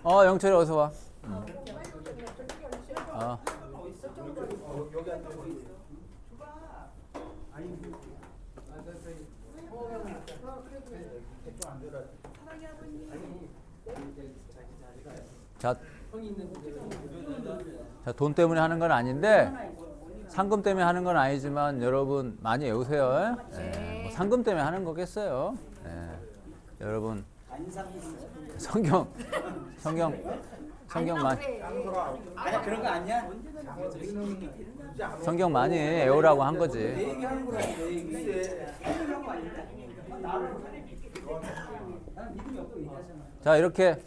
영철이 어서 와. 어. 자, 돈 때문에 하는 건 아닌데 상금 때문에 하는 건 아니지만 여러분 많이 외우세요. 뭐 상금 때문에 하는 거겠어요. 여러분 성경 많이 아니 그런 거 아니야? 성경 많이 외우라고 한 거지. 내 얘기하는 거라고 내 얘기. 자 이렇게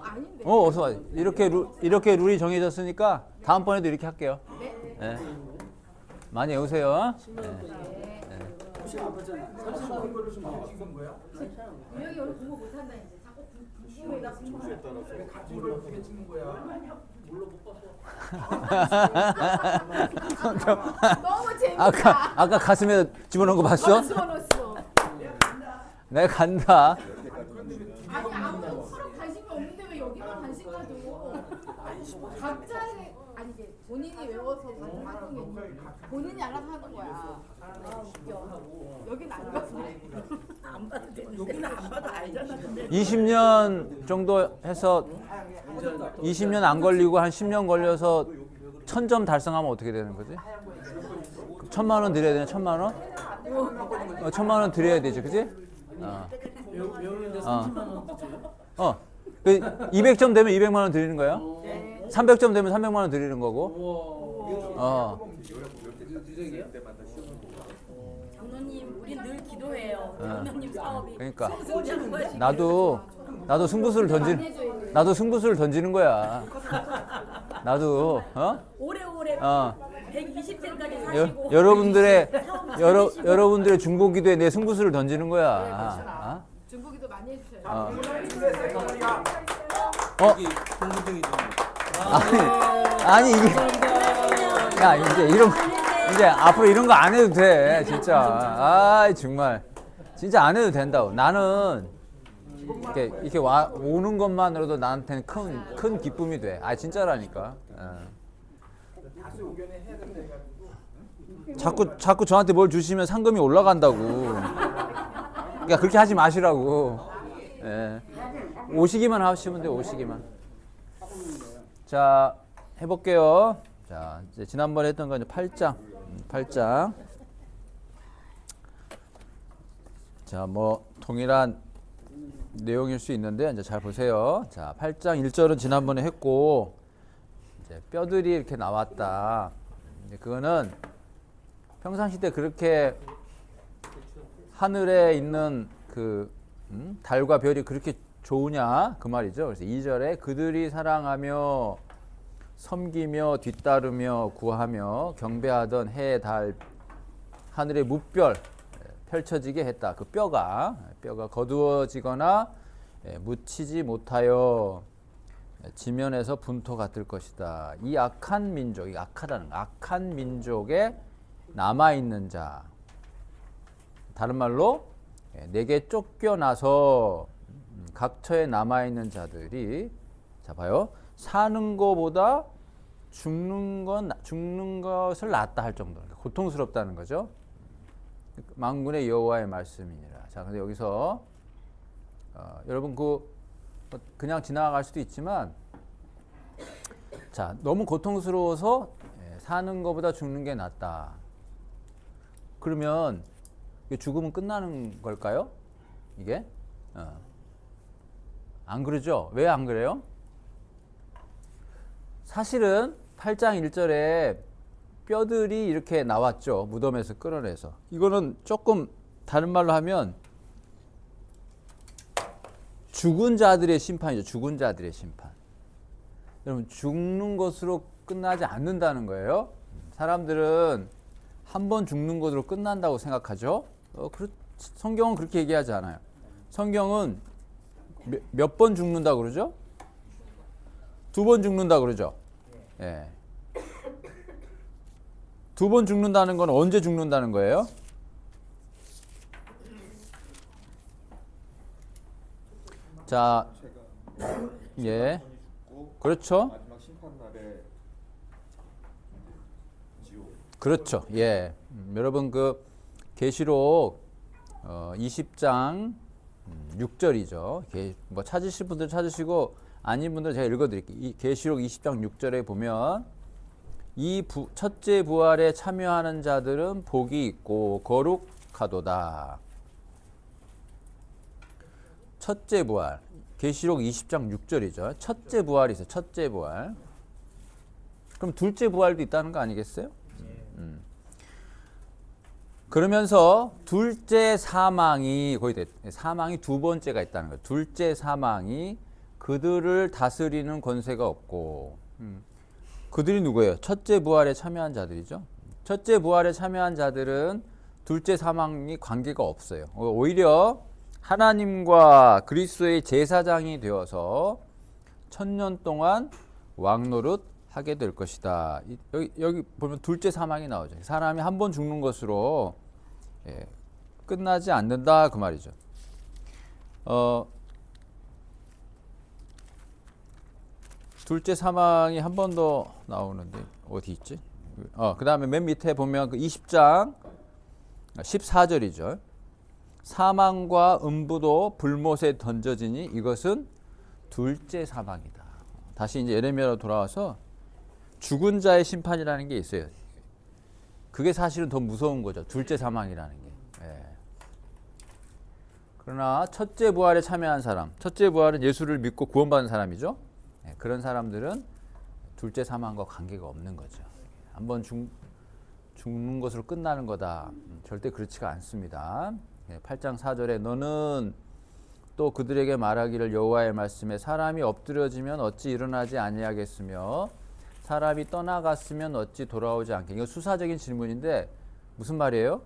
아닌데. 어서 와. 이렇게 룰이 정해졌으니까 다음번에도 이렇게 할게요. 네. 많이 외우세요. 여기 오늘 공부 못한다 이제. 자꾸 궁금해가 궁금해. 물을 두개 찍는 거야. 너무 재밌다. 아까 가슴에 집어넣은 거 봤어? 집어넣었어. 내가 간다. 아니 아무도 서로 관심이 없는데 왜 여기만 관심 가지고? 각자의 아니 이제 본인이 외워서 받은 활동이 본인이 알아서 하는 거야. 웃겨. 여긴 안 가서 안 봐도 돼. 여기는 안 봐도 알잖아. 근데 20년 정도 해서 20년 안 걸리고 한 10년 걸려서 1000점 달성하면 어떻게 되는 거지? 1000만 원 드려야 되나? 1000만 원? 1000만 원 드려야 되지, 그지? 외우는데 30만 원 주세요. 200점 되면 200만 원 드리는 거야. 300점 되면 300만 원 드리는 거고. 장로님, 우리 늘 기도해요. 장로님 사업이 그러니까 승진하는 거야. 나도 승부수를 던지는 거야. 나도 오래오래 어. 120세까지 사시고 여러분들의 중보기도에 내 승부수를 던지는 거야. 중국이도 많이 해주셔요. 여기 공부등이 좀. 아니 이게 야 이제 이제 앞으로 이런 거 안 해도 돼 진짜. 정말 진짜 안 해도 된다고. 나는 이렇게 오는 것만으로도 나한테는 큰 기쁨이 돼. 진짜라니까. 자꾸 저한테 뭘 주시면 상금이 올라간다고. 그러니까 그렇게 하지 마시라고. 오시기만 하시면 돼요. 오시기만. 자, 해볼게요. 자, 이제 지난번에 했던 거 이제 8장. 자, 뭐 동일한 내용일 수 있는데 이제 잘 보세요. 자, 8장 1절은 지난번에 했고 이제 뼈들이 이렇게 나왔다. 이제 그거는 평상시 때 그렇게 하늘에 있는 그 달과 별이 그렇게 좋으냐 그 말이죠. 그래서 2절에 그들이 사랑하며 섬기며 뒤따르며 구하며 경배하던 해, 달, 하늘의 무별 펼쳐지게 했다. 그 뼈가 거두어지거나 묻히지 못하여 지면에서 분토 같을 것이다. 이 악한 민족, 이 악한 민족에 남아있는 자, 다른 말로 내게 쫓겨나서 각처에 남아있는 자들이, 자 봐요, 사는 것보다 죽는 것을 낫다 할 정도로 고통스럽다는 거죠. 만군의 여호와의 말씀이니라. 자, 근데 여기서 여러분 그냥 지나갈 수도 있지만, 자, 너무 고통스러워서 사는 것보다 죽는 게 낫다. 그러면 죽으면 끝나는 걸까요? 이게? 안 그러죠? 왜 안 그래요? 사실은 8장 1절에 뼈들이 이렇게 나왔죠. 무덤에서 끌어내서. 이거는 조금 다른 말로 하면 죽은 자들의 심판이죠. 죽은 자들의 심판. 여러분, 죽는 것으로 끝나지 않는다는 거예요. 사람들은 한 번 죽는 것으로 끝난다고 생각하죠. 성경은 그렇게 얘기하지 않아요. 성경은 몇 번 죽는다 그러죠? 2번 죽는다 그러죠? 예. 2번 죽는다는 건 언제 죽는다는 거예요? 자, 예. 죽고 그렇죠. 마지막 심판 날에 지옥. 그렇죠. 예. 여러분 그 계시록 20장 6절이죠. 뭐 찾으실 분들 찾으시고 아닌 분들 제가 읽어드릴게요. 이 계시록 20장 6절에 보면 첫째 부활에 참여하는 자들은 복이 있고 거룩하도다. 첫째 부활. 계시록 20장 6절이죠. 첫째 부활이 있어요. 첫째 부활. 그럼 둘째 부활도 있다는 거 아니겠어요? 그러면서 둘째 사망이 사망이 두 번째가 있다는 거예요. 둘째 사망이 그들을 다스리는 권세가 없고 그들이 누구예요? 첫째 부활에 참여한 자들이죠. 첫째 부활에 참여한 자들은 둘째 사망이 관계가 없어요. 오히려 하나님과 그리스도의 제사장이 되어서 1000년 동안 왕노릇 하게 될 것이다. 여기 보면 둘째 사망이 나오죠. 사람이 한 번 죽는 것으로 끝나지 않는다 그 말이죠. 둘째 사망이 한 번 더 나오는데 어디 있지? 그 다음에 맨 밑에 보면 그 20장 14절이죠. 사망과 음부도 불못에 던져지니 이것은 둘째 사망이다. 다시 이제 예레미야로 돌아와서 죽은 자의 심판이라는 게 있어요. 그게 사실은 더 무서운 거죠. 둘째 사망이라는 게. 그러나 첫째 부활에 참여한 사람, 첫째 부활은 예수를 믿고 구원받은 사람이죠. 그런 사람들은 둘째 사망과 관계가 없는 거죠. 한번 죽는 것으로 끝나는 거다. 절대 그렇지가 않습니다. 8장 4절에 너는 또 그들에게 말하기를 여호와의 말씀에 사람이 엎드려지면 어찌 일어나지 아니하겠으며 사람이 떠나갔으면 어찌 돌아오지 않게. 이거 수사적인 질문인데 무슨 말이에요?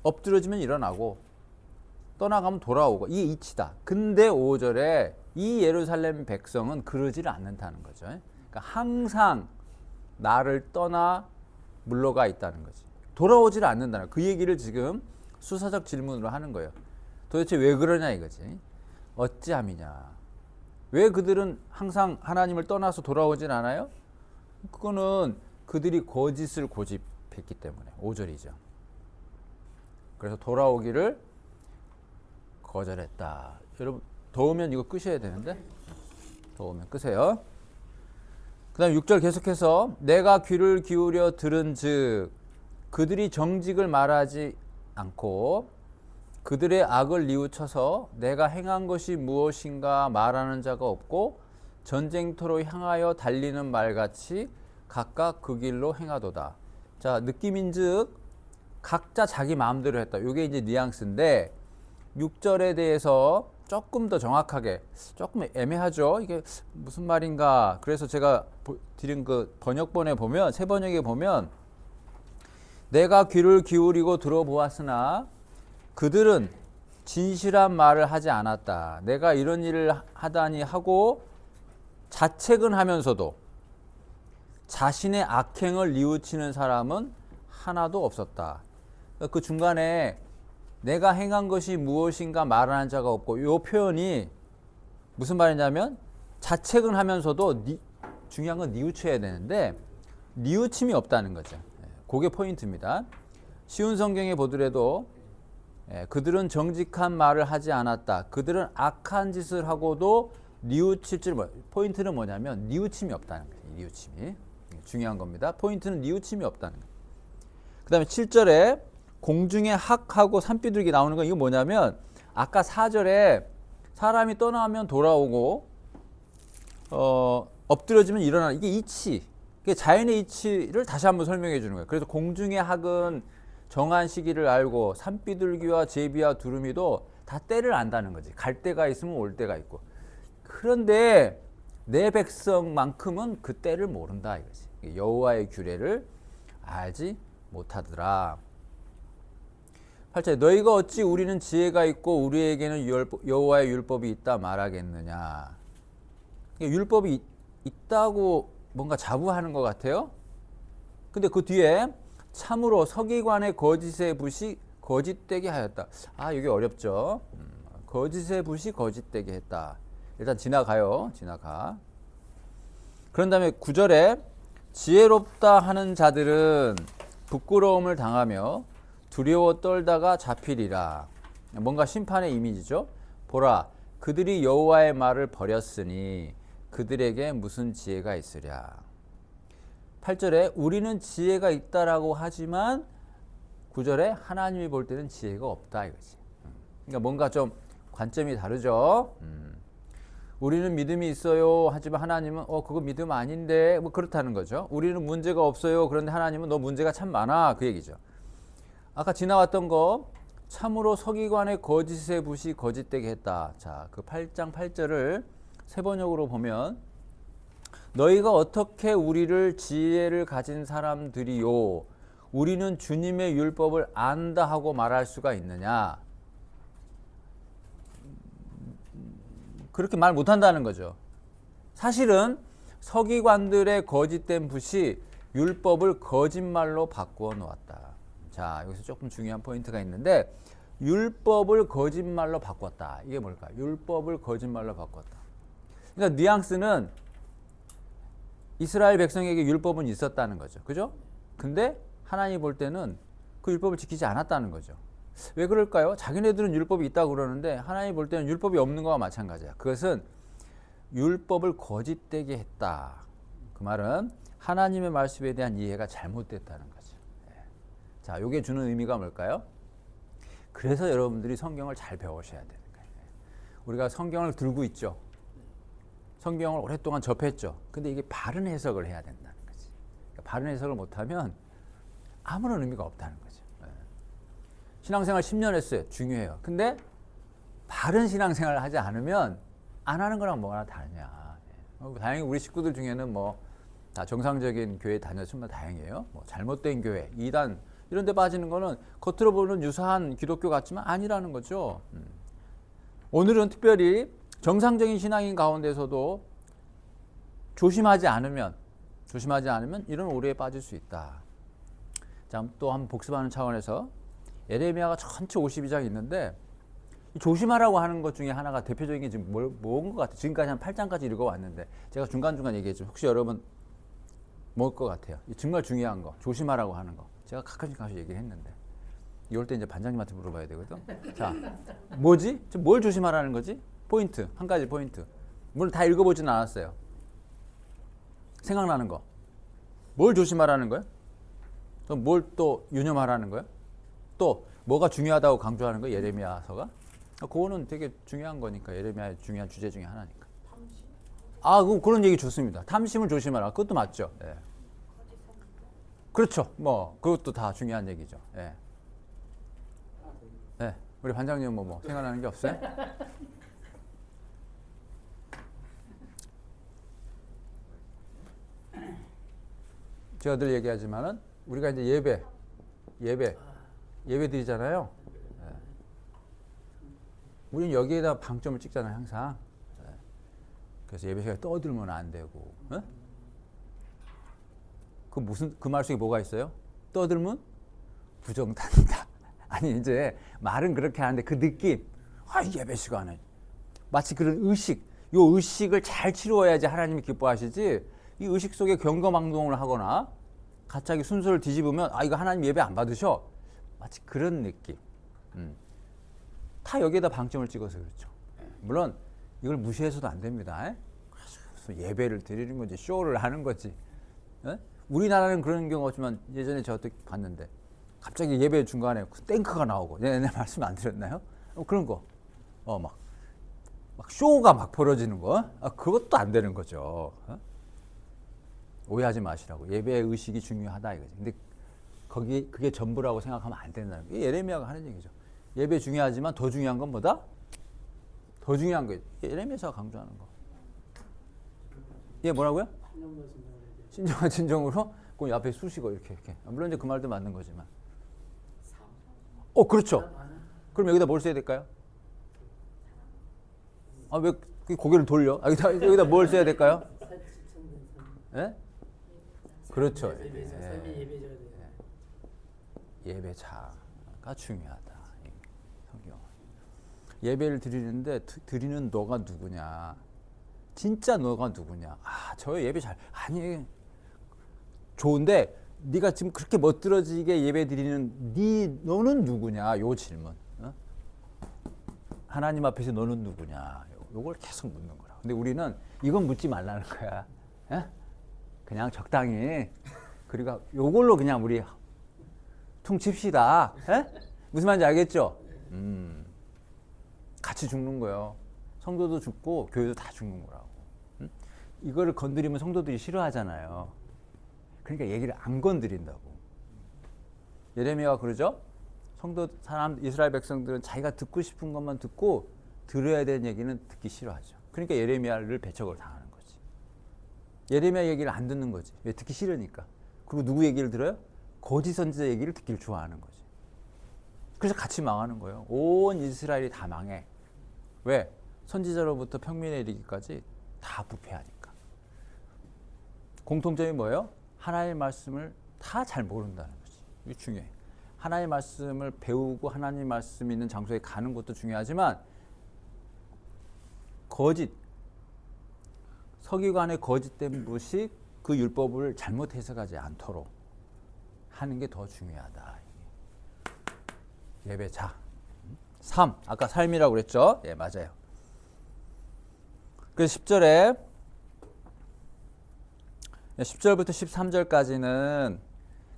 엎드려지면 일어나고 떠나가면 돌아오고 이게 이치다. 근데 5절에 이 예루살렘 백성은 그러지를 않는다는 거죠. 그러니까 항상 나를 떠나 물러가 있다는 거지. 돌아오지를 않는다는 그 얘기를 지금 수사적 질문으로 하는 거예요. 도대체 왜 그러냐 이거지. 어찌함이냐. 왜 그들은 항상 하나님을 떠나서 돌아오진 않아요? 그거는 그들이 거짓을 고집했기 때문에 5절이죠. 그래서 돌아오기를 거절했다. 여러분 더우면 이거 끄셔야 되는데 더우면 끄세요. 그 다음 6절 계속해서 내가 귀를 기울여 들은즉 그들이 정직을 말하지 않고 그들의 악을 뉘우쳐서 내가 행한 것이 무엇인가 말하는 자가 없고 전쟁터로 향하여 달리는 말같이 각각 그 길로 행하도다. 자, 느낌인즉 각자 자기 마음대로 했다. 이게 이제 뉘앙스인데 6절에 대해서 조금 더 정확하게, 조금 애매하죠. 이게 무슨 말인가. 그래서 제가 드린 그 번역본에 보면, 새 번역에 보면 내가 귀를 기울이고 들어보았으나 그들은 진실한 말을 하지 않았다. 내가 이런 일을 하다니 하고 자책은 하면서도 자신의 악행을 뉘우치는 사람은 하나도 없었다. 그 중간에 내가 행한 것이 무엇인가 말하는 자가 없고, 이 표현이 무슨 말이냐면 자책은 하면서도 중요한 건 뉘우쳐야 되는데 뉘우침이 없다는 거죠. 그게 포인트입니다. 쉬운 성경에 보더라도 그들은 정직한 말을 하지 않았다. 그들은 악한 짓을 하고도 뉘우칠 줄 포인트는 뭐냐면 뉘우침이 없다는 거예요. 뉘우침이 중요한 겁니다. 포인트는 뉘우침이 없다는 거예요. 그 다음에 7절에 공중에 학하고 산비둘기 나오는 건 이거 뭐냐면 아까 4절에 사람이 떠나면 돌아오고 엎드려지면 일어나는 이게 이치, 이게 자연의 이치를 다시 한번 설명해 주는 거예요. 그래서 공중의 학은 정한 시기를 알고 산비둘기와 제비와 두루미도 다 때를 안다는 거지. 갈 때가 있으면 올 때가 있고. 그런데 내 백성만큼은 그 때를 모른다 이거지. 여호와의 규례를 알지 못하더라. 8절 너희가 어찌 우리는 지혜가 있고 우리에게는 여호와의 율법이 있다 말하겠느냐. 율법이 있다고 뭔가 자부하는 것 같아요. 근데 그 뒤에 참으로 서기관의 거짓의 붓이 거짓되게 하였다. 아, 이게 어렵죠. 거짓의 붓이 거짓되게 했다. 일단 지나가요. 지나가. 그런 다음에 9절에 지혜롭다 하는 자들은 부끄러움을 당하며 두려워 떨다가 잡히리라. 뭔가 심판의 이미지죠. 보라, 그들이 여호와의 말을 버렸으니 그들에게 무슨 지혜가 있으랴. 8절에 우리는 지혜가 있다라고 하지만 9절에 하나님이 볼 때는 지혜가 없다 이거지. 그러니까 뭔가 좀 관점이 다르죠. 우리는 믿음이 있어요 하지만 하나님은 그거 믿음 아닌데 뭐 그렇다는 거죠. 우리는 문제가 없어요. 그런데 하나님은 너 문제가 참 많아 그 얘기죠. 아까 지나왔던 거 참으로 서기관의 거짓의 붓이 거짓되게 했다. 자, 그 8장 8절을 세 번역으로 보면 너희가 어떻게 우리를 지혜를 가진 사람들이요 우리는 주님의 율법을 안다 하고 말할 수가 있느냐. 그렇게 말 못한다는 거죠. 사실은 서기관들의 거짓된 붓이 율법을 거짓말로 바꾸어 놓았다. 자, 여기서 조금 중요한 포인트가 있는데 율법을 거짓말로 바꿨다. 이게 뭘까? 율법을 거짓말로 바꿨다. 그러니까 뉘앙스는 이스라엘 백성에게 율법은 있었다는 거죠. 그죠? 근데 하나님 볼 때는 그 율법을 지키지 않았다는 거죠. 왜 그럴까요? 자기네들은 율법이 있다고 그러는데 하나님 볼 때는 율법이 없는 거와 마찬가지야. 그것은 율법을 거짓되게 했다. 그 말은 하나님의 말씀에 대한 이해가 잘못됐다는 거죠. 자, 이게 주는 의미가 뭘까요? 그래서 여러분들이 성경을 잘 배우셔야 되는 거예요. 우리가 성경을 들고 있죠. 성경을 오랫동안 접했죠. 근데 이게 바른 해석을 해야 된다는 거지. 그러니까 바른 해석을 못하면 아무런 의미가 없다는 거죠. 신앙생활 10년 했어요. 중요해요. 근데 바른 신앙생활을 하지 않으면 안 하는 거랑 뭐가 다르냐. 다행히 우리 식구들 중에는 뭐 다 정상적인 교회 다녔으면 다행이에요. 뭐 잘못된 교회, 이단 이런 데 빠지는 거는 겉으로 보는 유사한 기독교 같지만 아니라는 거죠. 오늘은 특별히 정상적인 신앙인 가운데서도 조심하지 않으면 이런 오류에 빠질 수 있다. 자, 또 한번 복습하는 차원에서 에레미야가 전체 52장이 있는데 조심하라고 하는 것 중에 하나가 대표적인 게 지금 뭔 것 같아요. 지금까지 한 8장까지 읽어왔는데 제가 중간중간 얘기했죠. 혹시 여러분 뭘 것 같아요? 정말 중요한 거, 조심하라고 하는 거. 제가 가끔씩 얘기를 했는데 이럴 때 이제 반장님한테 물어봐야 되거든. 자, 뭐지? 뭘 조심하라는 거지? 포인트, 한 가지 포인트. 물론 다 읽어보진 않았어요. 생각나는 거. 뭘 조심하라는 거예요? 또 뭘 또 유념하라는 거예요? 또 뭐가 중요하다고 강조하는 거예요? 예레미야서가? 그거는 되게 중요한 거니까. 예레미야의 중요한 주제 중에 하나니까. 그런 얘기 좋습니다. 탐심을 조심하라. 그것도 맞죠. 예. 그렇죠. 뭐 그것도 다 중요한 얘기죠. 예. 예. 우리 반장님 뭐 생각나는 게 없어요? 제가 늘 얘기하지만은 우리가 이제 예배 드리잖아요. 예. 우리는 여기에다 방점을 찍잖아요, 항상. 예. 그래서 예배 시간에 떠들면 안 되고. 예? 그 말 속에 뭐가 있어요? 떠들면 부정탄다. 아니 이제 말은 그렇게 하는데 그 느낌. 예배 시간에 마치 그런 의식. 요 의식을 잘 치루어야지 하나님이 기뻐하시지. 이 의식 속에 경거망동을 하거나 갑자기 순서를 뒤집으면 이거 하나님 예배 안 받으셔. 마치 그런 느낌. 다 여기에다 방점을 찍어서 그렇죠. 물론 이걸 무시해서도 안 됩니다. 무슨 예배를 드리는 건지 쇼를 하는 거지. 에? 우리나라는 그런 경우 없지만 예전에 저 어떻게 봤는데 갑자기 예배 중간에 탱크가 나오고 내 말씀 안 드렸나요? 그런 거. 막 쇼가 막 벌어지는 거. 그것도 안 되는 거죠. 오해하지 마시라고. 예배의 의식이 중요하다 이거지. 근데 그게 전부라고 생각하면 안 된다는 거예요. 예레미야가 하는 얘기죠. 예배 중요하지만 더 중요한 건 뭐다? 더 중요한 거예요. 예레미야가 강조하는 거. 예, 뭐라고요? 신정한 진정으로 그 앞에 쑤시고 이렇게. 물론 이제 그 말도 맞는 거지만. 그렇죠. 그럼 여기다 뭘 써야 될까요? 왜 고개를 돌려? 여기다 뭘 써야 될까요? 예? 그렇죠. 예배자가 중요하다. 성경. 예배를 드리는데 드리는 너가 누구냐? 진짜 너가 누구냐? 아, 저 예배 잘 아니 좋은데 네가 지금 그렇게 멋들어지게 예배 드리는 너는 누구냐? 요 질문. 어? 하나님 앞에서 너는 누구냐? 요걸 계속 묻는 거라. 근데 우리는 이건 묻지 말라는 거야. 에? 그냥 적당히 그리고 요걸로 그냥 우리 퉁칩시다. 에? 무슨 말인지 알겠죠? 같이 죽는 거예요. 성도도 죽고 교회도 다 죽는 거라고. 응? 이거를 건드리면 성도들이 싫어하잖아요. 그러니까 얘기를 안 건드린다고. 예레미야가 그러죠? 이스라엘 백성들은 자기가 듣고 싶은 것만 듣고 들어야 되는 얘기는 듣기 싫어하죠. 그러니까 예레미야를 배척을 당하는 거지. 예레미야 얘기를 안 듣는 거지. 왜? 듣기 싫으니까. 그리고 누구 얘기를 들어요? 거짓 선지자 얘기를 듣기를 좋아하는 거지. 그래서 같이 망하는 거예요. 온 이스라엘이 다 망해. 왜? 선지자로부터 평민에 이르기까지 다 부패하니까. 공통점이 뭐예요? 하나님의 말씀을 다 잘 모른다는 거지. 이게 중요해. 하나님의 말씀을 배우고 하나님의 말씀 있는 장소에 가는 것도 중요하지만 서기관의 거짓된 무식 그 율법을 잘못 해석하지 않도록 하는 게 더 중요하다. 예배자. 3. 아까 삶이라고 그랬죠? 예, 맞아요. 그래서 10절부터 13절까지는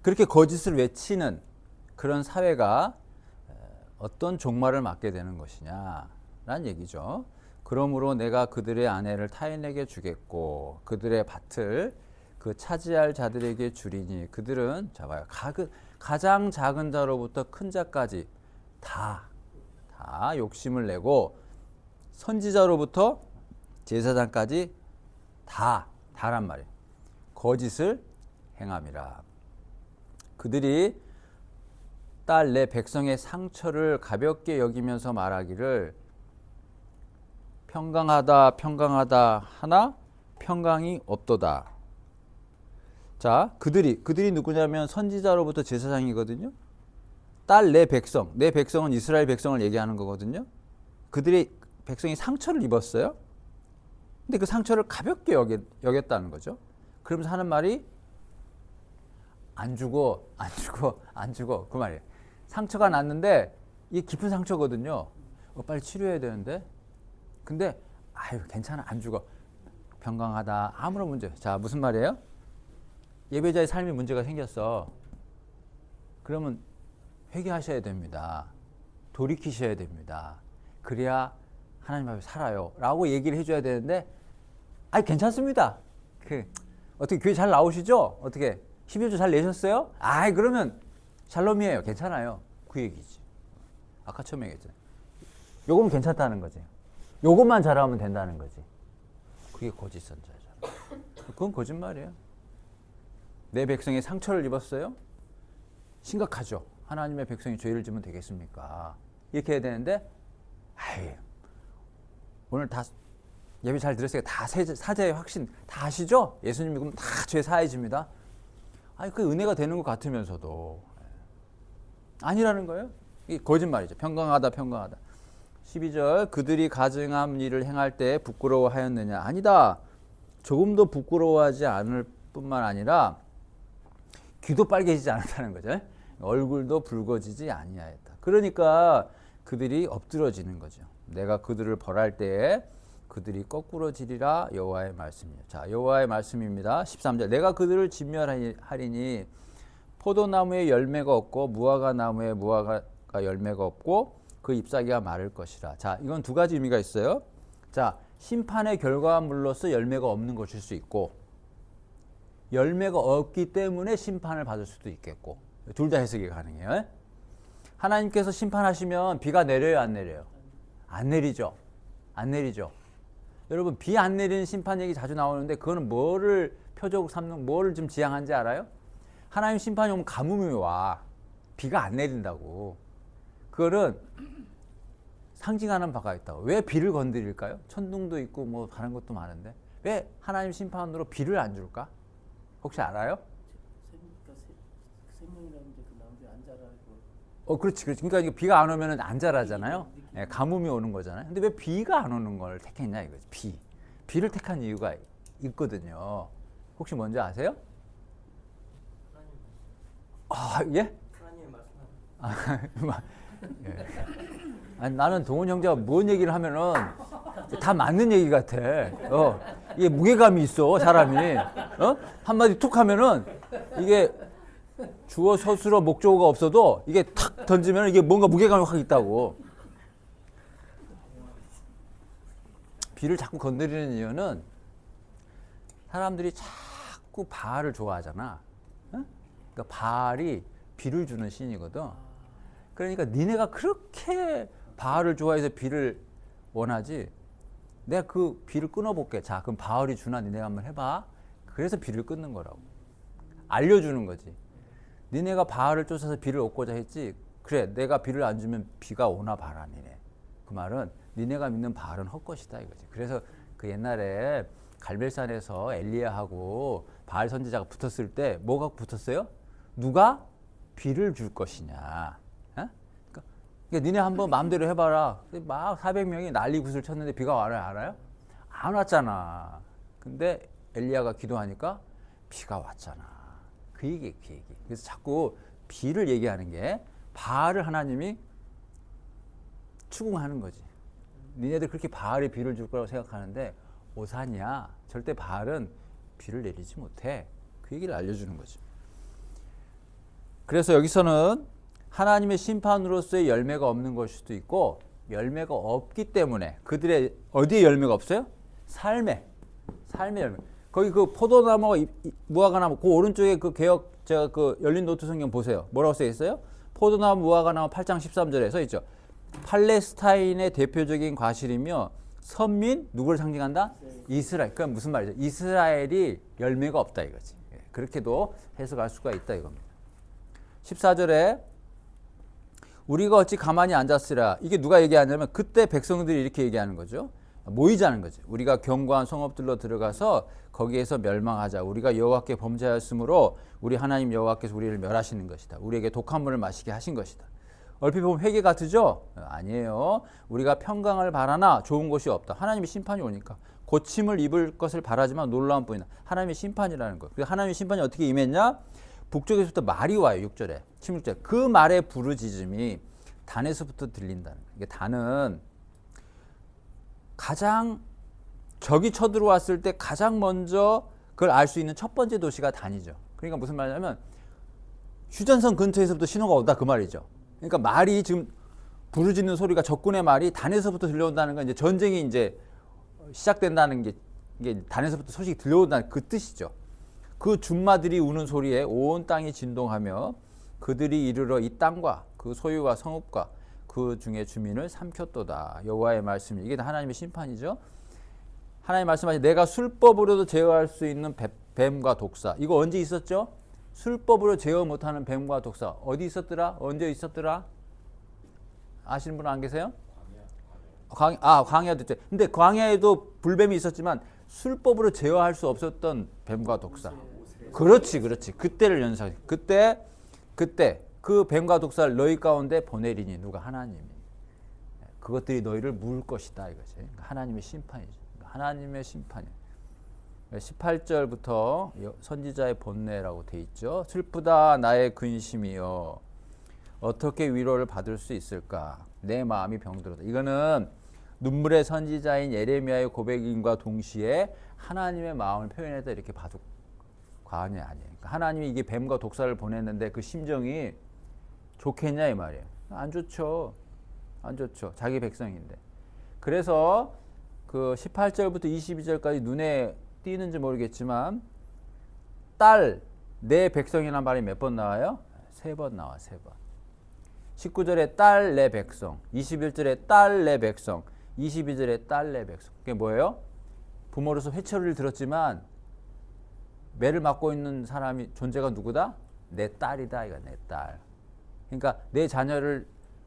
그렇게 거짓을 외치는 그런 사회가 어떤 종말을 맞게 되는 것이냐라는 얘기죠. 그러므로 내가 그들의 아내를 타인에게 주겠고 그들의 밭을 그 차지할 자들에게 주리니 그들은 봐요. 가장 작은 자로부터 큰 자까지 다 욕심을 내고 선지자로부터 제사장까지 다란 말이에요. 거짓을 행함이라. 그들이 딸 내 백성의 상처를 가볍게 여기면서 말하기를 평강하다 하나 평강이 없도다. 자, 그들이 누구냐면 선지자로부터 제사장이거든요. 딸 내 백성은 이스라엘 백성을 얘기하는 거거든요. 그들의 백성이 상처를 입었어요. 근데 그 상처를 가볍게 여겼다는 거죠. 그러면서 하는 말이 안 죽어 그 말이에요. 상처가 났는데 이게 깊은 상처거든요. 빨리 치료해야 되는데 근데 아유 괜찮아 안 죽어 평강하다 아무런 문제. 자, 무슨 말이에요? 예배자의 삶에 문제가 생겼어. 그러면 회개하셔야 됩니다. 돌이키셔야 됩니다. 그래야 하나님 앞에 살아요 라고 얘기를 해줘야 되는데 아니 괜찮습니다. 어떻게 교회 잘 나오시죠? 어떻게 11조 잘 내셨어요? 아이 그러면 샬롬이에요. 괜찮아요. 그 얘기지. 아까 처음에 얘기했잖아요. 요거면 괜찮다는 거지. 요것만 잘하면 된다는 거지. 그게 거짓 선지자잖아. 그건 거짓말이에요. 내 백성이 상처를 입었어요? 심각하죠. 하나님의 백성이 죄를 지면 되겠습니까? 이렇게 해야 되는데 아이 오늘 다 예배 잘 들었어요. 다 사죄의 확신 다 아시죠? 예수님 믿으면 다 죄 사해집니다. 아니 그 은혜가 되는 것 같으면서도 아니라는 거예요. 이게 거짓말이죠. 평강하다. 12절 그들이 가증한 일을 행할 때 부끄러워하였느냐? 아니다. 조금도 부끄러워하지 않을 뿐만 아니라 귀도 빨개지지 않았다는 거죠. 얼굴도 붉어지지 아니하였다. 그러니까 그들이 엎드러지는 거죠. 내가 그들을 벌할 때에 그들이 거꾸로 지리라 여호와의 말씀이에요. 자, 여호와의 말씀입니다. 13절 내가 그들을 진멸하리니 포도나무에 열매가 없고 무화과 나무에 무화과가 열매가 없고 그 잎사귀가 마를 것이라. 자, 이건 두 가지 의미가 있어요. 자, 심판의 결과물로서 열매가 없는 것일 수 있고 열매가 없기 때문에 심판을 받을 수도 있겠고 둘 다 해석이 가능해요. 하나님께서 심판하시면 비가 내려요, 안 내려요? 안 내리죠. 여러분 비 안 내리는 심판 얘기 자주 나오는데 그거는 뭐를 표적으로 삼는 뭐를 좀 지향한지 알아요? 하나님 심판이 오면 가뭄이 와. 비가 안 내린다고. 그거는 상징하는 바가 있다고. 왜 비를 건드릴까요? 천둥도 있고 뭐 다른 것도 많은데 왜 하나님 심판으로 비를 안 줄까? 혹시 알아요? 생명이라는 게 그 나무에 안 자라고 그렇지, 그렇지. 그러니까 이게 비가 안 오면은 안 자라잖아요. 예, 가뭄이 오는 거잖아요. 근데 왜 비가 안 오는 걸 택했냐 이거지. 비를 택한 이유가 있거든요. 혹시 뭔지 아세요? 예? 예. 아니, 나는 동훈 형제가 뭔 얘기를 하면은 다 맞는 얘기 같아. 이게 무게감이 있어, 사람이. 한마디 툭 하면은 이게 주어, 서술어, 목적어가 없어도 이게 탁 던지면 이게 뭔가 무게감이 확 있다고. 비를 자꾸 건드리는 이유는 사람들이 자꾸 바알을 좋아하잖아. 그러니까 바알이 비를 주는 신이거든. 그러니까 니네가 그렇게 바알을 좋아해서 비를 원하지. 내가 그 비를 끊어볼게. 자, 그럼 바알이 주나 니네가 한번 해봐. 그래서 비를 끊는 거라고. 알려주는 거지. 니네가 바알을 쫓아서 비를 얻고자 했지. 그래, 내가 비를 안 주면 비가 오나 봐라, 니네. 그 말은 니네가 믿는 바알은 헛것이다 이거지. 그래서 그 옛날에 갈멜산에서 엘리야하고 바알 선지자가 붙었을 때 뭐가 붙었어요? 누가 비를 줄 것이냐. 그러니까 니네 한번 마음대로 해봐라. 막 400명이 난리 굿을 쳤는데 비가 와요, 알아요? 안 왔잖아. 근데 엘리야가 기도하니까 비가 왔잖아. 그 얘기. 그래서 자꾸 비를 얘기하는 게 바알을 하나님이 추궁하는 거지. 니네들 그렇게 바알이 비를 줄 거라고 생각하는데 오산이야. 절대 바알은 비를 내리지 못해. 그 얘기를 알려주는 거지. 그래서 여기서는 하나님의 심판으로서의 열매가 없는 것일 수도 있고 열매가 없기 때문에 그들의 어디에 열매가 없어요? 삶의 열매. 거기 그 포도나무와 무화과나무 그 오른쪽에 그 개역 제가 그 열린 노트 성경 보세요. 뭐라고 써 있어요? 포도나무 무화과나무 8장 13절에 써 있죠. 팔레스타인의 대표적인 과실이며 선민 누구를 상징한다? 이스라엘. 그러니까 무슨 말이죠? 이스라엘이 열매가 없다 이거지. 그렇게도 해석할 수가 있다 이겁니다. 14절에 우리가 어찌 가만히 앉았으라. 이게 누가 얘기하냐면 그때 백성들이 이렇게 얘기하는 거죠. 모이자는 거죠. 우리가 견고한 성읍들로 들어가서 거기에서 멸망하자. 우리가 여호와께 범죄하였으므로 우리 하나님 여호와께서 우리를 멸하시는 것이다. 우리에게 독한 물을 마시게 하신 것이다. 얼핏 보면 회개 같으죠? 아니에요. 우리가 평강을 바라나 좋은 것이 없다. 하나님의 심판이 오니까 고침을 입을 것을 바라지만 놀라운 뿐이다. 하나님의 심판이라는 거예요. 그래서 하나님의 심판이 어떻게 임했냐? 북쪽에서부터 말이 와요. 6절에 16절. 그 말의 부르짖음이 단에서부터 들린다는 거예요. 이게 단은 가장 적이 쳐들어왔을 때 가장 먼저 그걸 알 수 있는 첫 번째 도시가 단이죠. 그러니까 무슨 말이냐면 휴전선 근처에서부터 신호가 온다 그 말이죠. 그러니까 말이 지금 부르짖는 소리가 적군의 말이 단에서부터 들려온다는 건 이제 전쟁이 이제 시작된다는 게 이게 단에서부터 소식이 들려온다는 그 뜻이죠. 그 준마들이 우는 소리에 온 땅이 진동하며 그들이 이르러 이 땅과 그 소유와 성읍과 그 중에 주민을 삼켰도다. 여호와의 말씀이 이게 다 하나님의 심판이죠. 하나님 말씀하신 내가 술법으로도 제어할 수 있는 뱀과 독사. 이거 언제 있었죠? 술법으로 제어 못하는 뱀과 독사 어디 있었더라? 언제 있었더라? 아시는 분 안 계세요? 광야도 있죠. 근데 광야에도 불뱀이 있었지만 술법으로 제어할 수 없었던 뱀과 독사. 그렇지. 그때를 연상해. 그때 그 뱀과 독사를 너희 가운데 보내리니 누가 하나님이. 그것들이 너희를 물 것이다 이거지. 하나님의 심판이죠. 하나님의 심판이에요. 18절부터 선지자의 본내라고 돼 있죠. 슬프다 나의 근심이여 어떻게 위로를 받을 수 있을까? 내 마음이 병들었다. 이거는 눈물의 선지자인 예레미야의 고백인과 동시에 하나님의 마음을 표현했다 이렇게 봐도 과언이 아니에요. 그러니까 하나님이 이게 뱀과 독사를 보냈는데 그 심정이 좋겠냐 이 말이에요. 안 좋죠. 자기 백성인데. 그래서 그 18절부터 22절까지 눈에 띄는지 모르겠지만 딸 내 백성이라는 말이 몇 번 나와요? 3번 나와. 3번. 19절에 딸 내 백성, 21절에 딸 내 백성, 22절에 딸 내 백성. 그게 뭐예요? 부모로서 회초리를 들었지만 매를 맞고 있는 사람이 존재가 누구다? 내 딸이다. 이거 내 딸. 그러니까 내 자녀를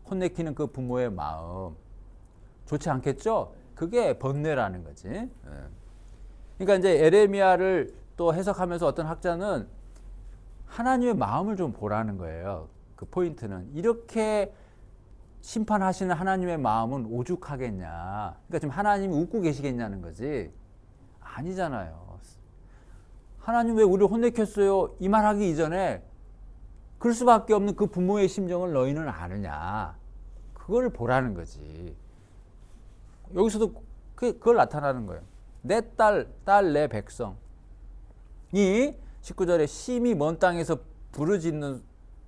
혼내키는 그 부모의 마음 좋지 않겠죠? 그게 번뇌라는 거지. 그러니까 이제 예레미야를 또 해석하면서 어떤 학자는 하나님의 마음을 좀 보라는 거예요. 그 포인트는 이렇게 심판하시는 하나님의 마음은 오죽하겠냐. 그러니까 지금 하나님이 웃고 계시겠냐는 거지. 아니잖아요. 하나님 왜 우리를 혼내켰어요? 이 말하기 이전에 그럴 수밖에 없는 그 부모의 심정을 너희는 아느냐. 그걸 보라는 거지. 여기서도 그걸 나타나는 거예요. 내 딸, 내 백성. 이 19절에 심히 먼 땅에서 부르짖는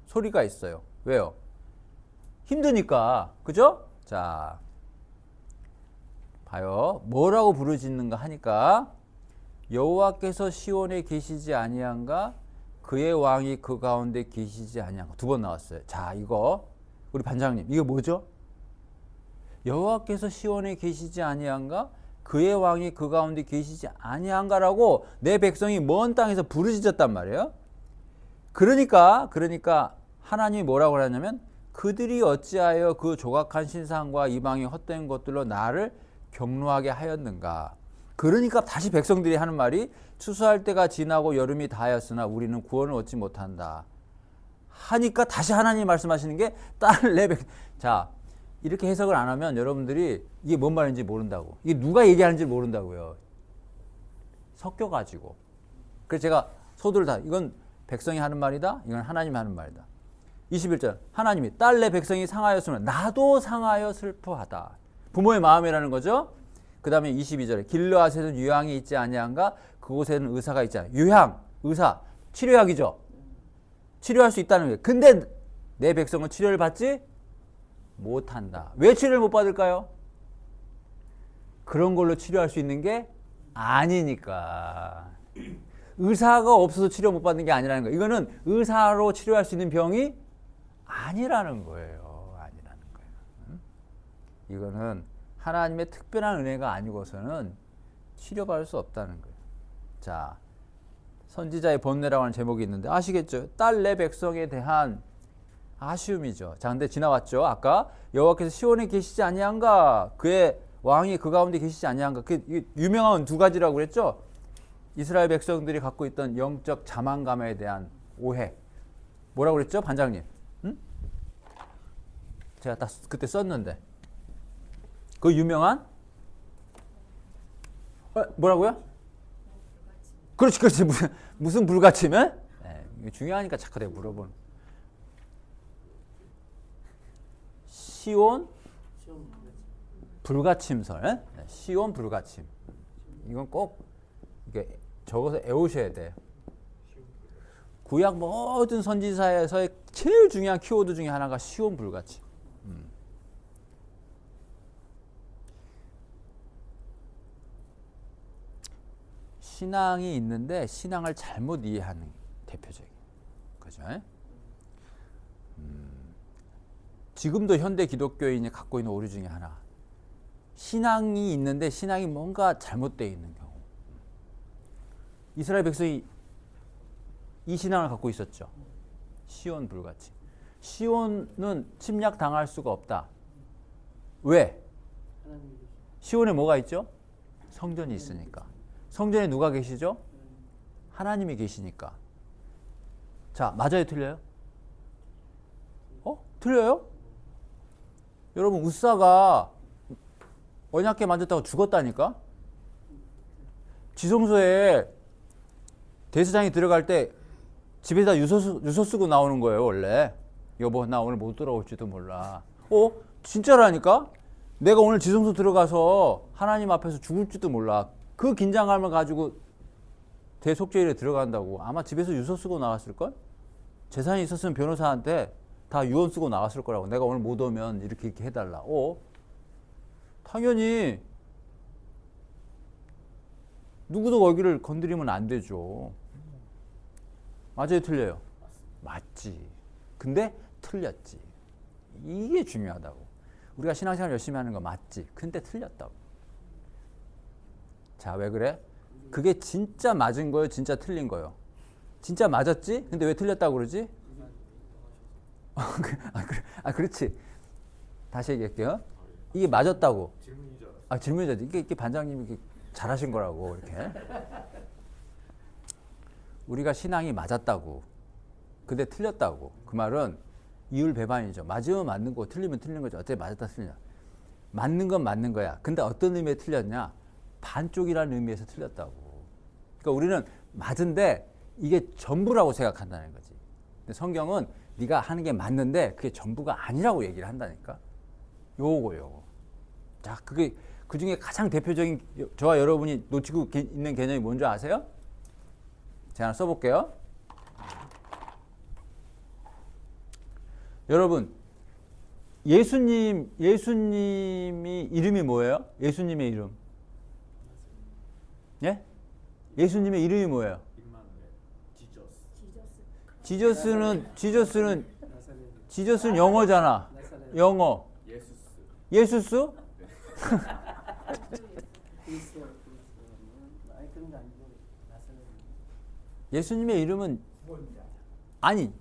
소리가 있어요. 왜요? 힘드니까. 그죠? 자, 봐요. 뭐라고 부르짖는가 하니까 여호와께서 시온에 계시지 아니한가? 그의 왕이 그 가운데 계시지 아니한가? 두 번 나왔어요. 자, 이거 우리 반장님, 이거 뭐죠? 여호와께서 시온에 계시지 아니한가? 그의 왕이 그 가운데 계시지 아니한가라고 내 백성이 먼 땅에서 부르짖었단 말이에요. 그러니까 하나님이 뭐라고 하냐면 그들이 어찌하여 그 조각한 신상과 이방의 헛된 것들로 나를 경노하게 하였는가. 그러니까 다시 백성들이 하는 말이 추수할 때가 지나고 여름이 다하였으나 우리는 구원을 얻지 못한다 하니까 다시 하나님이 말씀하시는 게 딸 내 백. 자, 이렇게 해석을 안 하면 여러분들이 이게 뭔 말인지 모른다고. 이게 누가 얘기하는지 모른다고요. 섞여가지고. 그래서 제가 소두를 다 이건 백성이 하는 말이다. 이건 하나님이 하는 말이다. 21절 하나님이 딸 내 백성이 상하였으면 나도 상하여 슬퍼하다. 부모의 마음이라는 거죠. 그 다음에 22절에 길르앗에는 유향이 있지 아니한가? 그곳에는 의사가 있지 않아. 유향, 의사, 치료약이죠. 치료할 수 있다는 거예요. 근데 내 백성은 치료를 받지 못한다. 왜 치료를 못 받을까요? 그런 걸로 치료할 수 있는 게 아니니까. 의사가 없어서 치료 못 받는 게 아니라는 거예요. 이거는 의사로 치료할 수 있는 병이 아니라는 거예요. 아니라는 거예요. 이거는 하나님의 특별한 은혜가 아니고서는 치료받을 수 없다는 거예요. 자, 선지자의 번뇌라고 하는 제목이 있는데 아시겠죠? 딸 내 백성에 대한 아쉬움이죠. 자, 근데 지나왔죠. 아까 여호와께서 시온에 계시지 아니한가? 그의 왕이 그 가운데 계시지 아니한가? 그 유명한 두 가지라고 그랬죠. 이스라엘 백성들이 갖고 있던 영적 자만감에 대한 오해. 뭐라고 그랬죠, 반장님? 응? 제가 딱 그때 썼는데. 그 유명한 뭐라고요? 그렇지. 무슨 불가침에? 네, 이게 중요하니까 자꾸 내가 물어보는. 시온 불가침설. 네? 시온 불가침. 이건 꼭 이게 적어서 외우셔야 돼요. 구약 모든 선지사에서의 제일 중요한 키워드 중에 하나가 시온 불가침. 신앙이 있는데 신앙을 잘못 이해하는 대표적인 거죠. 지금도 현대 기독교인이 갖고 있는 오류 중에 하나. 신앙이 있는데 신앙이 뭔가 잘못되어 있는 경우. 이스라엘 백성이 이 신앙을 갖고 있었죠. 시온 불같이. 시온은 침략 당할 수가 없다. 왜? 시온에 뭐가 있죠? 성전이 있으니까. 성전에 누가 계시죠? 하나님이 계시니까. 자, 맞아요, 틀려요? 틀려요? 여러분, 웃사가 언약궤 만졌다고 죽었다니까? 지성소에 대제사장이 들어갈 때 집에다 유서 쓰고 나오는 거예요, 원래. 여보, 나 오늘 못 돌아올지도 몰라. 진짜라니까? 내가 오늘 지성소 들어가서 하나님 앞에서 죽을지도 몰라. 그 긴장감을 가지고 대속죄일에 들어간다고. 아마 집에서 유서 쓰고 나왔을걸? 재산이 있었으면 변호사한테 다 유언 쓰고 나왔을 거라고. 내가 오늘 못 오면 이렇게 해달라. 당연히 누구도 거기를 건드리면 안 되죠. 맞아요, 틀려요? 맞지. 근데 틀렸지. 이게 중요하다고. 우리가 신앙생활 열심히 하는 거 맞지. 근데 틀렸다고. 자, 왜 그래? 그게 진짜 맞은 거예요? 진짜 틀린 거예요? 진짜 맞았지? 근데 왜 틀렸다고 그러지? 그렇지. 다시 얘기할게요. 이게 맞았다고. 질문이죠. 이게 반장님이 잘하신 거라고, 이렇게. 우리가 신앙이 맞았다고. 근데 틀렸다고. 그 말은 이율배반이죠. 맞으면 맞는 거고 틀리면 틀린 거죠. 어차피 맞았다 틀리냐. 맞는 건 맞는 거야. 근데 어떤 의미에 틀렸냐? 반쪽이라는 의미에서 틀렸다고. 그러니까 우리는 맞은데 이게 전부라고 생각한다는 거지. 근데 성경은 네가 하는 게 맞는데 그게 전부가 아니라고 얘기를 한다니까. 요거. 자, 그게 그 중에 가장 대표적인 저와 여러분이 놓치고 있는 개념이 뭔지 아세요? 제가 하나 써볼게요. 여러분, 예수님이 이름이 뭐예요? 예수님의 이름. 예? 예수님의 이름이 뭐예요? 지저스는 영어잖아. 영어. 예수스? 예수님의 이름은 아니.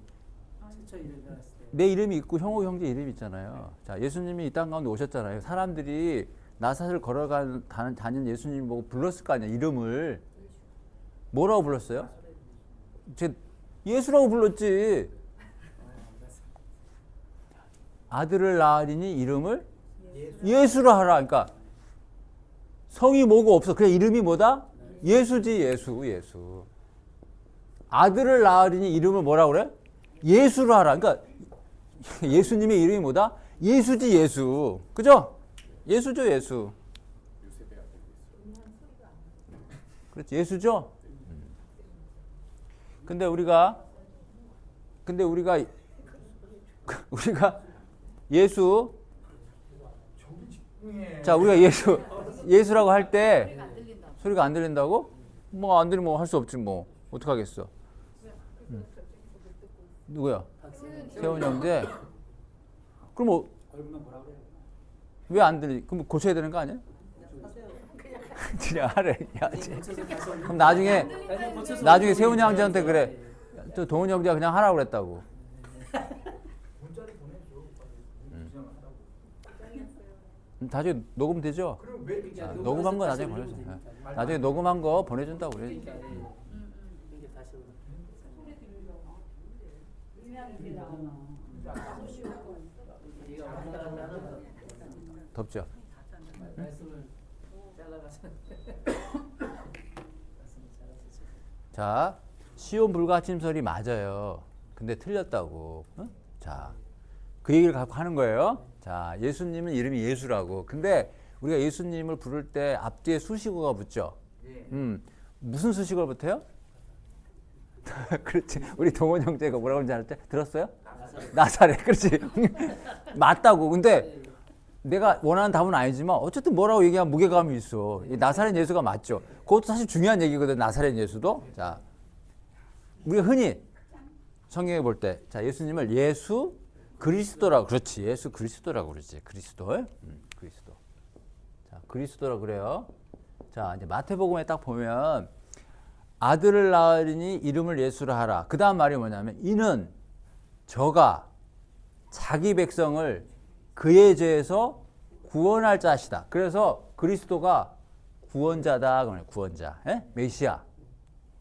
내 이름이 있고 형호 형제 이름이 있잖아요. 자, 예수님이 이 땅 가운데 오셨잖아요. 사람들이 나사를 다니는 예수님 보고 불렀을 거 아니야. 이름을 뭐라고 불렀어요? 예수라고 불렀지. 아들을 낳으리니 이름을 예수라 하라. 그러니까 성이 뭐고 없어. 그냥 이름이 뭐다? 예수지. 예수. 아들을 낳으리니 이름을 뭐라 그래? 예수라 하라. 그러니까 예수님의 이름이 뭐다? 예수지. 예수. 그죠? 예수죠. 예수. 그렇지. 예수죠? 근데 우리가 예수, 자, 우리가 예수라고 할 때 소리가 안 들린다고? 뭐 안 들리면 할 수 없지 뭐. 어떡하겠어. 누구야? 세훈이 형제. 그럼 왜 안 들리? 그럼 고쳐야 되는 거 아니야? 그냥 하래. 그럼 나중에 세훈이 형제한테 그래. 저 동훈이 형제가 그냥 하라고 그랬다고. 나중에 녹음 되죠? 녹음한 거 나중에 보내줘. 나중에 녹음한 거 보내준다고 그래. 덥죠? 자, 시온 불가침설이 맞아요. 근데 틀렸다고. 응? 자, 그 얘기를 갖고 하는 거예요. 자, 예수님은 이름이 예수라고. 근데 우리가 예수님을 부를 때 앞뒤에 수식어가 붙죠. 무슨 수식어를 붙어요? 그렇지. 우리 동원 형제가 뭐라고 하는지 알았지? 들었어요? 나사렛. 그렇지. 맞다고. 근데 내가 원하는 답은 아니지만 어쨌든 뭐라고 얘기하면 무게감이 있어. 이 나사렛 예수가 맞죠. 그것도 사실 중요한 얘기거든. 나사렛 예수도. 자, 우리가 흔히 성경에 볼 때, 자, 예수님을 예수 그리스도라고. 그렇지. 예수 그리스도라고 그러지. 그리스도. 그리스도. 자, 그리스도라고 그래요. 자, 이제 마태복음에 딱 보면 아들을 낳으리니 이름을 예수라 하라. 그 다음 말이 뭐냐면 이는 저가 자기 백성을 그의 죄에서 구원할 자시다. 그래서 그리스도가 구원자다. 구원자. 메시아.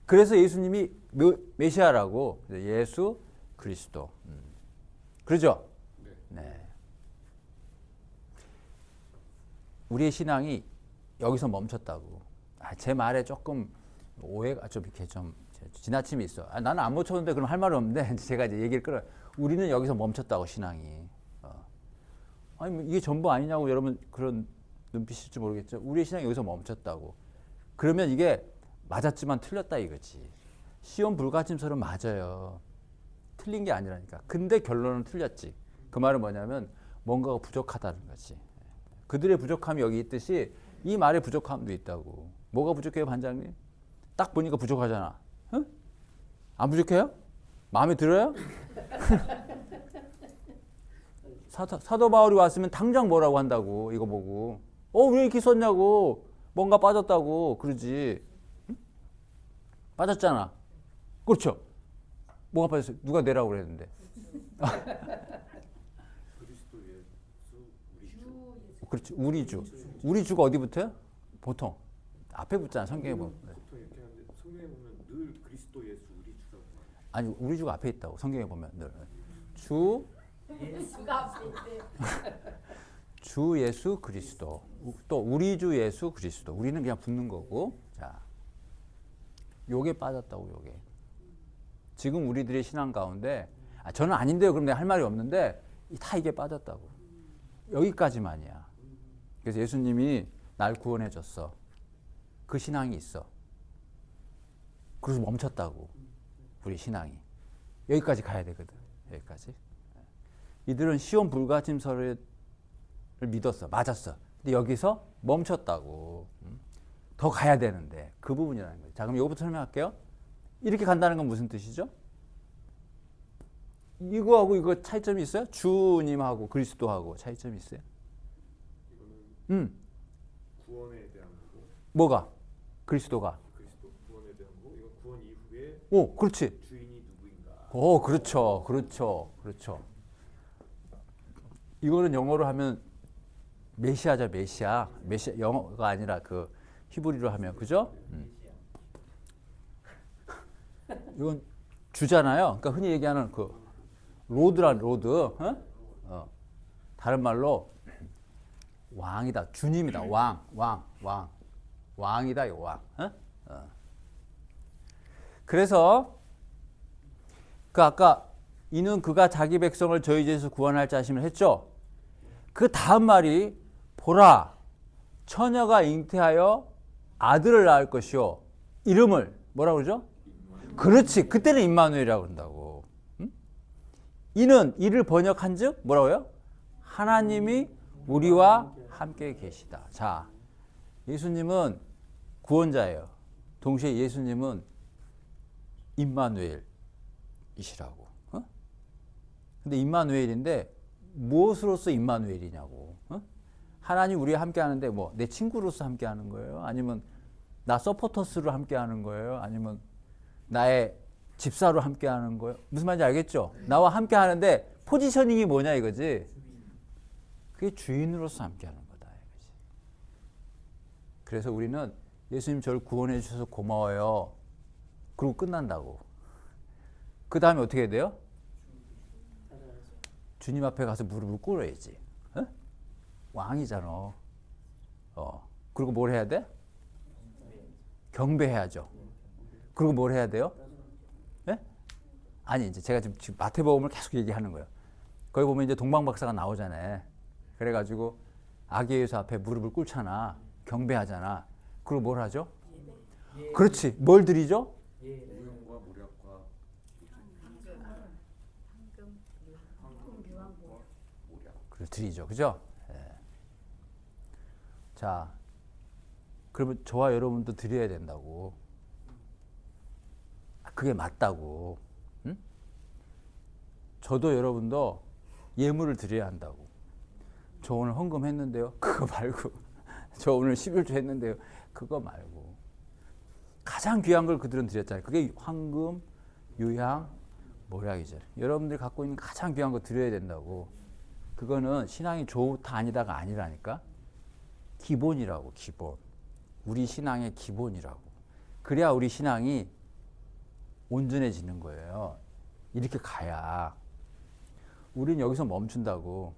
그래서 예수님이 메시아라고. 예수 그리스도. 그러죠? 네. 우리의 신앙이 여기서 멈췄다고. 제 말에 조금 오해가 좀 이렇게 좀 지나침이 있어. 나는 안 멈췄는데 그럼 할 말은 없는데 제가 이제 얘기를 끌어. 우리는 여기서 멈췄다고 신앙이. 아니 이게 전부 아니냐고 여러분 그런 눈빛일지 모르겠죠. 우리의 신앙이 여기서 멈췄다고. 그러면 이게 맞았지만 틀렸다 이거지. 시온 불가침설은 맞아요. 틀린 게 아니라니까. 근데 결론은 틀렸지. 그 말은 뭐냐면 뭔가가 부족하다는 거지. 그들의 부족함이 여기 있듯이 이 말의 부족함도 있다고. 뭐가 부족해요, 반장님? 딱 보니까 부족하잖아. 응? 안 부족해요? 마음에 들어요? 사도 바울이 왔으면 당장 뭐라고 한다고. 이거 보고 왜 이렇게 썼냐고. 뭔가 빠졌다고 그러지. 응? 빠졌잖아. 그렇죠? 뭐가 빠졌어요? 누가 내라고 그랬는데. 그리스도 예수 우리 주. 그렇지. 우리 주. 우리 주가 어디 붙어요? 보통 앞에 붙잖아. 성경에 보면. 보통 이렇게 하는데 성경에 보면 늘 그리스도 예수 우리 주라고. 아니 우리 주가 앞에 있다고. 성경에 보면 늘 주 예수가 앞에 있대. 주 예수 그리스도. 또 우리 주 예수 그리스도. 우리는 그냥 붙는 거고. 자, 요게 빠졌다고 요게. 지금 우리들의 신앙 가운데 저는 아닌데요. 그럼 내가 할 말이 없는데 다 이게 빠졌다고. 여기까지만이야. 그래서 예수님이 날 구원해 줬어. 그 신앙이 있어. 그래서 멈췄다고. 우리 신앙이. 여기까지 가야 되거든. 여기까지. 이들은 시온 불가침설을 믿었어. 맞았어. 근데 여기서 멈췄다고. 더 가야 되는데 그 부분이라는 거예요. 자, 그럼 이거부터 설명할게요. 이렇게 간다는 건 무슨 뜻이죠? 이거하고 이거 차이점이 있어요? 주님하고 그리스도하고 차이점이 있어요? 이거는 구원에 대한 거고 뭐가? 그리스도가. 그리스도 구원에 대한 거고 이건 구원 이후에 오, 그렇지. 주인이 누구인가. 오, 그렇죠. 그렇죠. 이거는 영어로 하면 메시아죠, 메시아. 영어가 아니라 그 히브리로 하면 그죠? 이건 주잖아요. 그러니까 흔히 얘기하는 그 로드란 로드. 다른 말로 왕이다, 주님이다, 왕이다, 이 왕. 그래서 그 아까 이는 그가 자기 백성을 저희 죄에서 구원할 자심을 했죠. 그 다음 말이 보라, 처녀가 잉태하여 아들을 낳을 것이요 이름을 뭐라고 그러죠? 그렇지, 그때는 임마누엘이라고 그런다고. 이는 이를 번역한즉 뭐라고요? 하나님이 우리와 함께 계시다. 자, 예수님은 구원자예요. 동시에 예수님은 임마누엘이시라고. 근데 임마누엘인데 무엇으로서 임마누엘이냐고. 하나님 우리와 함께 하는데 뭐 내 친구로서 함께 하는 거예요? 아니면 나 서포터스로 함께 하는 거예요? 아니면 나의 집사로 함께 하는 거예요? 무슨 말인지 알겠죠? 나와 함께 하는데 포지셔닝이 뭐냐 이거지. 그게 주인으로서 함께 하는 거다 이거지. 그래서 우리는 예수님 저를 구원해 주셔서 고마워요. 그리고 끝난다고. 그 다음에 어떻게 해야 돼요? 주님 앞에 가서 무릎을 꿇어야지. 어? 왕이잖아. 그리고 뭘 해야 돼? 경배해야죠. 그리고 뭘 해야 돼요? 네? 아니, 이제 제가 지금 마태복음을 계속 얘기하는 거예요. 거기 보면 이제 동방박사가 나오잖아요. 그래가지고 아기 예수 앞에 무릎을 꿇잖아. 경배하잖아. 그리고 뭘 하죠? 그렇지. 뭘 드리죠? 무용과 모략과 그걸 드리죠. 그죠? 예. 자, 그러면 저와 여러분도 드려야 된다고. 그게 맞다고. 응? 저도 여러분도 예물을 드려야 한다고. 저 오늘 헌금 했는데요. 그거 말고. 저 오늘 11조 했는데요. 그거 말고. 가장 귀한 걸 그들은 드렸잖아요. 그게 황금, 유향, 모략이죠. 여러분들이 갖고 있는 가장 귀한 거 드려야 된다고. 그거는 신앙이 좋다 아니다가 아니라니까. 기본이라고, 기본. 우리 신앙의 기본이라고. 그래야 우리 신앙이 온전해지는 거예요. 이렇게 가야. 우린 여기서 멈춘다고.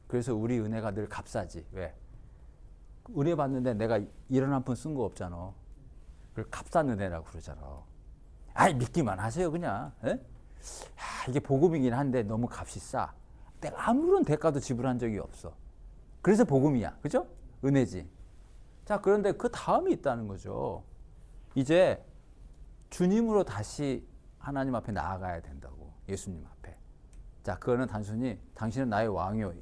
그래서 우리 은혜가 늘 값싸지. 왜? 은혜 받는데 내가 1원 한 푼 쓴 거 없잖아. 그걸 값싼 은혜라고 그러잖아. 아이, 믿기만 하세요, 그냥. 에? 이게 복음이긴 한데 너무 값이 싸. 내가 아무런 대가도 지불한 적이 없어. 그래서 복음이야. 그죠? 은혜지. 자, 그런데 그 다음이 있다는 거죠. 이제 주님으로 다시 하나님 앞에 나아가야 된다고. 예수님 앞에. 자, 그거는 단순히 당신은 나의 왕이요.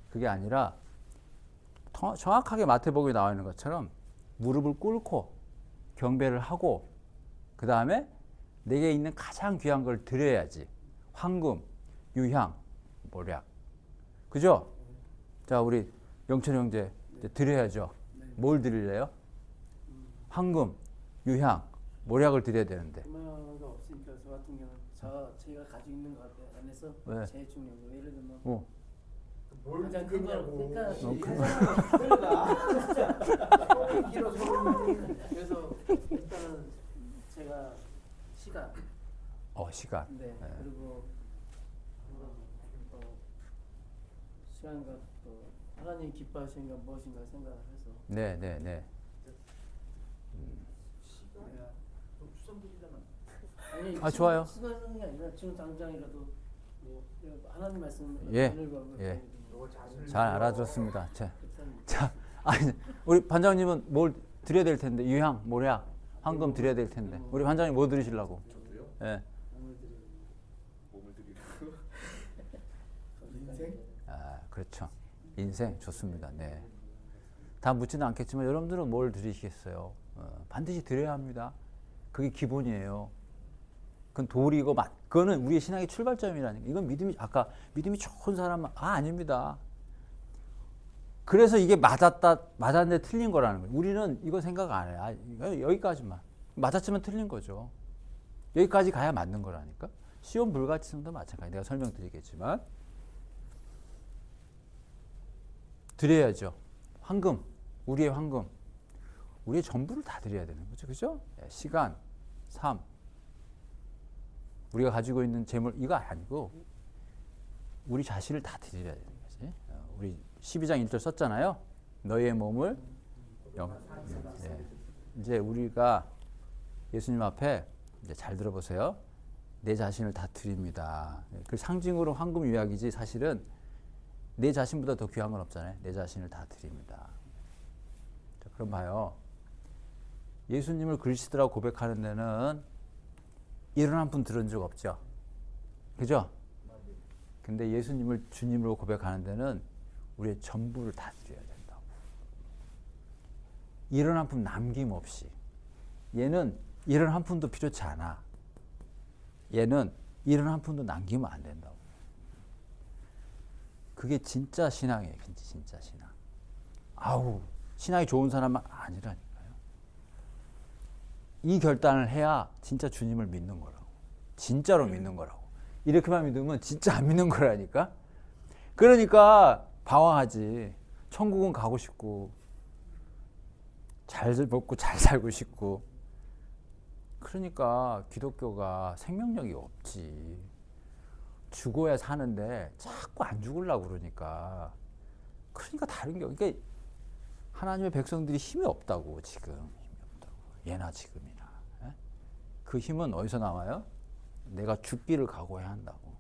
그게 아니라 정확하게 마태복음에 나와 있는 것처럼 무릎을 꿇고 경배를 하고 그 다음에 내게 있는 가장 귀한 걸 드려야지. 황금, 유향, 모략. 그죠? 자, 우리 영철 형제 이제 드려야죠. 뭘 드릴래요? 황금, 유향, 모략을 드려야 되는데. 얼마가 없으니까 저 같은 경우는 제가 가지고 있는 것 안에서 왜? 제일 중요한 거 예를 들면 뭘 가장 큰 거, 그러니까 그래서 일단은 제가 시간, 시간. 네, 그리고 시간과 또 하나님 기뻐하시는 건 무엇인가 생각을 해서 네, 네, 네. 내가 좀 추상적이잖아. 아니 아, 좋아요. 시간이 아니라 지금 당장이라도 뭐 내가 하나님 말씀 예, 오늘과 예. 너 자신을 잘 알아들었습니다. 자, 그렇다는 자, 아니, 우리 반장님은 뭘 드려야 될 텐데, 유향, 모략, 황금 드려야 될 텐데, 우리 반장님 뭐 드리시려고? 저도요. 예. 마음을 드리는 몸을 드리고 인생 아, 그렇죠. 인생 좋습니다. 네. 다 묻지는 않겠지만 여러분들은 뭘 드리시겠어요? 반드시 드려야 합니다. 그게 기본이에요. 그건 도리고 그거는 우리의 신앙의 출발점이라는. 이건 믿음이 아까 믿음이 좋은 사람은 아닙니다. 그래서 이게 맞았는데 틀린 거라는 거예요. 우리는 이거 생각 안 해요. 여기까지만 맞았지만 틀린 거죠. 여기까지 가야 맞는 거라니까. 시온 불가치성도 마찬가지. 내가 설명드리겠지만 드려야죠. 황금, 우리의 황금, 우리의 전부를 다 드려야 되는 거죠, 그죠? 시간, 삶, 우리가 가지고 있는 재물 이거 아니고 우리 자신을 다 드려야 되는 거지. 우리 12장 1절 썼잖아요. 너희의 몸을 이제 우리가 예수님 앞에 이제 잘 들어보세요. 내 자신을 다 드립니다. 그 상징으로 황금 유약이지 사실은 내 자신보다 더 귀한 건 없잖아요. 내 자신을 다 드립니다. 자, 그럼 봐요. 예수님을 그리스도라고 고백하는 데는 이런 한 푼 들은 적 없죠. 그죠? 근데 예수님을 주님으로 고백하는 데는 우리의 전부를 다 드려야 된다고. 이런 한 푼 남김없이. 얘는 이런 한 푼도 필요치 않아. 얘는 이런 한 푼도 남기면 안 된다고. 그게 진짜 신앙이에요. 진짜 신앙. 아우, 신앙이 좋은 사람은 아니라니까요. 이 결단을 해야 진짜 주님을 믿는 거라고. 진짜로 믿는 거라고. 이렇게만 믿으면 진짜 안 믿는 거라니까. 그러니까 방황하지. 천국은 가고 싶고 잘 먹고 잘 살고 싶고. 그러니까 기독교가 생명력이 없지. 죽어야 사는데 자꾸 안 죽으려고 그러니까 다른 게 그러니까 하나님의 백성들이 힘이 없다고. 지금 힘이 없다고. 예나 지금이나. 그 힘은 어디서 나와요? 내가 죽기를 각오해야 한다고.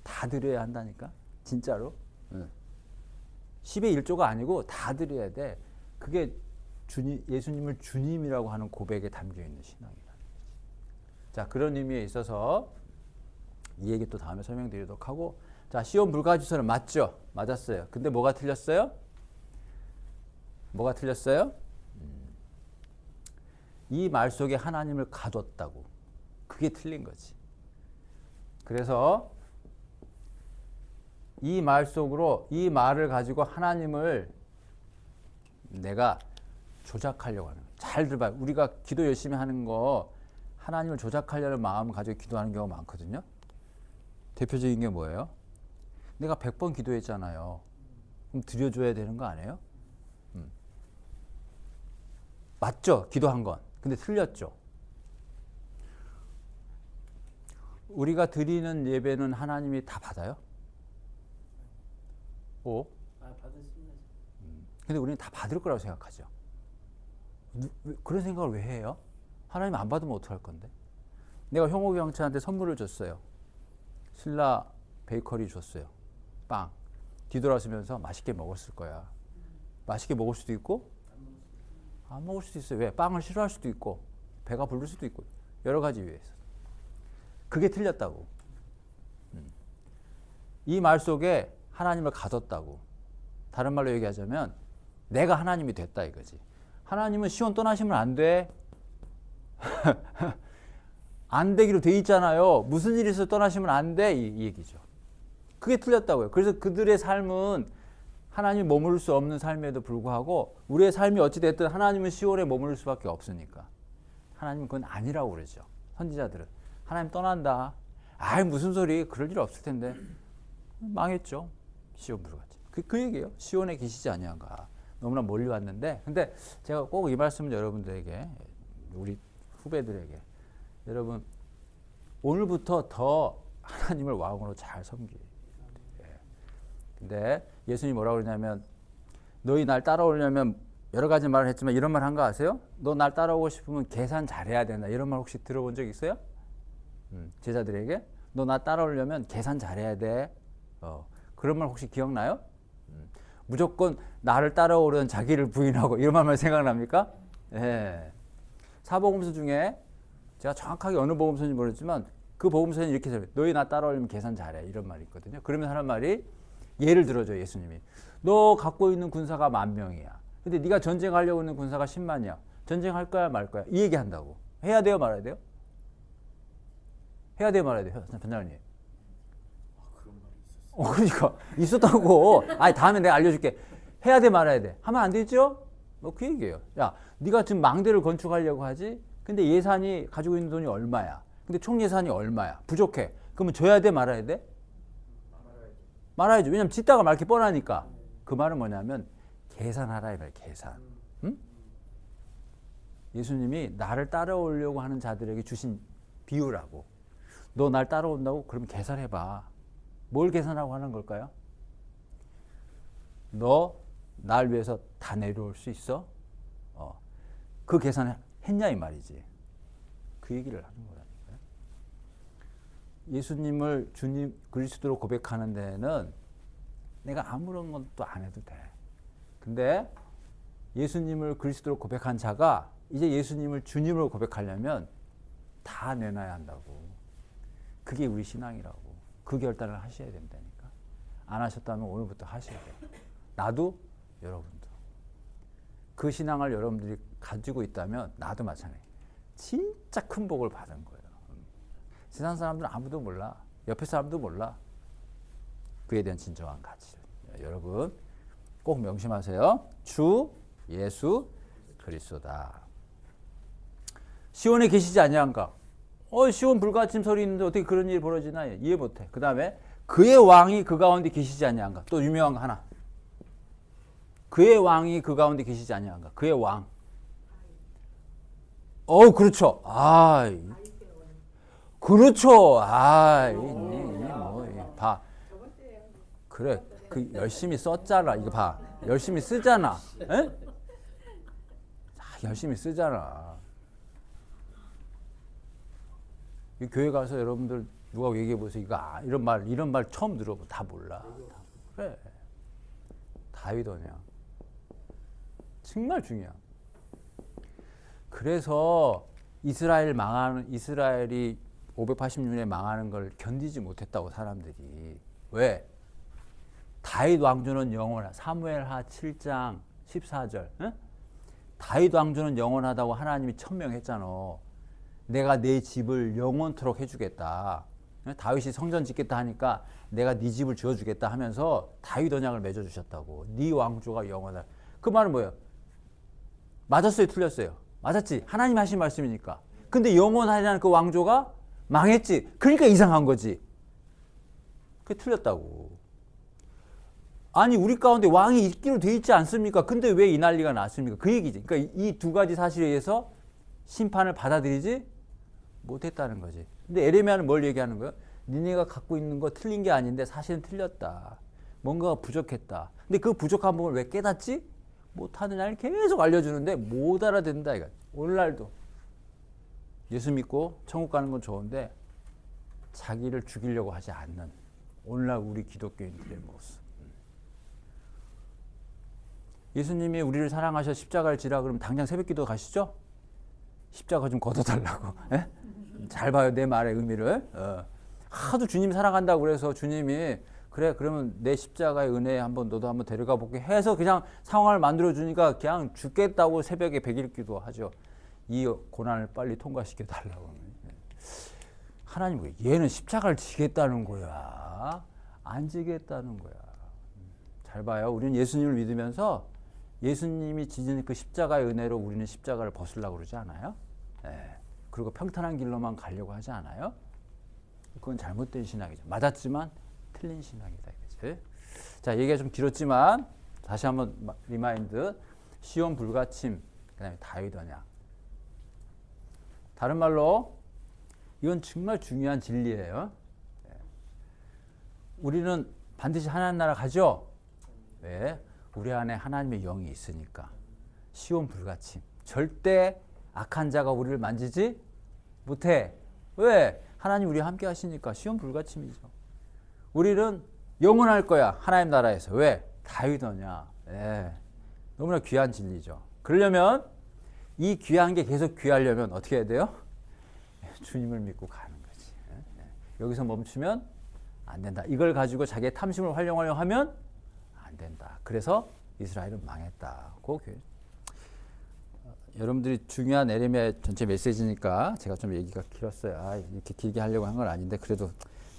다 드려야 한다니까. 진짜로. 10의 1조가 아니고 다 드려야 돼. 그게 예수님을 주님이라고 하는 고백에 담겨있는 신앙이라는 거지. 자, 그런 의미에 있어서 이 얘기 또 다음에 설명드리도록 하고. 자, 시온 불가지서는 맞죠? 맞았어요. 근데 뭐가 틀렸어요? 뭐가 틀렸어요? 이 말 속에 하나님을 가뒀다고. 그게 틀린 거지. 그래서 이 말 속으로 이 말을 가지고 하나님을 내가 조작하려고 하는 거예요. 잘 들어봐요. 우리가 기도 열심히 하는 거 하나님을 조작하려는 마음을 가지고 기도하는 경우가 많거든요. 대표적인 게 뭐예요? 내가 100번 기도했잖아요. 그럼 드려줘야 되는 거 아니에요? 맞죠? 기도한 건. 근데 틀렸죠? 우리가 드리는 예배는 하나님이 다 받아요? 받으시면 근데 우리는 다 받을 거라고 생각하죠. 그런 생각을 왜 해요? 하나님 안 받으면 어떡할 건데? 내가 형옥이 형체한테 선물을 줬어요. 신라 베이커리 줬어요. 빵. 뒤돌아서면서 맛있게 먹었을 거야. 맛있게 먹을 수도 있고 안 먹을 수도 있어요. 왜? 빵을 싫어할 수도 있고 배가 부를 수도 있고 여러 가지 이유에서. 그게 틀렸다고. 이 말 속에 하나님을 가뒀다고. 다른 말로 얘기하자면 내가 하나님이 됐다 이거지. 하나님은 시온 떠나시면 안 돼. 안 되기로 돼 있잖아요. 무슨 일이 있어 떠나시면 안 돼. 이 얘기죠. 그게 틀렸다고요. 그래서 그들의 삶은 하나님이 머무를 수 없는 삶에도 불구하고 우리의 삶이 어찌됐든 하나님은 시온에 머무를 수밖에 없으니까. 하나님은 그건 아니라고 그러죠. 선지자들은. 하나님 떠난다. 아이 무슨 소리. 그럴 일 없을 텐데. 망했죠. 시온 불같이. 그 얘기예요. 시온에 계시지 아니한가. 너무나 멀리 왔는데 근데 제가 꼭 이 말씀을 여러분들에게 우리 후배들에게 여러분 오늘부터 더 하나님을 왕으로 잘 섬기게. 근데 예수님이 뭐라고 그러냐면 너희 날 따라오려면 여러 가지 말을 했지만 이런 말 한 거 아세요? 너 날 따라오고 싶으면 계산 잘해야 된다. 이런 말 혹시 들어본 적 있어요? 제자들에게 너 나 따라오려면 계산 잘해야 돼. 그런 말 혹시 기억나요? 무조건 나를 따라오려는 자기를 부인하고 이런 말만 생각납니까? 예. 사복음서 중에 제가 정확하게 어느 복음서인지 모르지만 그 복음서는 이렇게 써요. 너희 나 따라오려면 계산 잘해. 이런 말이 있거든요. 그러면 하는 말이 예를 들어줘 예수님이. 너 갖고 있는 군사가 10,000명이야. 근데 네가 전쟁하려고 있는 군사가 10만이야. 전쟁할 거야 말 거야. 이 얘기 한다고. 해야 돼요 말아야 돼요? 해야 돼요 말아야 돼요? 변장님. 그런 말이 있었어. 그러니까 있었다고. 아니 다음에 내가 알려줄게. 해야 돼 말아야 돼. 하면 안 되죠? 뭐 그 얘기예요. 야, 네가 지금 망대를 건축하려고 하지? 근데 예산이 가지고 있는 돈이 얼마야? 근데 총 예산이 얼마야? 부족해. 그러면 줘야 돼 말아야 돼? 말아야죠. 왜냐면 짓다가 말 게 뻔하니까. 그 말은 뭐냐면 계산하라 이 말. 계산. 응? 예수님이 나를 따라오려고 하는 자들에게 주신 비유라고. 너 날 따라온다고? 그럼 계산해봐. 뭘 계산하고 하는 걸까요? 너 날 위해서 다 내려올 수 있어? 그 계산을 했냐 이 말이지. 그 얘기를 하는 거라니까요. 예수님을 주님 그리스도로 고백하는 데는 내가 아무런 것도 안 해도 돼. 근데 예수님을 그리스도로 고백한 자가 이제 예수님을 주님으로 고백하려면 다 내놔야 한다고. 그게 우리 신앙이라고. 그 결단을 하셔야 된다니까. 안 하셨다면 오늘부터 하셔야 돼요. 나도 여러분도. 그 신앙을 여러분들이 가지고 있다면 나도 마찬가지예요. 진짜 큰 복을 받은 거예요. 세상 사람들은 아무도 몰라. 옆에 사람도 몰라. 그에 대한 진정한 가치를. 여러분 꼭 명심하세요. 주 예수 그리스도다. 시온에 계시지 아니한가? 시온 불가침 소리 있는데 어떻게 그런 일이 벌어지나 이해 못해. 그 다음에 그의 왕이 그 가운데 계시지 아니한가? 또 유명한 거 하나. 그의 왕이 그 가운데 계시지 아니한가? 그의 왕. 그렇죠. 그렇죠. 봐. 그래. 그 열심히 썼잖아. 이거 봐. 열심히 쓰잖아. 에? 열심히 쓰잖아. 이 교회 가서 여러분들 누가 얘기해 보세요. 이런 말 처음 들어보. 다 몰라. 그래. 다윗원이야. 정말 중요해. 그래서 이스라엘이 586년에 망하는 걸 견디지 못했다고 사람들이. 왜? 다윗 왕조는 영원하다. 사무엘하 7장 14절. 응? 다윗 왕조는 영원하다고 하나님이 천명했잖아. 내가 내 집을 영원토록 해주겠다. 다윗이 성전 짓겠다 하니까 내가 네 집을 지어주겠다 하면서 다윗 언약을 맺어주셨다고. 네 왕조가 영원하다. 그 말은 뭐예요? 맞았어요? 틀렸어요? 맞았지. 하나님 하신 말씀이니까. 근데 영원하다는 그 왕조가 망했지. 그러니까 이상한 거지. 그게 틀렸다고. 아니 우리 가운데 왕이 있기로 돼 있지 않습니까? 근데 왜 이 난리가 났습니까? 그 얘기지. 그러니까 이 두 가지 사실에 의해서 심판을 받아들이지 못했다는 거지. 근데 에레미야는 뭘 얘기하는 거예요? 니네가 갖고 있는 거 틀린 게 아닌데 사실은 틀렸다. 뭔가가 부족했다. 근데 그 부족한 부분을 왜 깨닫지? 못하느냐를 계속 알려주는데 못 알아듣는다 이거. 오늘날도 예수 믿고 천국 가는 건 좋은데 자기를 죽이려고 하지 않는 오늘날 우리 기독교인들의 모습. 예수님이 우리를 사랑하셔 십자가를 지라 그러면 당장 새벽기도 가시죠? 십자가 좀 걷어달라고. 에? 잘 봐요 내 말의 의미를. 하도 주님 사랑한다고 그래서 주님이 그래 그러면 내 십자가의 은혜에 너도 한번 데려가 볼게 해서 그냥 상황을 만들어 주니까 그냥 죽겠다고 새벽에 100일 기도하죠. 이 고난을 빨리 통과시켜 달라고. 하나님 얘는 십자가를 지겠다는 거야? 안 지겠다는 거야? 잘 봐요. 우리는 예수님을 믿으면서 예수님이 지신 그 십자가의 은혜로 우리는 십자가를 벗으려고 그러지 않아요? 네. 그리고 평탄한 길로만 가려고 하지 않아요? 그건 잘못된 신앙이죠. 맞았지만 틀린 신앙이다. 그치? 자, 얘기가 좀 길었지만 다시 한번 리마인드. 시온 불가침, 그 다음에 다윗 언약. 다른 말로 이건 정말 중요한 진리예요. 우리는 반드시 하나님 나라 가죠. 왜? 우리 안에 하나님의 영이 있으니까. 시온 불가침. 절대 악한 자가 우리를 만지지 못해. 왜? 하나님 우리와 함께 하시니까 시온 불가침이죠. 우리는 영원할 거야. 하나님 나라에서. 왜? 다윗어냐. 예. 너무나 귀한 진리죠. 그러려면 이 귀한 게 계속 귀하려면 어떻게 해야 돼요? 주님을 믿고 가는 거지. 여기서 멈추면 안 된다. 이걸 가지고 자기의 탐심을 활용하려고 하면 안 된다. 그래서 이스라엘은 망했다. 여러분들이 중요한 에레미야 전체 메시지니까 제가 좀 얘기가 길었어요. 이렇게 길게 하려고 한 건 아닌데 그래도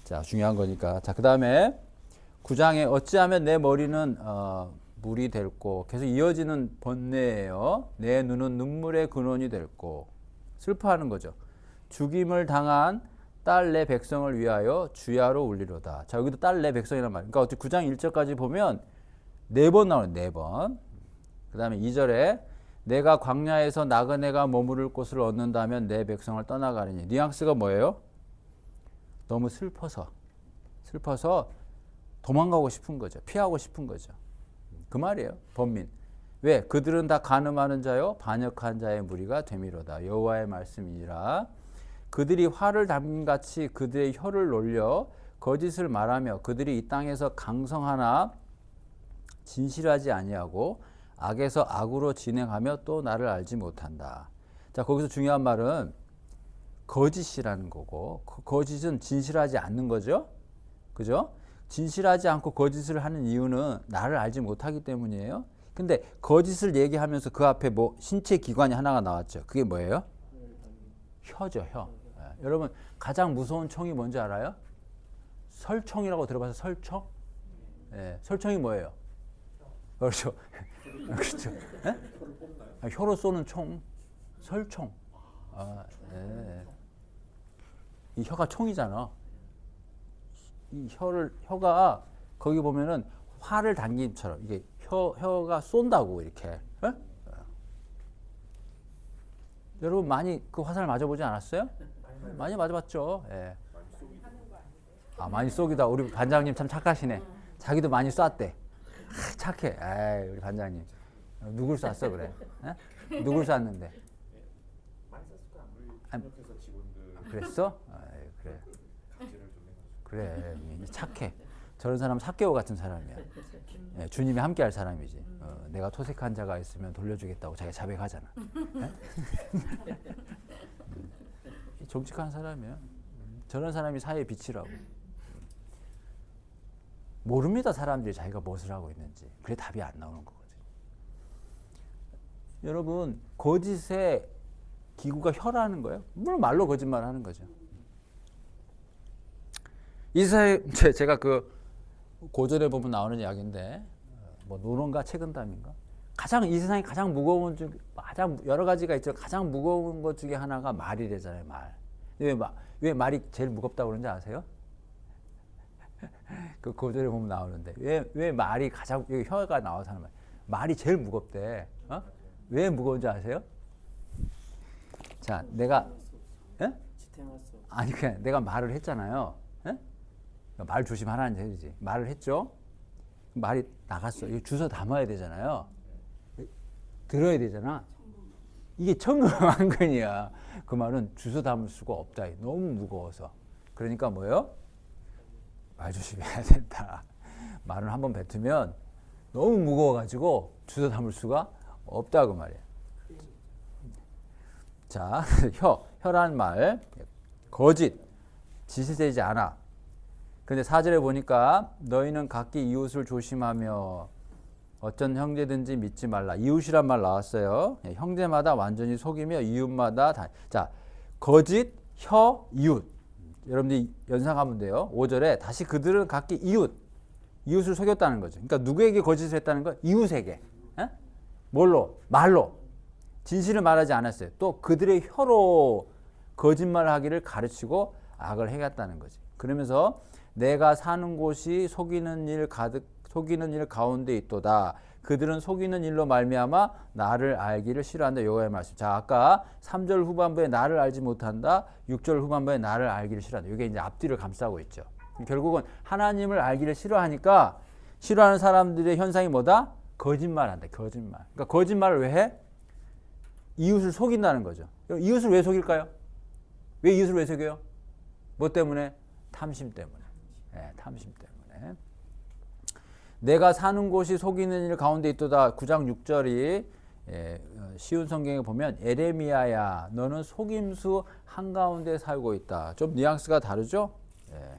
자 중요한 거니까. 자 그다음에 9장에 어찌하면 내 머리는 물이 될고 계속 이어지는 번뇌예요. 내 눈은 눈물의 근원이 될고 슬퍼하는 거죠. 죽임을 당한 딸 내 백성을 위하여 주야로 울리로다. 자 여기도 딸 내 백성이란 말. 그러니까 어떻게 9장 1절까지 보면 4번 나오는 4번. 그 다음에 2절에 내가 광야에서 나그네가 머무를 곳을 얻는다면 내 백성을 떠나가리니. 뉘앙스가 뭐예요? 너무 슬퍼서 도망가고 싶은 거죠. 피하고 싶은 거죠. 그 말이에요. 번민. 왜? 그들은 다 간음하는 자요 반역한 자의 무리가 되미로다. 여호와의 말씀이니라. 그들이 화를 담긴 같이 그들의 혀를 놀려 거짓을 말하며 그들이 이 땅에서 강성하나 진실하지 아니하고 악에서 악으로 진행하며 또 나를 알지 못한다. 자 거기서 중요한 말은 거짓이라는 거고 거짓은 진실하지 않는 거죠. 그죠? 진실하지 않고 거짓을 하는 이유는 나를 알지 못하기 때문이에요. 근데 거짓을 얘기하면서 그 앞에 뭐 신체 기관이 하나가 나왔죠. 그게 뭐예요? 혀죠, 혀. 여러분 가장 무서운 총이 뭔지 알아요? 설총이라고 들어봐서 설총? 설총이 뭐예요? 그렇죠. 그렇죠. 혀로 쏘는 총, 설총. 이 혀가 총이잖아. 이 혀가 거기 보면은 화를 당긴처럼 이게 혀가 쏜다고 이렇게. 여러분 많이 그 화살 맞아보지 않았어요? 많이 맞아봤죠. 예. 많이 쏘기다. 우리 반장님 참 착하시네. 자기도 많이 쐈대. 착해. 에이, 우리 반장님. 누굴 쐈어 그래? 누굴 쐈는데? 많이 썼을 거야. 우리 협력해서 직원들 그랬어? 그래. 각질을 좀 해가지고. 그래. 착해. 저런 사람은 사개오 같은 사람이야. 예, 주님이 함께할 사람이지. 내가 토색한 자가 있으면 돌려주겠다고 자기가 자백하잖아. 정직한 사람이야. 저런 사람이 사회의 빛이라고. 모릅니다. 사람들이 자기가 무엇을 하고 있는지. 그래 답이 안 나오는 거거든요. 여러분 거짓의 기구가 혀라는 거예요. 물론 말로 거짓말하는 거죠. 이사야 제가 그 고전에 보면 나오는 이야기인데 뭐 노론가 책은담인가 가장 이 세상에 가장 무거운 중 가장 여러 가지가 있죠. 가장 무거운 것 중에 하나가 말이래잖아요. 말. 왜 말이 제일 무겁다고 그러는지 아세요? 그 고전에 보면 나오는데 왜 말이 가장 여기 혀가 나와서 하는 말 말이 제일 무겁대. 왜 무거운지 아세요? 자 내가 아니 그냥 내가 말을 했잖아요. 말 조심하라는 얘기지. 말을 했죠. 말이 나갔어. 이거 주워 담아야 되잖아요. 들어야 되잖아. 이게 천근만근이야. 그 말은 주워 담을 수가 없다. 너무 무거워서. 그러니까 뭐예요? 말 조심해야 된다. 말은 한번 뱉으면 너무 무거워가지고 주워 담을 수가 없다 그 말이야. 자, 혀란 말, 거짓, 지시되지 않아. 근데 4절에 보니까 너희는 각기 이웃을 조심하며 어떤 형제든지 믿지 말라. 이웃이란 말 나왔어요. 형제마다 완전히 속이며 이웃마다 다. 자, 거짓, 혀, 이웃. 여러분들이 연상하면 돼요. 5절에 다시 그들은 각기 이웃을 속였다는 거죠. 그러니까 누구에게 거짓을 했다는 거? 이웃에게. 뭘로? 말로. 진실을 말하지 않았어요. 또 그들의 혀로 거짓말하기를 가르치고 악을 행했다는 거지. 그러면서 내가 사는 곳이 속이는 일 가운데 있도다. 그들은 속이는 일로 말미암아 나를 알기를 싫어한다. 여호와의 말씀. 자, 아까 3절 후반부에 나를 알지 못한다. 6절 후반부에 나를 알기를 싫어한다. 이게 이제 앞뒤를 감싸고 있죠. 결국은 하나님을 알기를 싫어하니까 싫어하는 사람들의 현상이 뭐다? 거짓말한다. 거짓말. 그러니까 거짓말을 왜 해? 이웃을 속인다는 거죠. 이웃을 왜 속일까요? 왜 이웃을 왜 속여요? 뭐 때문에? 탐심 때문에. 네, 탐심 때문에. 내가 사는 곳이 속이는 일 가운데 있도다. 9장 6절이 쉬운 성경에 보면 에레미야야 너는 속임수 한가운데 살고 있다. 좀 뉘앙스가 다르죠? 예.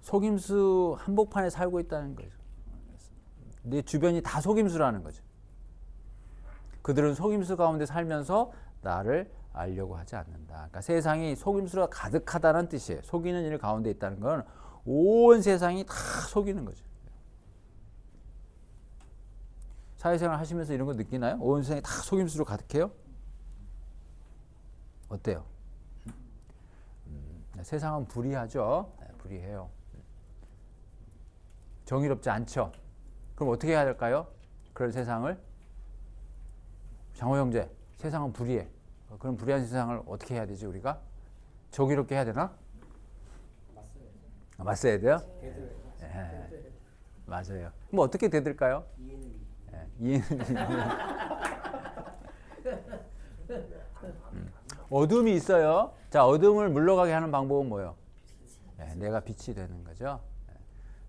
속임수 한복판에 살고 있다는 거죠. 내 주변이 다 속임수라는 거죠. 그들은 속임수 가운데 살면서 나를 알려고 하지 않는다. 그러니까 세상이 속임수가 가득하다는 뜻이에요. 속이는 일 가운데 있다는 건 온 세상이 다 속이는 거죠. 사회생활 하시면서 이런 거 느끼나요? 온 세상이 다 속임수로 가득해요? 어때요? 세상은 불의하죠. 네, 불의해요. 정의롭지 않죠. 그럼 어떻게 해야 될까요? 그런 세상을 장호 형제, 세상은 불의해. 그럼 불의한 세상을 어떻게 해야 되지 우리가? 정의롭게 해야 되나? 맞서야 돼요? 예, 맞아요. 뭐 어떻게 되들까요? 어둠이 있어요. 자, 어둠을 물러가게 하는 방법은 뭐예요? 내가 빛이 되는 거죠.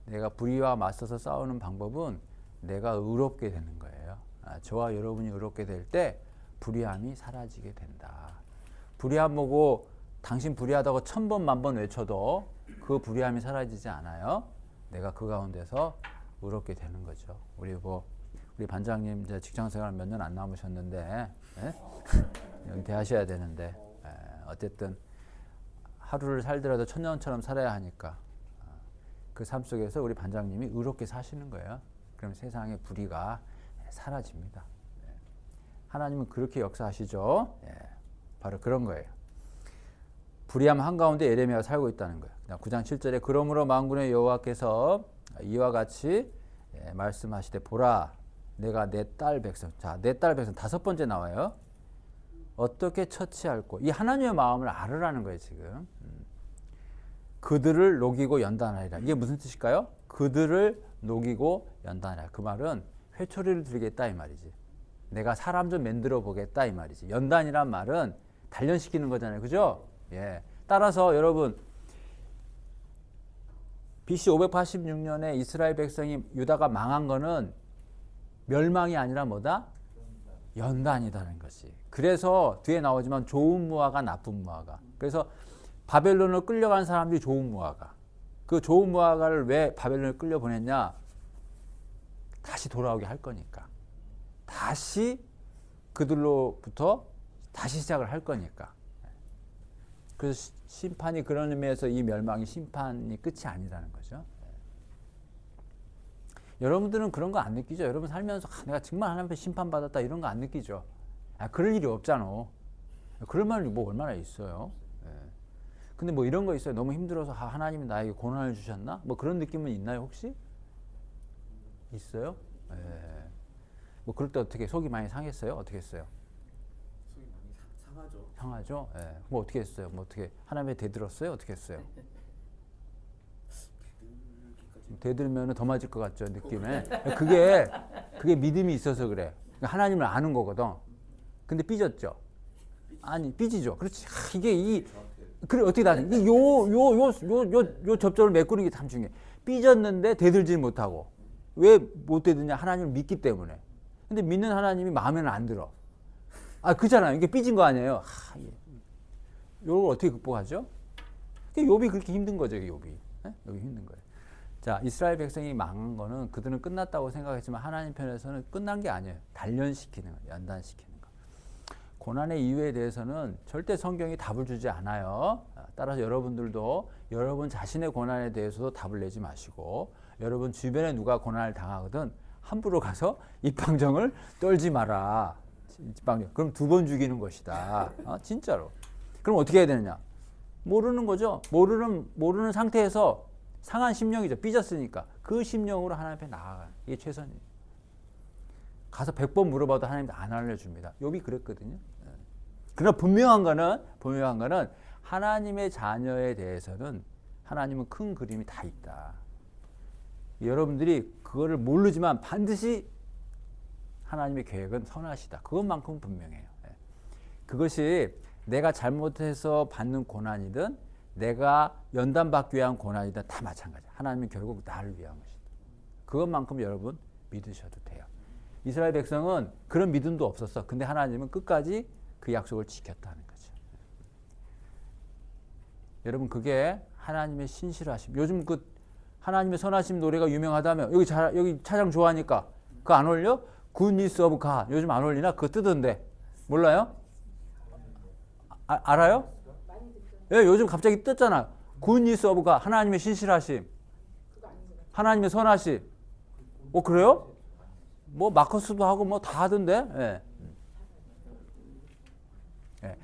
내가 불의와 맞서서 싸우는 방법은 내가 의롭게 되는 거예요. 저와 여러분이 의롭게 될 때 불의함이 사라지게 된다. 불의함 보고 당신 불의하다고 1000번 만번 외쳐도 그 불의함이 사라지지 않아요. 내가 그 가운데서 의롭게 되는 거죠. 우리 반장님 이제 직장생활 몇 년 안 남으셨는데 은퇴하셔야 되는데 어쨌든 하루를 살더라도 천년처럼 살아야 하니까 그 삶 속에서 우리 반장님이 의롭게 사시는 거예요. 그럼 세상의 불의가 사라집니다. 하나님은 그렇게 역사하시죠. 바로 그런 거예요. 불의함 한가운데 예레미야가 살고 있다는 거예요. 9장 7절에 그러므로 만군의 여호와께서 이와 같이 말씀하시되 보라 내가 내 딸 백성, 자, 내 딸 백성 5번째 나와요. 어떻게 처치할꼬. 이 하나님의 마음을 알으라는 거예요, 지금. 그들을 녹이고 연단하리라. 이게 무슨 뜻일까요? 그들을 녹이고 연단하리라. 그 말은 회초리를 들겠다 이 말이지. 내가 사람 좀 만들어 보겠다 이 말이지. 연단이란 말은 단련시키는 거잖아요. 그죠? 예. 따라서 여러분 BC 586년에 이스라엘 백성이 유다가 망한 거는 멸망이 아니라 뭐다? 연단이다는 것이. 그래서 뒤에 나오지만 좋은 무화과 나쁜 무화과. 그래서 바벨론으로 끌려간 사람들이 좋은 무화과. 그 좋은 무화과를 왜 바벨론에 끌려보냈냐? 다시 돌아오게 할 거니까. 다시 그들로부터 다시 시작을 할 거니까. 그래서 심판이 그런 의미에서 이 멸망이 심판이 끝이 아니라는 거죠. 여러분들은 그런 거 안 느끼죠? 여러분 살면서 내가 정말 하나님 앞에 심판받았다 이런 거 안 느끼죠? 그럴 일이 없잖아. 그럴 말이 뭐 얼마나 있어요. 근데 뭐 이런 거 있어요. 너무 힘들어서 하나님이 나에게 고난을 주셨나? 뭐 그런 느낌은 있나요 혹시? 있어요? 뭐 그럴 때 어떻게 속이 많이 상했어요? 어떻게 했어요? 속이 많이 상하죠. 상하죠? 뭐 어떻게 했어요? 뭐 어떻게 하나님에 대들었어요? 어떻게 했어요? 대들면 더 맞을 것 같죠 느낌에. 그게 믿음이 있어서 그래. 하나님을 아는 거거든. 근데 삐졌죠. 아니 삐지죠. 그렇지. 이게 그래 어떻게 다니? 요 접점을 메꾸는 게 참 중요해. 삐졌는데 대들지 못하고 왜 못 대드냐? 하나님을 믿기 때문에. 근데 믿는 하나님이 마음에는 안 들어. 그잖아요. 이게 삐진 거 아니에요. 요걸 어떻게 극복하죠? 욥이 그렇게 힘든 거죠. 욥이 힘든 거예요. 자, 이스라엘 백성이 망한 거는 그들은 끝났다고 생각했지만 하나님 편에서는 끝난 게 아니에요. 단련시키는 거예요. 연단시키는 거. 고난의 이유에 대해서는 절대 성경이 답을 주지 않아요. 따라서 여러분들도 여러분 자신의 고난에 대해서도 답을 내지 마시고 여러분 주변에 누가 고난을 당하거든 함부로 가서 입방정을 떨지 마라. 그럼 2번 죽이는 것이다. 진짜로. 그럼 어떻게 해야 되느냐? 모르는 거죠. 모르는 상태에서 상한 심령이죠. 삐졌으니까. 그 심령으로 하나님 앞에 나아가요. 이게 최선이에요. 가서 100번 물어봐도 하나님 안 알려줍니다. 욥이 그랬거든요. 그러나 분명한 거는 하나님의 자녀에 대해서는 하나님은 큰 그림이 다 있다. 여러분들이 그거를 모르지만 반드시 하나님의 계획은 선하시다. 그것만큼은 분명해요. 그것이 내가 잘못해서 받는 고난이든 내가 연단받기 위한 고난이든 다 마찬가지야. 하나님은 결국 나를 위한 것이다. 그것만큼 여러분 믿으셔도 돼요. 이스라엘 백성은 그런 믿음도 없었어. 근데 하나님은 끝까지 그 약속을 지켰다는 거죠. 여러분 그게 하나님의 신실하심. 요즘 그 하나님의 선하심 노래가 유명하다며 여기 차장 좋아하니까 그거 안 올려? Good News of God 요즘 안 올리나? 그거 뜨던데 몰라요? 알아요? 예, 요즘 갑자기 떴잖아. Good News of God 하나님의 신실하심, 하나님의 선하심. 그래요? 뭐 마커스도 하고 뭐 다 하던데. 예. 예.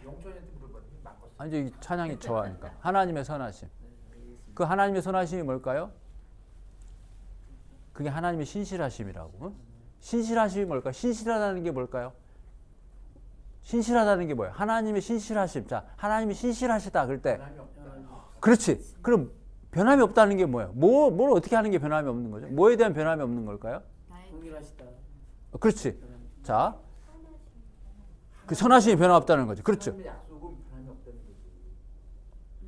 아니 찬양이 좋아하니까 하나님의 선하심. 그 하나님의 선하심이 뭘까요? 그게 하나님의 신실하심이라고. 신실하심이 뭘까요? 신실하다는 게 뭘까요? 신실하다는 게 뭐예요? 하나님의 신실하심. 자, 하나님이 신실하시다 그럴 때. 그렇지. 그럼 변함이 없다는 게 뭐예요? 뭘 어떻게 하는 게 변함이 없는 거죠? 뭐에 대한 변함이 없는 걸까요? 동일하시다. 그렇지. 자, 그 선하심이 변화 없다는 거죠. 그렇죠. 약속은 변함이 없다는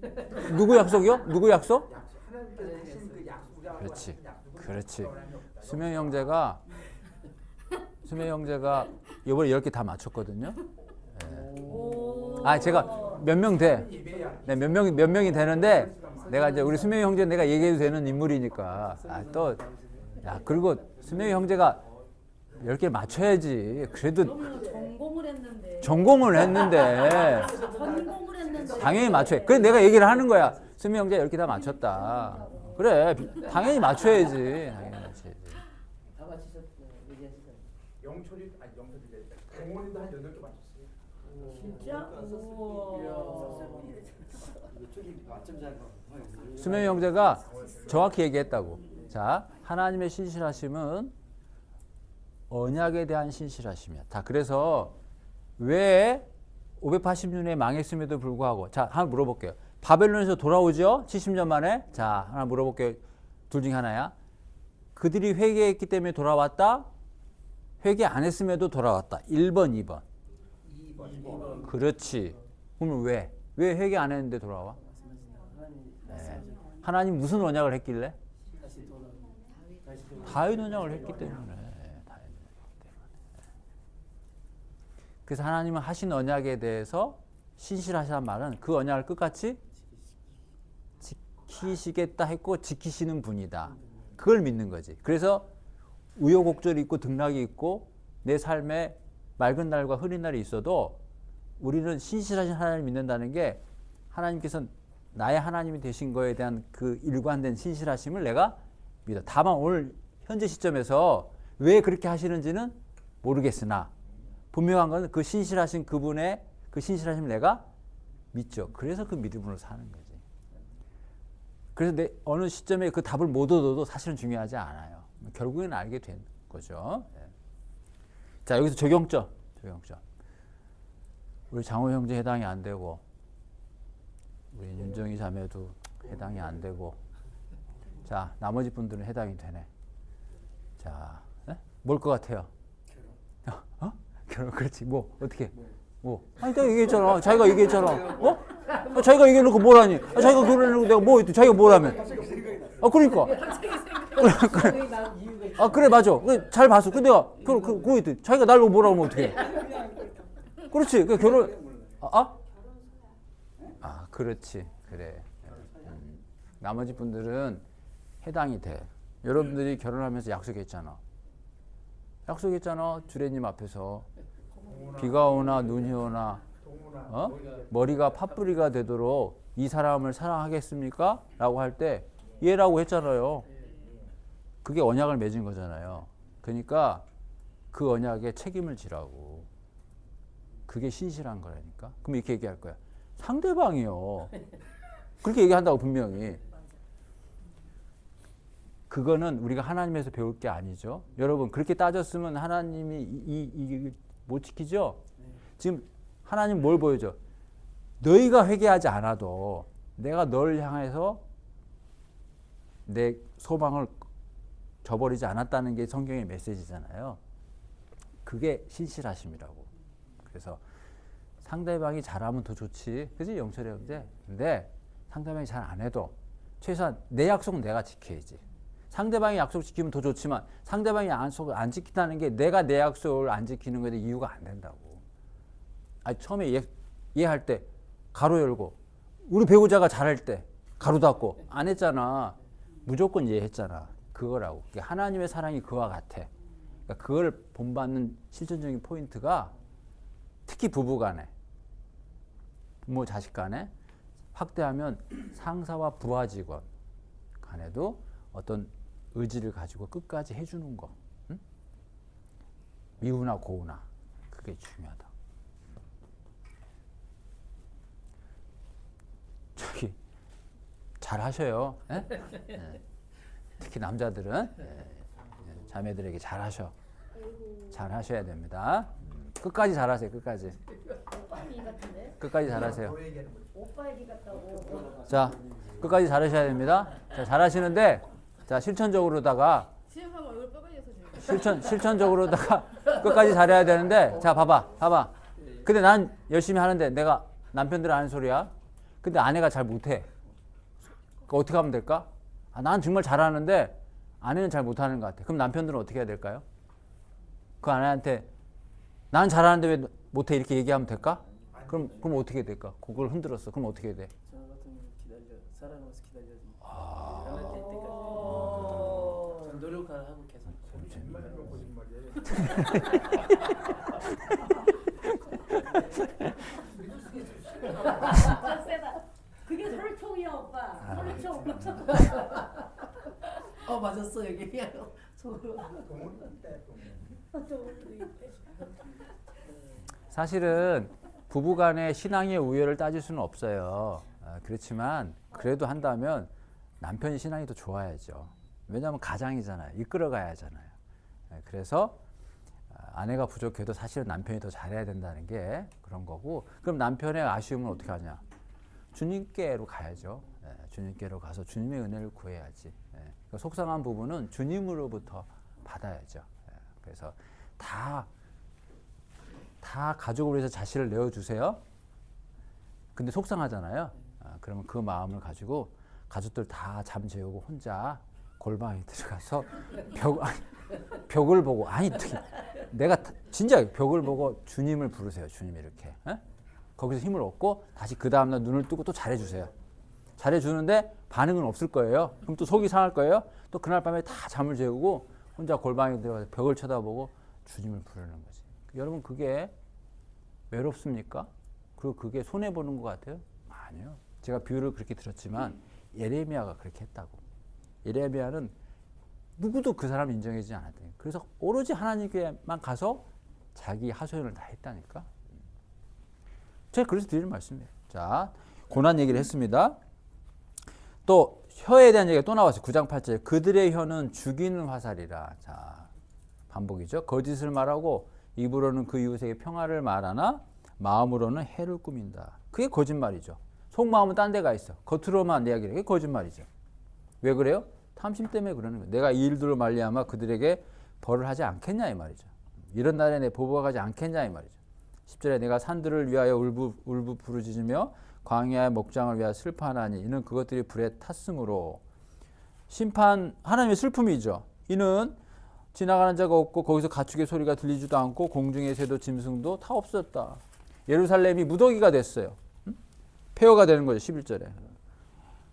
거지. 누구 약속이요? 누구 약속? 하나님께서 하신 그 약속, 그렇지. 그렇지. 수명 형제가 이번에 10개 다 맞췄거든요. 제가 몇 명 돼. 네, 몇 명이 되는데 내가 이제 우리 수명 형제 내가 얘기해도 되는 인물이니까. 그리고 수명 형제가 10개 맞춰야지. 그래도 전공을 했는데. 전공을 했는데 당연히 맞춰야. 그래 내가 얘기를 하는 거야. 수명 형제 10개 다 맞췄다. 그래 당연히 맞춰야지. 당연히 맞춰야지. 다 맞히셨어요. 얘기하시죠. 영철이 공원이도 한 8개 맞췄어요. 진짜? 이쪽이 맞점 잘 봐. 수명 형제가 정확히 얘기했다고. 자, 하나님의 신실하심은 언약에 대한 신실하심이야. 자, 그래서 왜 580년에 망했음에도 불구하고 하나 물어볼게요. 바벨론에서 돌아오죠? 70년 만에. 자, 하나 물어볼게요. 둘 중에 하나야. 그들이 회개했기 때문에 돌아왔다. 회개 안 했음에도 돌아왔다. 1번, 2번. 2번. 그렇지. 그러면 왜? 왜 회개 안 했는데 돌아와? 하나님 무슨 언약을 했길래? 다시 돌아. 다윗 언약을 했기 때문에. 그래서 하나님은 하신 언약에 대해서 신실하시다는 말은 그 언약을 끝까지 지키시겠다 했고 지키시는 분이다. 그걸 믿는 거지. 그래서 우여곡절이 있고 등락이 있고 내 삶에 맑은 날과 흐린 날이 있어도 우리는 신실하신 하나님을 믿는다는 게 하나님께서 나의 하나님이 되신 거에 대한 그 일관된 신실하심을 내가 믿어. 다만 오늘 현재 시점에서 왜 그렇게 하시는지는 모르겠으나 분명한 것은 그 신실하신 그분의 그 신실하심을 내가 믿죠. 그래서 그 믿음으로 사는 거지. 그래서 어느 시점에 그 답을 못 얻어도 사실은 중요하지 않아요. 결국에는 알게 된 거죠. 자, 여기서 적용점. 우리 장호 형제 해당이 안 되고 우리 윤정희 자매도 해당이 안 되고 자, 나머지 분들은 해당이 되네. 자, 뭘 것 같아요? 결혼. 그렇지. 뭐 어떻게? 아니 내가 얘기했잖아. 자기가 얘기했잖아. 자기가 얘기해놓고 뭐라니? 자기가 결혼해놓고 내가 뭐 했지? 자기가 뭐라며? 그러니까. 그래 맞아. 그래, 잘 봤어. 근데 내가 그거 했더니 자기가 날 뭐라고 하면 어떡해? 그렇지. 그 결혼. 그렇지. 그래. 나머지 분들은 해당이 돼. 여러분들이 결혼하면서 약속했잖아. 주례님 앞에서 비가 오나 눈이 오나 머리가 팥뿌리가 되도록 이 사람을 사랑하겠습니까? 라고 할 때 예라고 했잖아요. 그게 언약을 맺은 거잖아요. 그러니까 그 언약에 책임을 지라고. 그게 신실한 거라니까. 그럼 이렇게 얘기할 거야. 상대방이요. 그렇게 얘기한다고 분명히. 그거는 우리가 하나님에서 배울 게 아니죠. 여러분 그렇게 따졌으면 하나님이 못 지키죠. 지금 하나님 뭘 보여줘? 너희가 회개하지 않아도 내가 널 향해서 내 소망을 저버리지 않았다는 게 성경의 메시지잖아요. 그게 신실하심이라고. 그래서 상대방이 잘하면 더 좋지, 그지 영철이 형제? 근데 상대방이 잘 안 해도 최소한 내 약속은 내가 지켜야지. 상대방이 약속 지키면 더 좋지만 상대방이 약속을 안 지킨다는 게 내가 내 약속을 안 지키는 거에 이유가 안 된다고. 아니 처음에 얘할 때 가로 열고 우리 배우자가 잘할 때 가로 닫고 안 했잖아. 무조건 이해했잖아. 그거라고. 하나님의 사랑이 그와 같아. 그러니까 그걸 본받는 실천적인 포인트가 특히 부부 간에, 부모 자식 간에 확대하면 상사와 부하 직원 간에도 어떤 의지를 가지고 끝까지 해주는 거. 응? 미우나 고우나 그게 중요하다. 저기 잘 하셔요. 예? 예. 특히 남자들은 자매들에게 잘 하셔. 잘 하셔야 됩니다. 끝까지 잘 하세요. 끝까지. 오빠 얘기 같은데? 끝까지 잘 하세요. 오빠 얘기 같다고. 자, 끝까지 잘 하셔야 됩니다. 자, 잘 하시는데 자, 실천적으로다가 시험하면 얼굴 빨개져서 실천적으로다가 끝까지 잘해야 되는데 자, 봐봐. 근데 난 열심히 하는데 내가 남편들 하는 소리야. 근데 아내가 잘 못해. 어떻게 하면 될까? 난 정말 잘하는데 아내는 잘 못하는 것 같아. 그럼 남편들은 어떻게 해야 될까요? 그 아내한테 난 잘하는데 왜 못해 이렇게 얘기하면 될까? 그럼 어떻게 될까? 그걸 흔들었어. 그럼 어떻게 돼? 저 같은 경우 기다려 사랑하면서 기다려야지. 아. 연락될 때까지. 전 노력하고 계속. 진짜 세다. 그게 설총이야 오빠. 설총. 맞았어 여기. 사실은 부부간의 신앙의 우열을 따질 수는 없어요. 그렇지만 그래도 한다면 남편이 신앙이 더 좋아야죠. 왜냐하면 가장이잖아요. 이끌어가야 하잖아요. 그래서 아내가 부족해도 사실은 남편이 더 잘해야 된다는 게 그런 거고. 그럼 남편의 아쉬움은 어떻게 하냐? 주님께로 가야죠. 주님께로 가서 주님의 은혜를 구해야지. 그러니까 속상한 부분은 주님으로부터 받아야죠. 그래서 다 가족을 위해서 자신을 내어주세요. 근데 속상하잖아요. 그러면 그 마음을 가지고 가족들 다 잠 재우고 혼자 골방에 들어가서 벽을 보고 내가 진짜 벽을 보고 주님을 부르세요. 주님 이렇게. 거기서 힘을 얻고 다시 그 다음날 눈을 뜨고 또 잘해주세요. 잘해주는데 반응은 없을 거예요. 그럼 또 속이 상할 거예요. 또 그날 밤에 다 잠을 재우고 혼자 골방에 들어가서 벽을 쳐다보고 주님을 부르는 거지. 여러분 그게 외롭습니까? 그리고 그게 손해보는 것 같아요? 아니요. 제가 비유를 그렇게 들었지만 예레미야가 그렇게 했다고. 예레미야는 누구도 그 사람 인정해주지 않았대요. 그래서 오로지 하나님께만 가서 자기 하소연을 다 했다니까. 제가 그래서 드리는 말씀이에요. 자, 고난 얘기를 했습니다. 또 혀에 대한 얘기가 또 나왔어요. 9장 8절. 그들의 혀는 죽이는 화살이라. 자, 반복이죠. 거짓을 말하고 입으로는 그 이웃에게 평화를 말하나 마음으로는 해를 꾸민다. 그게 거짓말이죠. 속마음은 딴 데가 있어. 겉으로만 이야기를 해. 그게 거짓말이죠. 왜 그래요? 탐심 때문에 그러는 거예요. 내가 이 일들로 말미암아 그들에게 벌을 하지 않겠냐 이 말이죠. 이런 날에 내 보복하지 않겠냐 이 말이죠. 10절에 내가 산들을 위하여 울부 부르짖으며 광야의 목장을 위하여 슬퍼하나니 이는 그것들이 불에 탔으므로. 심판 하나님의 슬픔이죠. 이는 지나가는 자가 없고 거기서 가축의 소리가 들리지도 않고 공중의 새도 짐승도 다 없었다. 예루살렘이 무더기가 됐어요. 폐허가 되는 거죠. 11절에.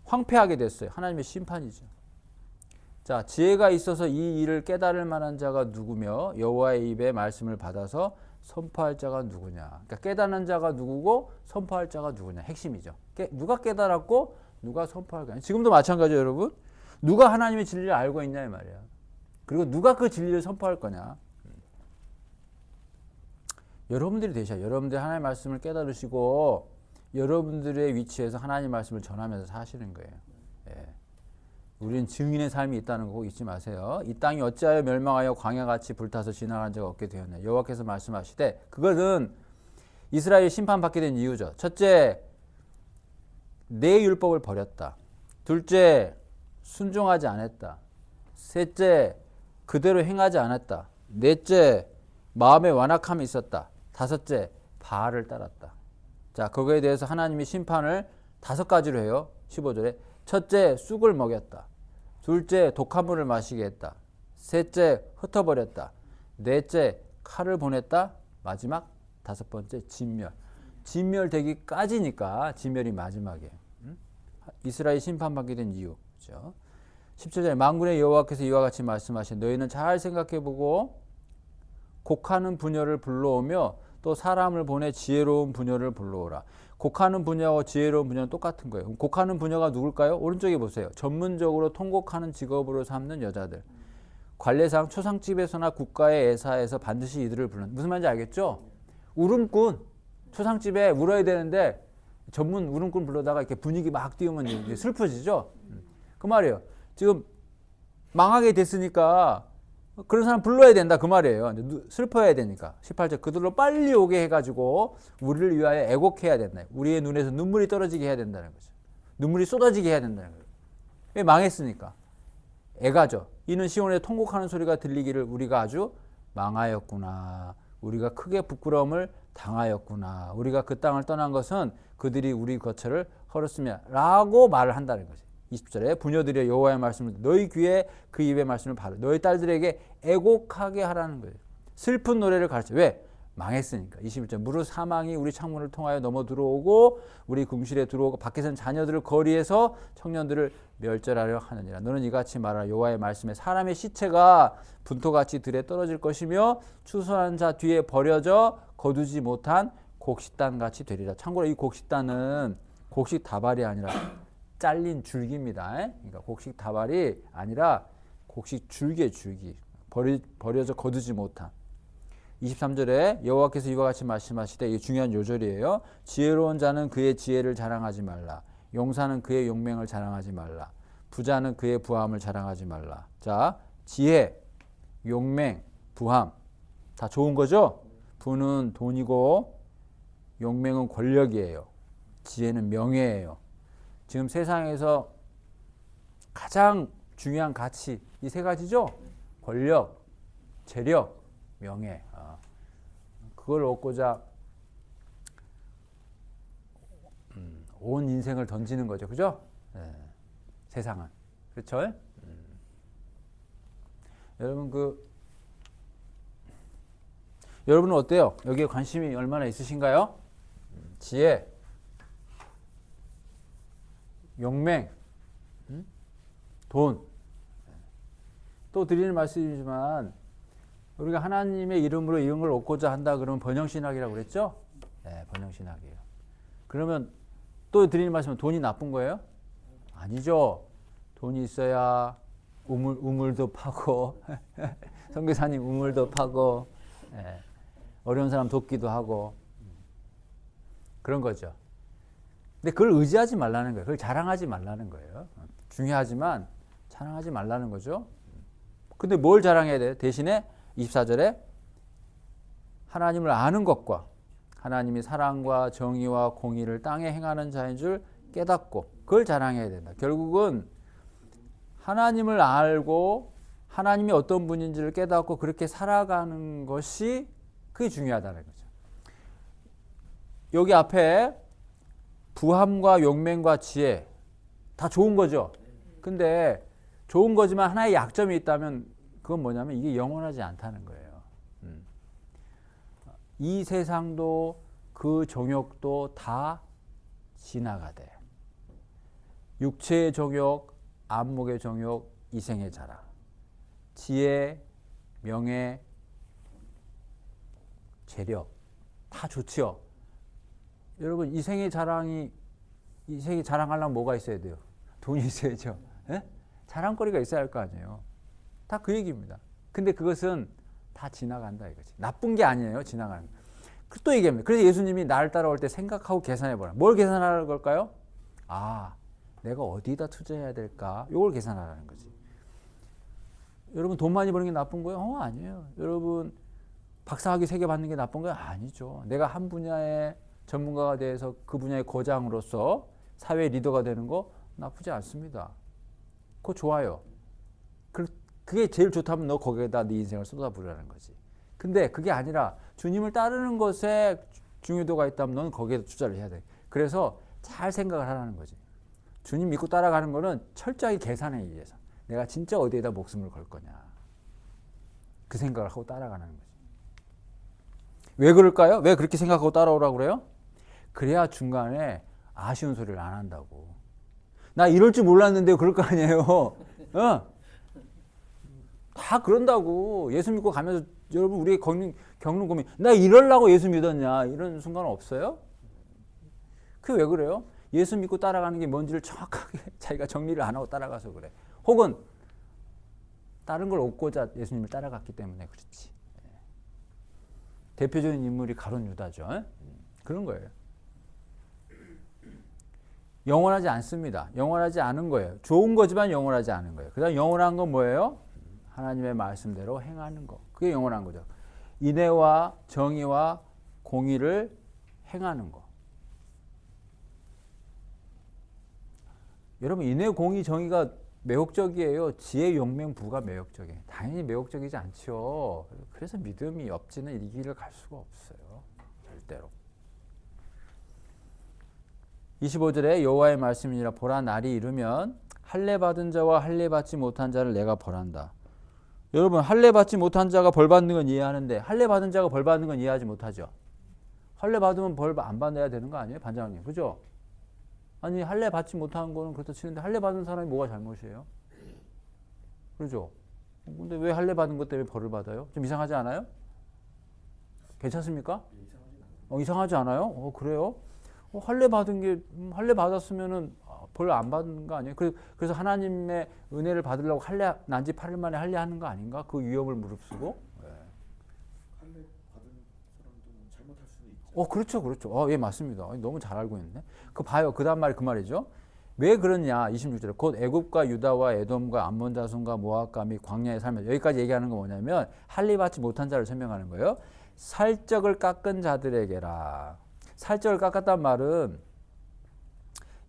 황폐하게 됐어요. 하나님의 심판이죠. 자, 지혜가 있어서 이 일을 깨달을 만한 자가 누구며 여호와의 입에 말씀을 받아서 선포할 자가 누구냐. 그러니까 깨닫는 자가 누구고 선포할 자가 누구냐. 핵심이죠. 누가 깨달았고 누가 선포할 거냐. 지금도 마찬가지예요, 여러분. 누가 하나님의 진리를 알고 있냐 이 말이야. 그리고 누가 그 진리를 선포할 거냐. 여러분들이 되셔요. 여러분들이 하나님의 말씀을 깨달으시고 여러분들의 위치에서 하나님의 말씀을 전하면서 사시는 거예요. 예. 우리는 증인의 삶이 있다는 거 잊지 마세요. 이 땅이 어찌하여 멸망하여 광야같이 불타서 지나가는 자가 없게 되었냐. 여호와께서 말씀하시되, 그것은 이스라엘 심판받게 된 이유죠. 첫째, 내 율법을 버렸다. 둘째, 순종하지 않았다. 셋째, 그대로 행하지 않았다. 넷째, 마음에 완악함이 있었다. 다섯째, 바알을 따랐다. 자, 그거에 대해서 하나님이 심판을 5가지로 해요. 15절에. 첫째, 쑥을 먹였다. 둘째, 독한 물을 마시게 했다. 셋째, 흩어버렸다. 넷째, 칼을 보냈다. 마지막 5번째, 진멸. 진멸되기까지니까 진멸이 마지막이에요. 이스라엘 심판받게 된 이유. 그렇죠? 17절에 만군의 여호와께서 이와 같이 말씀하신 너희는 잘 생각해보고 곡하는 부녀를 불러오며 또 사람을 보내 지혜로운 부녀를 불러오라. 곡하는 부녀와 지혜로운 부녀는 똑같은 거예요. 그럼 곡하는 부녀가 누굴까요? 오른쪽에 보세요. 전문적으로 통곡하는 직업으로 삼는 여자들. 관례상 초상집에서나 국가의 애사에서 반드시 이들을 부르는. 무슨 말인지 알겠죠? 울음꾼. 초상집에 울어야 되는데 전문 울음꾼 불러다가 이렇게 분위기 막 띄우면 이제 슬퍼지죠? 그 말이에요. 지금 망하게 됐으니까 그런 사람 불러야 된다 그 말이에요. 슬퍼야 되니까. 18절 그들로 빨리 오게 해가지고 우리를 위하여 애곡해야 된다. 우리의 눈에서 눈물이 떨어지게 해야 된다는 거죠. 눈물이 쏟아지게 해야 된다는 거예요. 왜 망했으니까. 애가죠. 이는 시온에 통곡하는 소리가 들리기를 우리가 아주 망하였구나. 우리가 크게 부끄러움을 당하였구나. 우리가 그 땅을 떠난 것은 그들이 우리 거처를 헐었으며 라고 말을 한다는 거죠. 20절에 부녀들의 여호와의 말씀을 너희 귀에 그 입의 말씀을 바로 너희 딸들에게 애곡하게 하라는 거예요. 슬픈 노래를 가르쳐. 왜? 망했으니까. 21절 무릇 사망이 우리 창문을 통하여 넘어 들어오고 우리 궁실에 들어오고 밖에서는 자녀들을 거리에서 청년들을 멸절하려 하느니라. 너는 이같이 말하라. 여호와의 말씀에 사람의 시체가 분토같이 들에 떨어질 것이며 추수한 자 뒤에 버려져 거두지 못한 곡식단같이 되리라. 참고로 이 곡식단은 곡식 다발이 아니라 잘린 줄기입니다. 그러니까 곡식 다발이 아니라 곡식 줄기의 줄기. 버려져 거두지 못한. 23절에 여호와께서 이와 같이 말씀하시되 이게 중요한 요절이에요. 지혜로운 자는 그의 지혜를 자랑하지 말라. 용사는 그의 용맹을 자랑하지 말라. 부자는 그의 부함을 자랑하지 말라. 자, 지혜, 용맹, 부함 다 좋은 거죠? 부는 돈이고 용맹은 권력이에요. 지혜는 명예예요. 지금 세상에서 가장 중요한 가치 이 3가지죠? 권력, 재력, 명예. 그걸 얻고자 온 인생을 던지는 거죠. 그죠? 세상은. 그렇죠? 여러분은 어때요? 여기에 관심이 얼마나 있으신가요? 지혜, 용맹, 돈. 또 드리는 말씀이지만 우리가 하나님의 이름으로 이런 걸 얻고자 한다 그러면 번영신학이라고 그랬죠? 네, 번영신학이에요. 그러면 또 드리는 말씀은 돈이 나쁜 거예요? 아니죠. 돈이 있어야 우물도 파고 선교사님 우물도 파고 어려운 사람 돕기도 하고 그런 거죠. 근데 그걸 의지하지 말라는 거예요. 그걸 자랑하지 말라는 거예요. 중요하지만 자랑하지 말라는 거죠. 근데 뭘 자랑해야 돼요? 대신에 24절에 하나님을 아는 것과 하나님이 사랑과 정의와 공의를 땅에 행하는 자인 줄 깨닫고 그걸 자랑해야 된다. 결국은 하나님을 알고 하나님이 어떤 분인지를 깨닫고 그렇게 살아가는 것이 그게 중요하다는 거죠. 여기 앞에 부함과 용맹과 지혜 다 좋은 거죠. 근데 좋은 거지만 하나의 약점이 있다면 그건 뭐냐면 이게 영원하지 않다는 거예요. 이 세상도 그 정욕도 다 지나가대. 육체의 정욕, 안목의 정욕, 이생의 자랑, 지혜, 명예, 재력 다 좋지요. 여러분 이생의 자랑하려면 뭐가 있어야 돼요? 돈이 있어야죠. 에? 자랑거리가 있어야 할 거 아니에요. 다 그 얘기입니다. 근데 그것은 다 지나간다 이거지. 나쁜 게 아니에요. 지나가는 거. 또 얘기합니다. 그래서 예수님이 나를 따라올 때 생각하고 계산해보라. 뭘 계산하라는 걸까요? 아, 내가 어디다 투자해야 될까? 이걸 계산하라는 거지. 여러분 돈 많이 버는 게 나쁜 거예요? 아니에요. 여러분 박사학위 3개 받는 게 나쁜 거예요? 아니죠. 내가 한 분야의 전문가가 돼서 그 분야의 거장으로서 사회 리더가 되는 거 나쁘지 않습니다. 그거 좋아요. 그게 제일 좋다면 너 거기에다 네 인생을 쏟아부으라는 거지. 근데 그게 아니라 주님을 따르는 것에 중요도가 있다면 넌 거기에 투자를 해야 돼. 그래서 잘 생각을 하라는 거지. 주님 믿고 따라가는 거는 철저하게 계산에 의해서 내가 진짜 어디에다 목숨을 걸 거냐. 그 생각을 하고 따라가는 거지. 왜 그럴까요? 왜 그렇게 생각하고 따라오라고 그래요? 그래야 중간에 아쉬운 소리를 안 한다고. 나 이럴 줄 몰랐는데 그럴 거 아니에요. 다 그런다고. 예수 믿고 가면서 여러분 우리 겪는 고민, 나 이러려고 예수 믿었냐 이런 순간 없어요? 그게 왜 그래요? 예수 믿고 따라가는 게 뭔지를 정확하게 자기가 정리를 안 하고 따라가서 그래. 혹은 다른 걸 얻고자 예수님을 따라갔기 때문에 그렇지. 대표적인 인물이 가룟 유다죠. 그런 거예요. 영원하지 않습니다. 영원하지 않은 거예요. 좋은 거지만 영원하지 않은 거예요. 그다음 영원한 건 뭐예요? 하나님의 말씀대로 행하는 거. 그게 영원한 거죠. 인애와 정의와 공의를 행하는 거. 여러분 인애, 공의, 정의가 매혹적이에요. 지혜, 용맹, 부가 매혹적이에요. 당연히 매혹적이지 않죠. 그래서 믿음이 없지는 이 길을 갈 수가 없어요. 절대로. 25절에 여호와의 말씀이니라. 보라 날이 이르면 할례 받은 자와 할례 받지 못한 자를 내가 벌한다. 여러분 할례 받지 못한 자가 벌 받는 건 이해하는데 할례 받은 자가 벌 받는 건 이해하지 못하죠. 할례 받으면 벌 안 받아야 되는 거 아니에요, 반장님? 그죠? 아니 할례 받지 못한 거는 그렇다 치는데 할례 받은 사람이 뭐가 잘못이에요? 그렇죠? 근데 왜 할례 받은 것 때문에 벌을 받아요? 좀 이상하지 않아요? 괜찮습니까? 이상하지 않아요? 그래요? 할례 받은 게 할례 받았으면은 벌 안 받는 거 아니에요? 그래서 하나님의 은혜를 받으려고 할례 난지 8일 만에 할례 하는 거 아닌가? 그 위협을 무릅쓰고. 할례 받은 사람도 잘못할 수는 있죠. 그렇죠, 그렇죠. 예, 맞습니다. 너무 잘 알고 있네. 봐요. 그 다음 말이 그 말이죠. 왜 그러냐? 26절에 곧 애굽과 유다와 에돔과 암몬 자손과 모압과 및 광야에 살면서 여기까지 얘기하는 거 뭐냐면 할례 받지 못한 자를 설명하는 거예요. 살적을 깎은 자들에게라. 살적을 깎았단 말은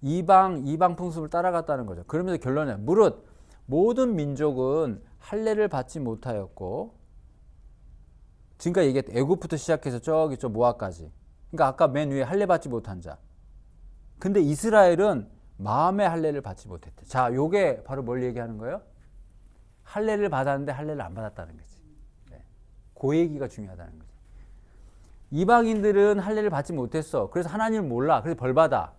이방 풍습을 따라갔다는 거죠. 그러면서 결론은 무릇 모든 민족은 할례를 받지 못하였고, 지금까지 얘기했던 애굽부터 시작해서 저기 저 모압까지. 그러니까 아까 맨 위에 할례 받지 못한 자. 근데 이스라엘은 마음의 할례를 받지 못했대. 자, 요게 바로 뭘 얘기하는 거예요? 할례를 받았는데 할례를 안 받았다는 거지. 그 얘기가 중요하다는 거지. 이방인들은 할례를 받지 못했어. 그래서 하나님을 몰라. 그래서 벌 받아.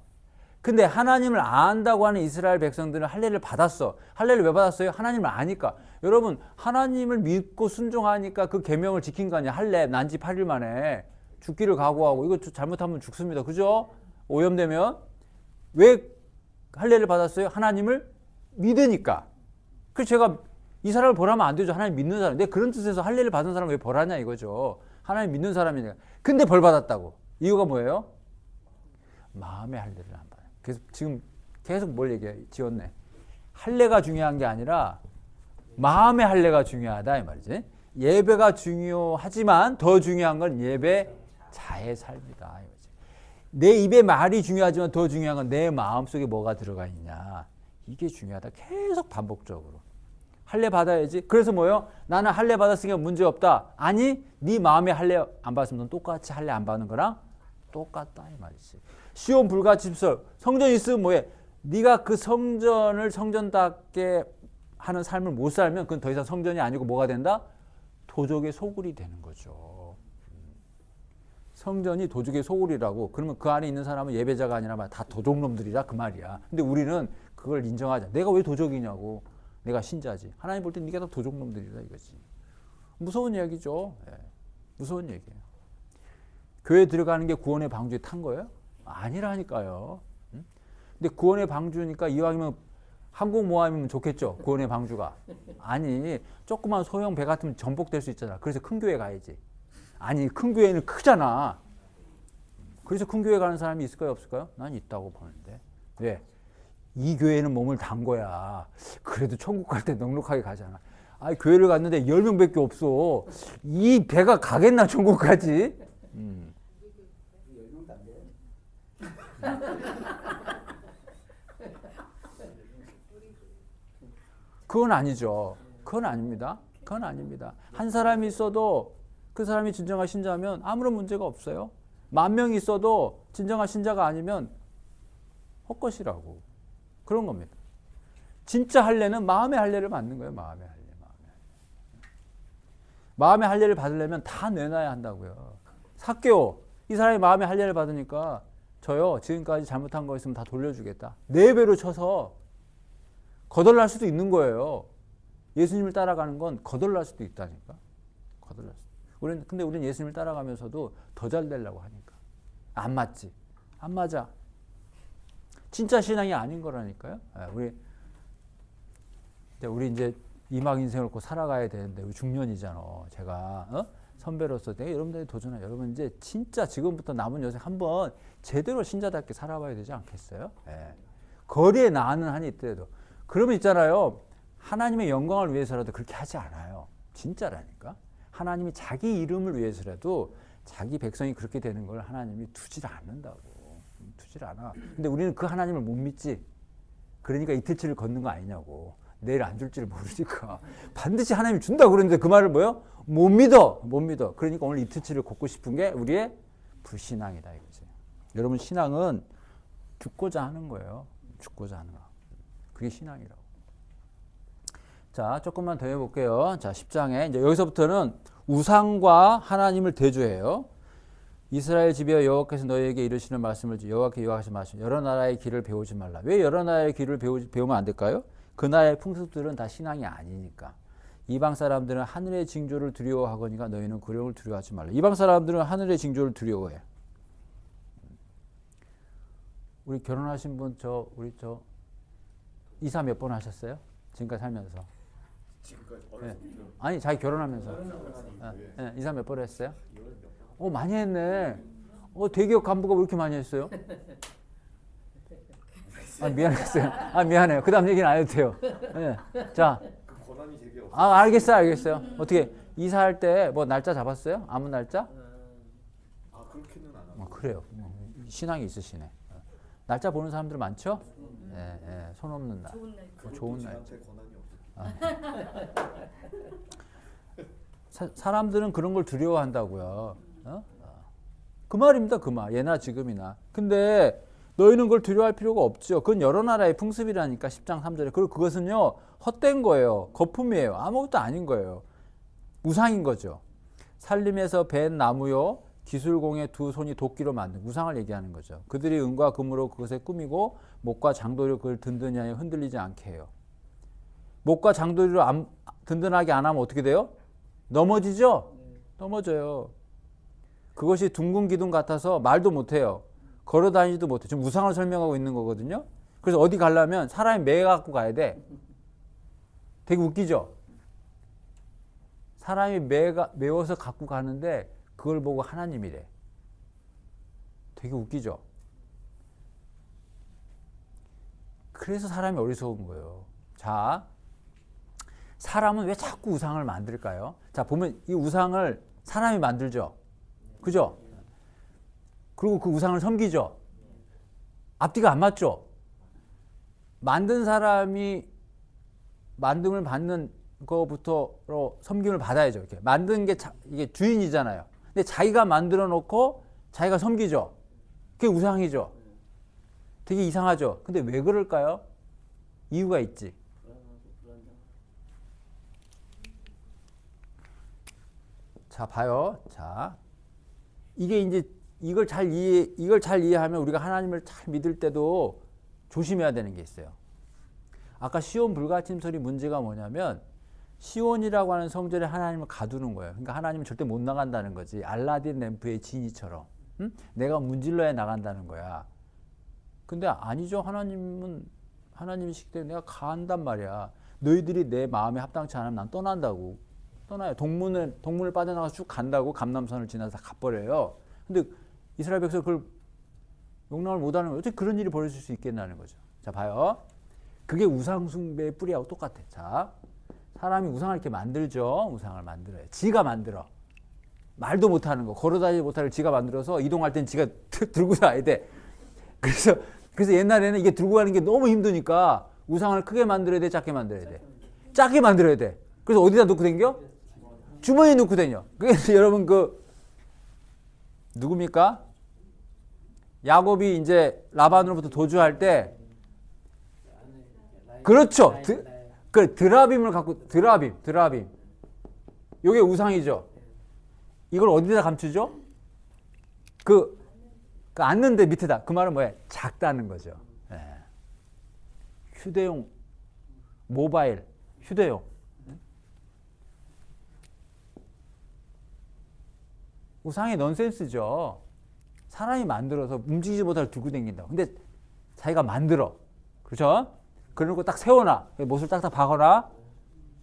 근데 하나님을 안다고 하는 이스라엘 백성들은 할례를 받았어. 할례를 왜 받았어요? 하나님을 아니까. 여러분 하나님을 믿고 순종하니까 그 계명을 지킨 거 아니야. 할례 난지 8일 만에 죽기를 각오하고. 이거 잘못하면 죽습니다. 그죠? 오염되면. 왜 할례를 받았어요? 하나님을 믿으니까. 그래서 제가 이 사람을 벌하면 안 되죠. 하나님 믿는 사람. 근데 그런 뜻에서 할례를 받은 사람 왜 벌하냐 이거죠. 하나님 믿는 사람이니까. 근데 벌 받았다고. 이유가 뭐예요? 마음의 할례를 안 받아요. 그래서 지금 계속 뭘 얘기해? 지었네. 할례가 중요한 게 아니라 마음의 할례가 중요하다 이 말이지. 예배가 중요하지만 더 중요한 건 예배자의 삶이다. 내 입의 말이 중요하지만 더 중요한 건 내 마음속에 뭐가 들어가 있냐. 이게 중요하다. 계속 반복적으로. 할례 받아야지. 그래서 뭐예요? 나는 할례 받았으니까 문제없다. 아니, 네 마음에 할례 안 받으면 넌 똑같이 할례 안 받는 거랑 똑같다 이 말이지. 시온 불가침설. 성전 있으면 뭐해? 네가 그 성전을 성전답게 하는 삶을 못 살면 그건 더 이상 성전이 아니고 뭐가 된다? 도적의 소굴이 되는 거죠. 성전이 도적의 소굴이라고. 그러면 그 안에 있는 사람은 예배자가 아니라 다 도적놈들이라 그 말이야. 근데 우리는 그걸 인정하자. 내가 왜 도적이냐고. 내가 신자지. 하나님 볼 때 네가 다 도적놈들이라 이거지. 무서운 이야기죠. 무서운 얘기예요. 교회 들어가는 게 구원의 방주에 탄 거예요? 아니라니까요. 근데 구원의 방주니까 이왕이면 항공모함이면 좋겠죠. 구원의 방주가. 아니 조그만 소형 배 같으면 전복될 수 있잖아. 그래서 큰 교회 가야지. 아니 큰 교회는 크잖아. 그래서 큰 교회 가는 사람이 있을까요 없을까요? 난 있다고 보는데. 왜? 이 교회는 몸을 단 거야. 그래도 천국 갈 때 넉넉하게 가잖아. 교회를 갔는데 10명밖에 없어. 이 배가 가겠나 천국까지? 10명도 안 돼. 그건 아니죠. 그건 아닙니다. 그건 아닙니다. 한 사람이 있어도 그 사람이 진정한 신자면 아무런 문제가 없어요. 10,000명이 있어도 진정한 신자가 아니면 헛것이라고. 그런 겁니다. 진짜 할례는 마음의 할례를 받는 거예요. 마음의 할례. 마음의 할례를 받으려면 다 내놔야 한다고요. 삭개오, 이 사람이 마음의 할례를 받으니까 저요 지금까지 잘못한 거 있으면 다 돌려주겠다. 4배로 쳐서 거덜날 수도 있는 거예요. 예수님을 따라가는 건 거덜날 수도 있다니까. 거덜날 수도. 근데 우리는 예수님을 따라가면서도 더 잘 되려고 하니까. 안 맞지. 안 맞아. 진짜 신앙이 아닌 거라니까요. 우리 이제 이막 인생을 꼭 살아가야 되는데 우리 중년이잖아. 제가 선배로서 내가 여러분들이 도전해. 여러분 이제 진짜 지금부터 남은 여생 한번 제대로 신자답게 살아봐야 되지 않겠어요? 예. 거리에 나는 한이 있더라도 그러면 있잖아요. 하나님의 영광을 위해서라도 그렇게 하지 않아요. 진짜라니까. 하나님이 자기 이름을 위해서라도 자기 백성이 그렇게 되는 걸 하나님이 두질 않는다고. 두질 않아. 근데 우리는 그 하나님을 못 믿지. 그러니까 이틀치를 걷는 거 아니냐고. 내일 안 줄지를 모르니까. 반드시 하나님이 준다 그러는데 그 말을 뭐요? 못 믿어. 못 믿어. 그러니까 오늘 이틀치를 걷고 싶은 게 우리의 불신앙이다 이거지. 여러분 신앙은 죽고자 하는 거예요. 죽고자 하는 거. 그게 신앙이라고. 자, 조금만 더 해볼게요. 자, 10장에 이제 여기서부터는 우상과 하나님을 대조해요. 이스라엘 집이여 여호와께서 너희에게 이르시는 말씀을 여호와께 하신 말씀. 여러 나라의 길을 배우지 말라. 왜 여러 나라의 길을 배우면 안 될까요? 그 나라의 풍습들은 다 신앙이 아니니까. 이방 사람들은 하늘의 징조를 두려워하거니와 너희는 그령을 두려워하지 말라. 이방 사람들은 하늘의 징조를 두려워해. 우리 결혼하신 분 이사 몇 번 하셨어요? 지금까지 살면서. 지금까지 네. 아니 자기 결혼하면서. 네. 이사 몇 번 했어요? 많이 했네. 대기업 간부가 왜 이렇게 많이 했어요? 미안했어요. 미안해요. 그 다음 얘기는 안 해도 돼요. 네. 자. 그 권한이 되게 없어요. 알겠어요. 어떻게 이사할 때 뭐 날짜 잡았어요? 아무 날짜? 그렇게는 안 하고. 그래요. 신앙이 있으시네. 날짜 보는 사람들 많죠? 예, 손 없는 날. 좋은 날. 저한테 권한이 없어요. 사람들은 그런 걸 두려워한다고요. 그 말입니다. 그 말. 예나 지금이나. 근데 너희는 그걸 두려워할 필요가 없죠. 그건 여러 나라의 풍습이라니까 10장 3절에. 그리고 그것은요. 헛된 거예요. 거품이에요. 아무것도 아닌 거예요. 우상인 거죠. 살림에서 벤 나무요. 기술공의 두 손이 도끼로 만든 우상을 얘기하는 거죠. 그들이 은과 금으로 그것에 꾸미고 목과 장도리로 그걸 든든히 하여 흔들리지 않게 해요. 목과 장도리로 든든하게 안 하면 어떻게 돼요? 넘어지죠? 넘어져요. 그것이 둥근 기둥 같아서 말도 못해요. 걸어 다니지도 못해. 지금 우상을 설명하고 있는 거거든요. 그래서 어디 가려면 사람이 매 갖고 가야 돼. 되게 웃기죠? 사람이 메워서 갖고 가는데 그걸 보고 하나님이래. 되게 웃기죠? 그래서 사람이 어리석은 거예요. 자, 사람은 왜 자꾸 우상을 만들까요? 자, 보면 이 우상을 사람이 만들죠? 그죠? 그리고 그 우상을 섬기죠? 앞뒤가 안 맞죠? 만든 사람이 만듦을 받는 거부터로 섬김을 받아야죠. 이렇게 만든 게 이게 주인이잖아요. 근데 자기가 만들어 놓고 자기가 섬기죠. 그게 우상이죠. 되게 이상하죠. 근데 왜 그럴까요? 이유가 있지. 자, 봐요. 자, 이게 이제 이걸 잘 이해하면 우리가 하나님을 잘 믿을 때도 조심해야 되는 게 있어요. 아까 시온 불가침설이 문제가 뭐냐면 시온이라고 하는 성전에 하나님을 가두는 거예요. 그러니까 하나님은 절대 못 나간다는 거지. 알라딘 램프의 지니처럼. 응? 내가 문질러야 나간다는 거야. 근데 아니죠. 하나님이시기 때문에 내가 간단 말이야. 너희들이 내 마음에 합당치 않으면 난 떠난다고. 떠나요. 동문을 빠져나가서 쭉 간다고. 감람선을 지나서 가버려요. 근데 이스라엘 백성이 그걸 용납을 못하는 거예요. 어떻게 그런 일이 벌어질 수 있겠냐는 거죠. 자, 봐요. 그게 우상숭배의 뿌리하고 똑같아. 자, 사람이 우상을 이렇게 만들죠. 우상을 만들어요. 지가 만들어. 말도 못하는 거, 걸어다니지 못하는 걸 지가 만들어서 이동할 땐 지가 들고 다녀야 돼. 그래서 옛날에는 이게 들고 가는 게 너무 힘드니까 우상을 크게 만들어야 돼, 작게 만들어야 돼. 작게 만들어야 돼. 그래서 어디다 놓고 다녀? 주머니에 넣고 다녀. 그래서 여러분 누굽니까? 야곱이 이제 라반으로부터 도주할 때 그렇죠. 드라빔을 갖고 드라빔. 요게 우상이죠. 이걸 어디다 감추죠? 그 앉는데 밑에다. 그 말은 뭐예요? 작다는 거죠. 예. 휴대용 모바일 휴대용. 우상의 넌센스죠. 사람이 만들어서 움직이지 못할 두고 다닌다. 근데 자기가 만들어. 그렇죠? 그러고 딱 세워놔. 못을 딱딱 박아놔.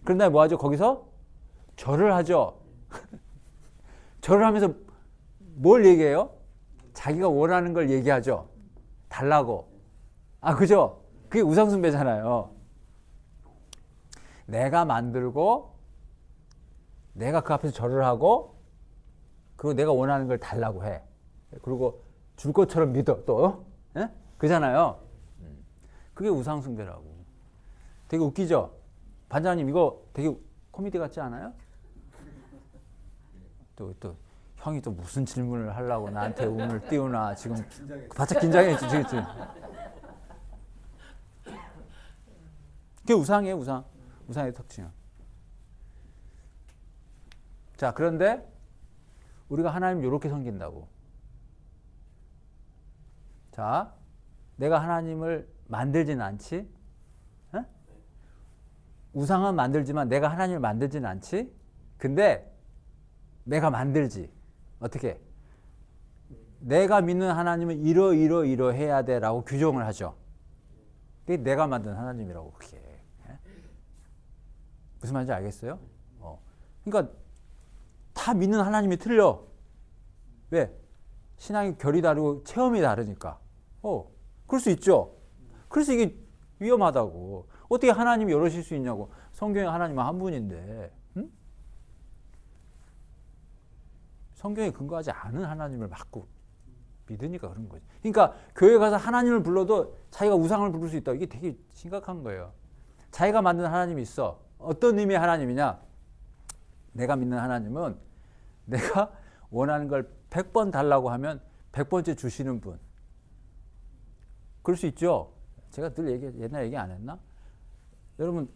그런 다음에 뭐 하죠? 거기서 절을 하죠. 절을 하면서 뭘 얘기해요? 자기가 원하는 걸 얘기하죠. 달라고. 그죠? 그게 우상숭배잖아요. 내가 만들고 내가 그 앞에서 절을 하고 그리고 내가 원하는 걸 달라고 해. 그리고 줄 것처럼 믿어 또. 예? 그잖아요. 그게 우상숭배라고. 되게 웃기죠? 반장님 이거 되게 코미디 같지 않아요? 또 형이 또 무슨 질문을 하려고 나한테 운을 띄우나 지금 바짝 긴장했지 지금. 그게 우상이에요. 우상의 특징은. 자, 그런데 우리가 하나님 이렇게 섬긴다고. 자, 내가 하나님을 만들진 않지. 에? 우상은 만들지만 내가 하나님을 만들진 않지. 근데 내가 만들지. 어떻게? 내가 믿는 하나님은 이러해야 돼라고 규정을 하죠. 그게 내가 만든 하나님이라고 그게. 무슨 말인지 알겠어요? 그러니까 다 믿는 하나님이 틀려. 왜? 신앙의 결이 다르고 체험이 다르니까. 그럴 수 있죠. 그래서 이게 위험하다고. 어떻게 하나님이 여러실 수 있냐고. 성경에 하나님은 한 분인데. 응? 성경에 근거하지 않은 하나님을 자꾸 믿으니까 그런 거지. 그러니까 교회 가서 하나님을 불러도 자기가 우상을 부를 수 있다. 이게 되게 심각한 거예요. 자기가 만든 하나님이 있어. 어떤 의미의 하나님이냐? 내가 믿는 하나님은 내가 원하는 걸 100번 달라고 하면 100번째 주시는 분. 그럴 수 있죠. 제가 늘 옛날 얘기 안 했나? 여러분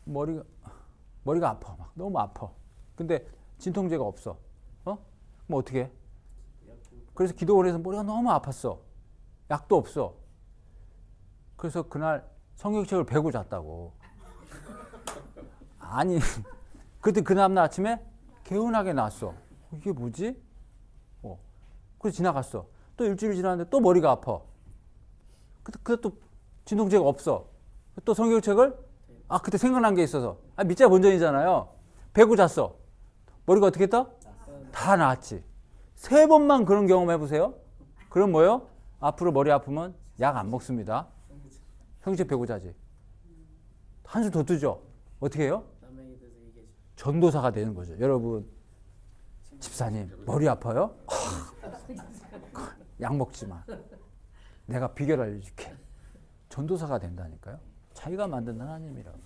머리가 아파. 막 너무 아파. 근데 진통제가 없어. 그럼 어떻게 해? 그래서 기도원에서 머리가 너무 아팠어. 약도 없어. 그래서 그날 성경책을 베고 잤다고. 아니 그때 그 다음날 아침에 개운하게 났어. 이게 뭐지? 그래서 지나갔어. 또 일주일 지났는데 또 머리가 아파. 그때 또 진통제가 없어. 또 성경책을 그때 생각난 게 있어서 밑자 본전이잖아요. 베고 잤어. 머리가 어떻게 했다? 다 나았지. 3번만 그런 경험 해보세요. 그럼 뭐요? 앞으로 머리 아프면 약 안 먹습니다. 성경책 베고 자지. 한술 더 뜨죠. 어떻게 해요? 전도사가 되는 거죠. 여러분 집사님 머리 아파요? 약 먹지 마. 내가 비결 알려줄게. 전도사가 된다니까요. 자기가 만든 하나님이라고.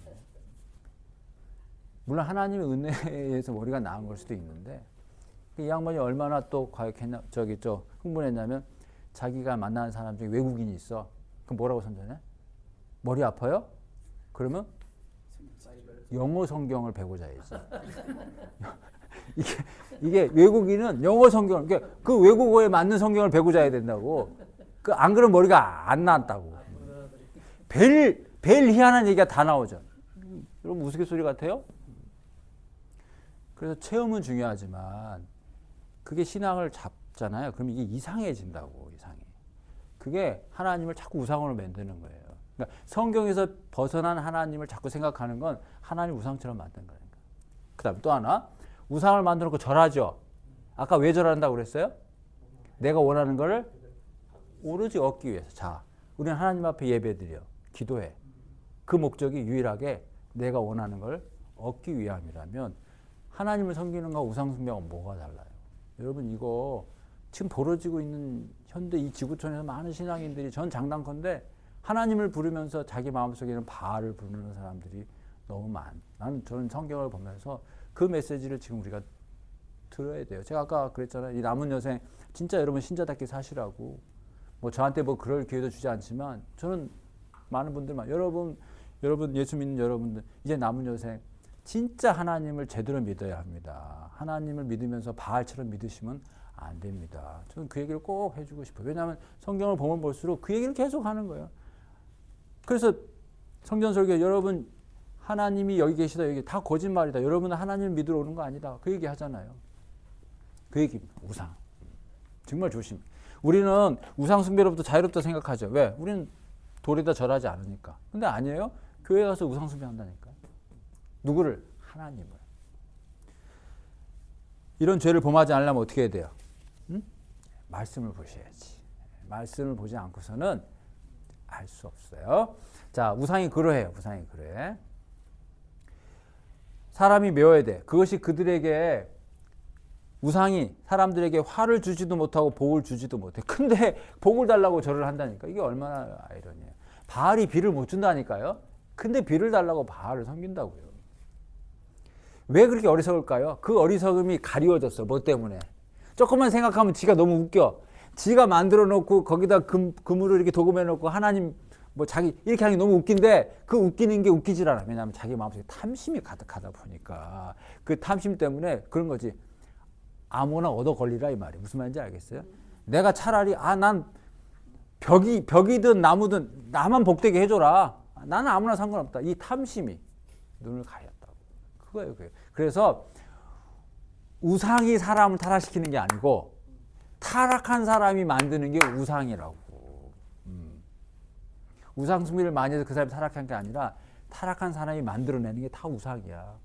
물론 하나님의 은혜에서 머리가 나은 걸 수도 있는데 이 양반이 얼마나 또 과욕했냐, 흥분했냐면 자기가 만나는 사람 중에 외국인이 있어. 그럼 뭐라고 선전해? 머리 아파요? 그러면 영어 성경을 배고 자야지. 이게 외국인은 영어 성경을, 그러니까 그 외국어에 맞는 성경을 배고 자야 된다고. 안 그러면 머리가 안 나왔다고. 벨 희한한 얘기가 다 나오죠. 여러분 우스갯소리 같아요? 그래서 체험은 중요하지만 그게 신앙을 잡잖아요. 그럼 이게 이상해진다고. 이상해. 그게 하나님을 자꾸 우상으로 만드는 거예요. 그러니까 성경에서 벗어난 하나님을 자꾸 생각하는 건 하나님 우상처럼 만든 거예요. 그 다음에 또 하나, 우상을 만들어 놓고 절하죠. 아까 왜 절한다고 그랬어요? 내가 원하는 거를 오로지 얻기 위해서. 자, 우리는 하나님 앞에 예배드려. 기도해. 그 목적이 유일하게 내가 원하는 걸 얻기 위함이라면 하나님을 섬기는 것과 우상숭배가 뭐가 달라요? 여러분 이거 지금 벌어지고 있는 현대 이 지구촌에서 많은 신앙인들이 전 장담컨대 하나님을 부르면서 자기 마음속에는 바알을 부르는 사람들이 너무 저는 성경을 보면서 그 메시지를 지금 우리가 들어야 돼요. 제가 아까 그랬잖아요. 이 남은 여생 진짜 여러분 신자답게 사시라고. 뭐 저한테 뭐 그럴 기회도 주지 않지만 저는 많은 분들만 여러분 예수 믿는 여러분들 이제 남은 여생 진짜 하나님을 제대로 믿어야 합니다. 하나님을 믿으면서 바알처럼 믿으시면 안 됩니다. 저는 그 얘기를 꼭 해주고 싶어요. 왜냐하면 성경을 보면 볼수록 그 얘기를 계속 하는 거예요. 그래서 성전설교 여러분 하나님이 여기 계시다 여기 다 거짓말이다. 여러분은 하나님을 믿으러 오는 거 아니다. 그 얘기 하잖아요. 그 얘기입니다. 우상. 정말 조심. 우리는 우상 숭배로부터 자유롭다 생각하죠. 왜? 우리는 돌에다 절하지 않으니까. 근데 아니에요. 교회 가서 우상 숭배한다니까. 누구를? 하나님을. 이런 죄를 범하지 않으려면 어떻게 해야 돼요? 응? 말씀을 보셔야지. 말씀을 보지 않고서는 알 수 없어요. 자, 우상이 그러해요. 우상이 그래. 사람이 메워야 돼. 그것이 그들에게 우상이 사람들에게 화를 주지도 못하고 복을 주지도 못해. 근데 복을 달라고 절을 한다니까. 이게 얼마나 아이러니해요. 바알이 비를 못 준다니까요. 근데 비를 달라고 바알을 섬긴다고요. 왜 그렇게 어리석을까요? 그 어리석음이 가리워졌어. 뭐 때문에? 조금만 생각하면 지가 너무 웃겨. 지가 만들어 놓고 거기다 금으로 이렇게 도금해 놓고 하나님 뭐 자기 이렇게 하는 게 너무 웃긴데 그 웃기는 게 웃기질 않아. 왜냐하면 자기 마음속에 탐심이 가득하다 보니까 그 탐심 때문에 그런 거지. 아무나 얻어 걸리라 이 말이에요. 무슨 말인지 알겠어요? 내가 차라리 난 벽이든 나무든 나만 복되게 해줘라. 나는 아무나 상관없다. 이 탐심이 눈을 가렸다고. 그거예요. 그게. 그래서 우상이 사람을 타락시키는 게 아니고 타락한 사람이 만드는 게 우상이라고. 우상 숭배를 많이 해서 그 사람이 타락한 게 아니라 타락한 사람이 만들어내는 게 다 우상이야.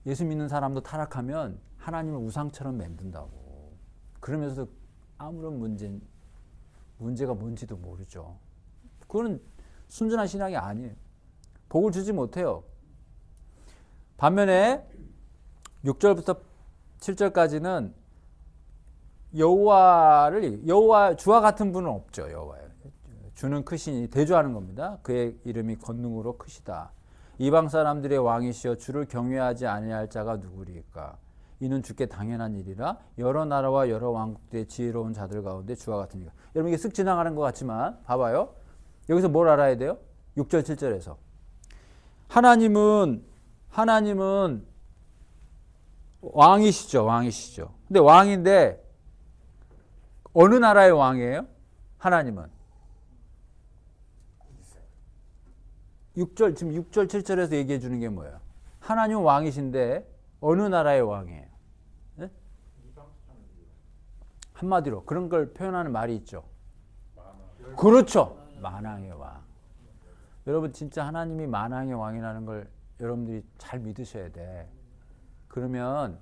예수 믿는 사람도 타락하면 하나님을 우상처럼 만든다고. 그러면서 아무런 문제가 뭔지도 모르죠. 그거는 순전한 신앙이 아니에요. 복을 주지 못해요. 반면에 6절부터 7절까지는 여호와 주와 같은 분은 없죠. 여호와요. 주는 크시니 대조하는 겁니다. 그의 이름이 권능으로 크시다. 이방 사람들의 왕이시여 주를 경외하지 아니할 자가 누구리까? 이는 주께 당연한 일이라 여러 나라와 여러 왕국들의 지혜로운 자들 가운데 주와 같으니까. 여러분 이게 쓱 지나가는 것 같지만 봐봐요. 여기서 뭘 알아야 돼요? 6절 7절에서 하나님은 왕이시죠. 왕이시죠. 근데 왕인데 어느 나라의 왕이에요? 하나님은 6절, 지금 6절, 7절에서 얘기해 주는 게 뭐예요? 하나님은 왕이신데 어느 나라의 왕이에요? 네? 한마디로 그런 걸 표현하는 말이 있죠. 그렇죠. 만왕의 왕. 여러분 진짜 하나님이 만왕의 왕이라는 걸 여러분들이 잘 믿으셔야 돼. 그러면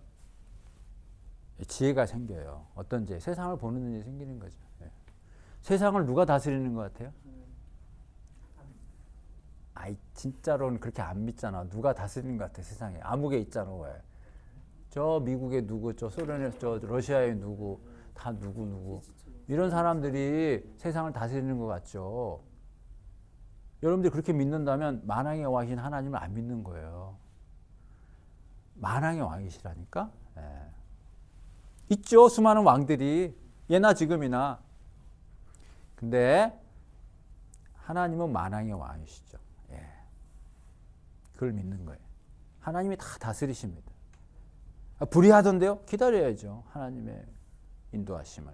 지혜가 생겨요. 어떤 지혜? 세상을 보는 눈이 생기는 거죠. 네. 세상을 누가 다스리는 것 같아요? 아이 진짜로는 그렇게 안 믿잖아. 누가 다스리는 것 같아 세상에. 암흑에 있잖아. 왜? 저 미국의 누구, 저 소련의 저 러시아의 누구, 다 누구 이런 사람들이 세상을 다스리는 것 같죠. 여러분들이 그렇게 믿는다면 만왕의 왕이신 하나님을 안 믿는 거예요. 만왕의 왕이시라니까. 네. 있죠. 수많은 왕들이 예나 지금이나. 근데 하나님은 만왕의 왕이시죠. 예. 그걸 믿는 거예요. 하나님이 다 다스리십니다. 불의하던데요? 기다려야죠. 하나님의 인도하심을.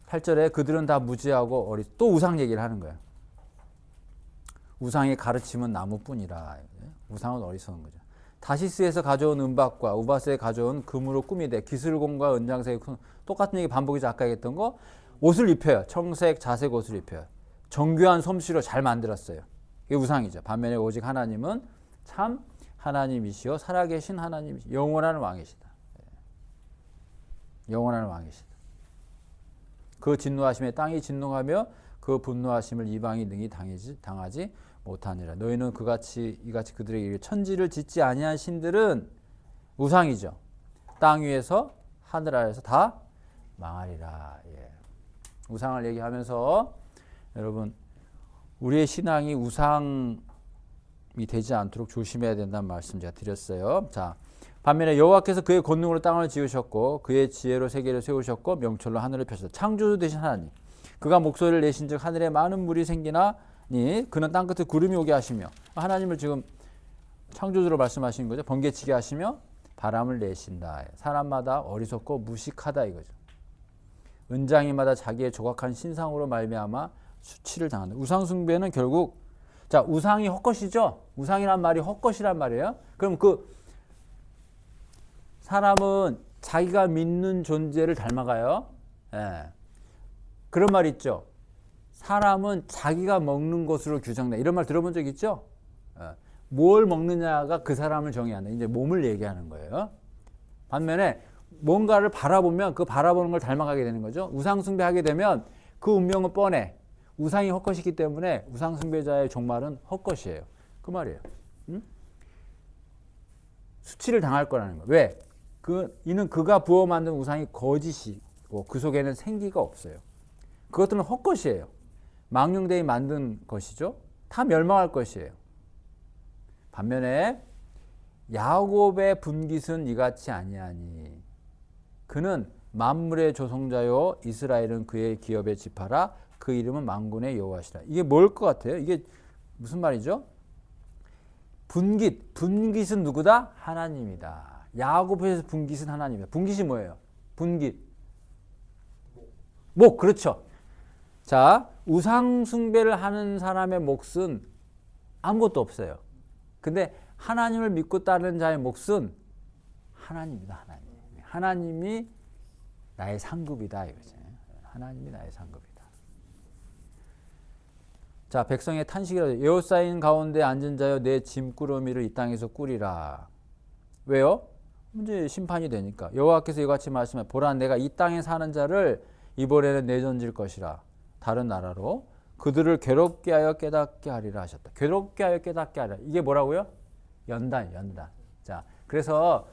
8절에 그들은 다 무지하고 또 우상 얘기를 하는 거예요. 우상의 가르침은 나무뿐이라. 우상은 어리석은 거죠. 다시스에서 가져온 은박과 우바스에 가져온 금으로 꾸미되 기슬곰과 은장색의 똑같은 얘기 반복이죠. 아까 얘기했던 거. 옷을 입혀요. 청색, 자색 옷을 입혀요. 정교한 솜씨로 잘 만들었어요. 이게 우상이죠. 반면에 오직 하나님은 참 하나님이시여 살아계신 하나님이시여 영원한 왕이시다. 영원한 왕이시다. 그 진노하심에 땅이 진노하며 그 분노하심을 이방이 능히 당하지 못하니라. 너희는 이같이 그들에게 천지를 짓지 아니한 신들은 우상이죠. 땅 위에서 하늘 아래에서 다 망하리라. 예. 우상을 얘기하면서 여러분 우리의 신앙이 우상이 되지 않도록 조심해야 된다는 말씀 제가 드렸어요. 자, 반면에 여호와께서 그의 권능으로 땅을 지으셨고 그의 지혜로 세계를 세우셨고 명철로 하늘을 펴셨다. 창조주 되신 하나님. 그가 목소리를 내신즉 하늘에 많은 물이 생기나니 그는 땅끝에 구름이 오게 하시며 하나님을 지금 창조주로 말씀하시는 거죠. 번개치게 하시며 바람을 내신다. 사람마다 어리석고 무식하다 이거죠. 은장이마다 자기의 조각한 신상으로 말미암아 수치를 당한다. 우상 숭배는 결국 자 우상이 헛것이죠. 우상이란 말이 헛것이란 말이에요. 그럼 그 사람은 자기가 믿는 존재를 닮아가요. 예. 그런 말 있죠. 사람은 자기가 먹는 것으로 규정돼. 이런 말 들어본 적 있죠? 예. 뭘 먹느냐가 그 사람을 정의한다. 이제 몸을 얘기하는 거예요. 반면에 뭔가를 바라보면 그 바라보는 걸 닮아가게 되는 거죠. 우상 숭배하게 되면 그 운명은 뻔해. 우상이 헛것이기 때문에 우상 숭배자의 종말은 헛것이에요. 그 말이에요. 응? 수치를 당할 거라는 거예요. 왜? 이는 그가 부어 만든 우상이 거짓이고 그 속에는 생기가 없어요. 그것들은 헛것이에요. 망령되이 만든 것이죠. 다 멸망할 것이에요. 반면에 야곱의 분깃은 이같이 아니하니 그는 만물의 조성자요 이스라엘은 그의 기업의 지파라 그 이름은 만군의 여호와시라. 이게 뭘 것 같아요? 이게 무슨 말이죠? 분깃은 누구다? 하나님이다. 야곱에서 분깃은 하나님이다. 분깃이 뭐예요? 분깃. 목, 그렇죠. 자, 우상 숭배를 하는 사람의 몫은 아무것도 없어요. 근데 하나님을 믿고 따르는 자의 몫은 하나님이다. 하나님. 하나님이 나의 상급이다 이거지. 하나님이 나의 상급이다. 자, 백성의 탄식이라 에워싸인 가운데 앉은 자여 내 짐꾸러미를 이 땅에서 꾸리라. 왜요? 이제 심판이 되니까. 여호와께서 이같이 말씀해 보라 내가 이 땅에 사는 자를 이번에는 내던질 것이라. 다른 나라로 그들을 괴롭게 하여 깨닫게 하리라 하셨다. 괴롭게 하여 깨닫게 하리라. 이게 뭐라고요? 연단. 자, 그래서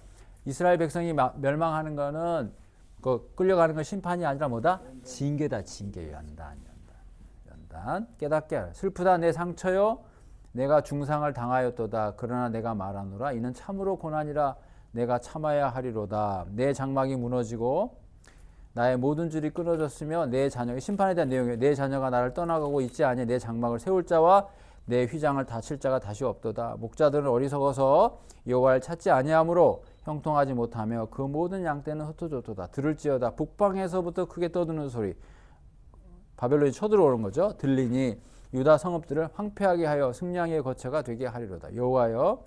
이스라엘 백성이 멸망하는 거는 그 끌려가는 건 심판이 아니라 뭐다? 징계다. 징계. 연단. 깨닫게 하라. 슬프다 내 상처요. 내가 중상을 당하였도다. 그러나 내가 말하노라. 이는 참으로 고난이라. 내가 참아야 하리로다. 내 장막이 무너지고 나의 모든 줄이 끊어졌으며 내 자녀의 심판에 대한 내용이에요. 내 자녀가 나를 떠나가고 있지 아니 내 장막을 세울 자와 내 휘장을 다칠 자가 다시 없도다. 목자들은 어리석어서 여호와를 찾지 아니하므로 형통하지 못하며 그 모든 양떼는 흩어졌도다. 들을지어다. 북방에서부터 크게 떠드는 소리. 바벨론이 쳐들어오는 거죠. 들리니 유다 성읍들을 황폐하게 하여 승량의 거처가 되게 하리로다. 여호와여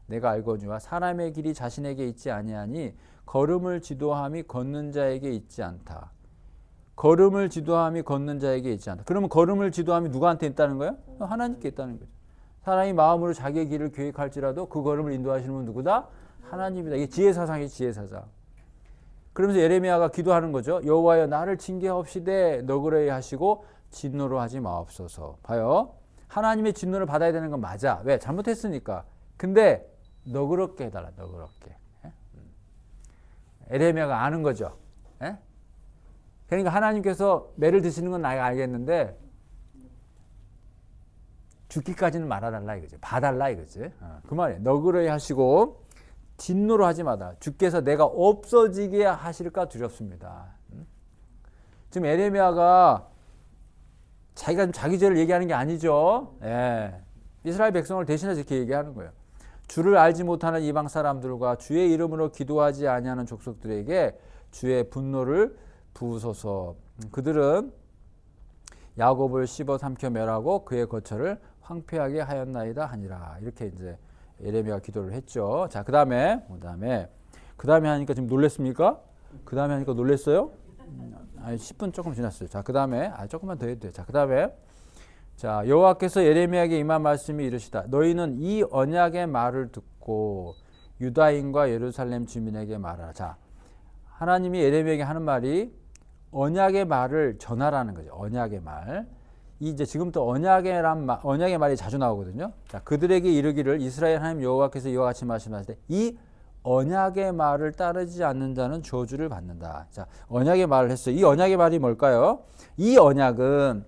내가 알거니와 사람의 길이 자신에게 있지 아니하니 걸음을 지도함이 걷는 자에게 있지 않다. 걸음을 지도함이 걷는 자에게 있지 않다. 그러면 걸음을 지도함이 누구한테 있다는 거예요? 하나님께 있다는 거죠. 사람이 마음으로 자기의 길을 계획할지라도 그 걸음을 인도하시는 분은 누구다? 하나님이다. 이게 지혜사상이 지혜사상. 그러면서 예레미야가 기도하는 거죠. 여호와여 나를 징계하옵시되 너그러이 하시고 진노로 하지 마옵소서. 봐요. 하나님의 진노를 받아야 되는 건 맞아. 왜? 잘못했으니까. 근데 너그럽게 해달라. 너그럽게. 예레미야가 아는 거죠. 예? 그러니까 하나님께서 매를 드시는 건 나가 알겠는데 죽기까지는 말아달라 이거지. 봐달라 이거지. 그 말이에요. 너그러이 하시고 진노로 하지 마다. 주께서 내가 없어지게 하실까 두렵습니다. 지금 예레미야가 자기가 자기 죄를 얘기하는 게 아니죠. 예. 이스라엘 백성을 대신해서 이렇게 얘기하는 거예요. 주를 알지 못하는 이방 사람들과 주의 이름으로 기도하지 아니하는 족속들에게 주의 분노를 부으소서. 그들은 야곱을 씹어 삼켜 멸하고 그의 거처를 황폐하게 하였나이다 하니라. 이렇게 이제 예레미야가 기도를 했죠. 자, 그다음에 하니까 지금 놀랬습니까? 그다음에 하니까 놀랬어요? 10분 조금 지났어요. 자, 그다음에 조금만 더 해도 돼요. 자, 그다음에 자, 여호와께서 예레미야에게 임한 말씀이 이르시다. 너희는 이 언약의 말을 듣고 유다인과 예루살렘 주민에게 말하라. 자, 하나님이 예레미야에게 하는 말이 언약의 말을 전하라는 거죠. 언약의 말. 이제 지금부터 언약의 말이 자주 나오거든요. 자, 그들에게 이르기를 이스라엘 하나님 여호와께서 이와 같이 말씀하실 때 이 언약의 말을 따르지 않는 자는 저주를 받는다. 자, 언약의 말을 했어요. 이 언약의 말이 뭘까요? 이 언약은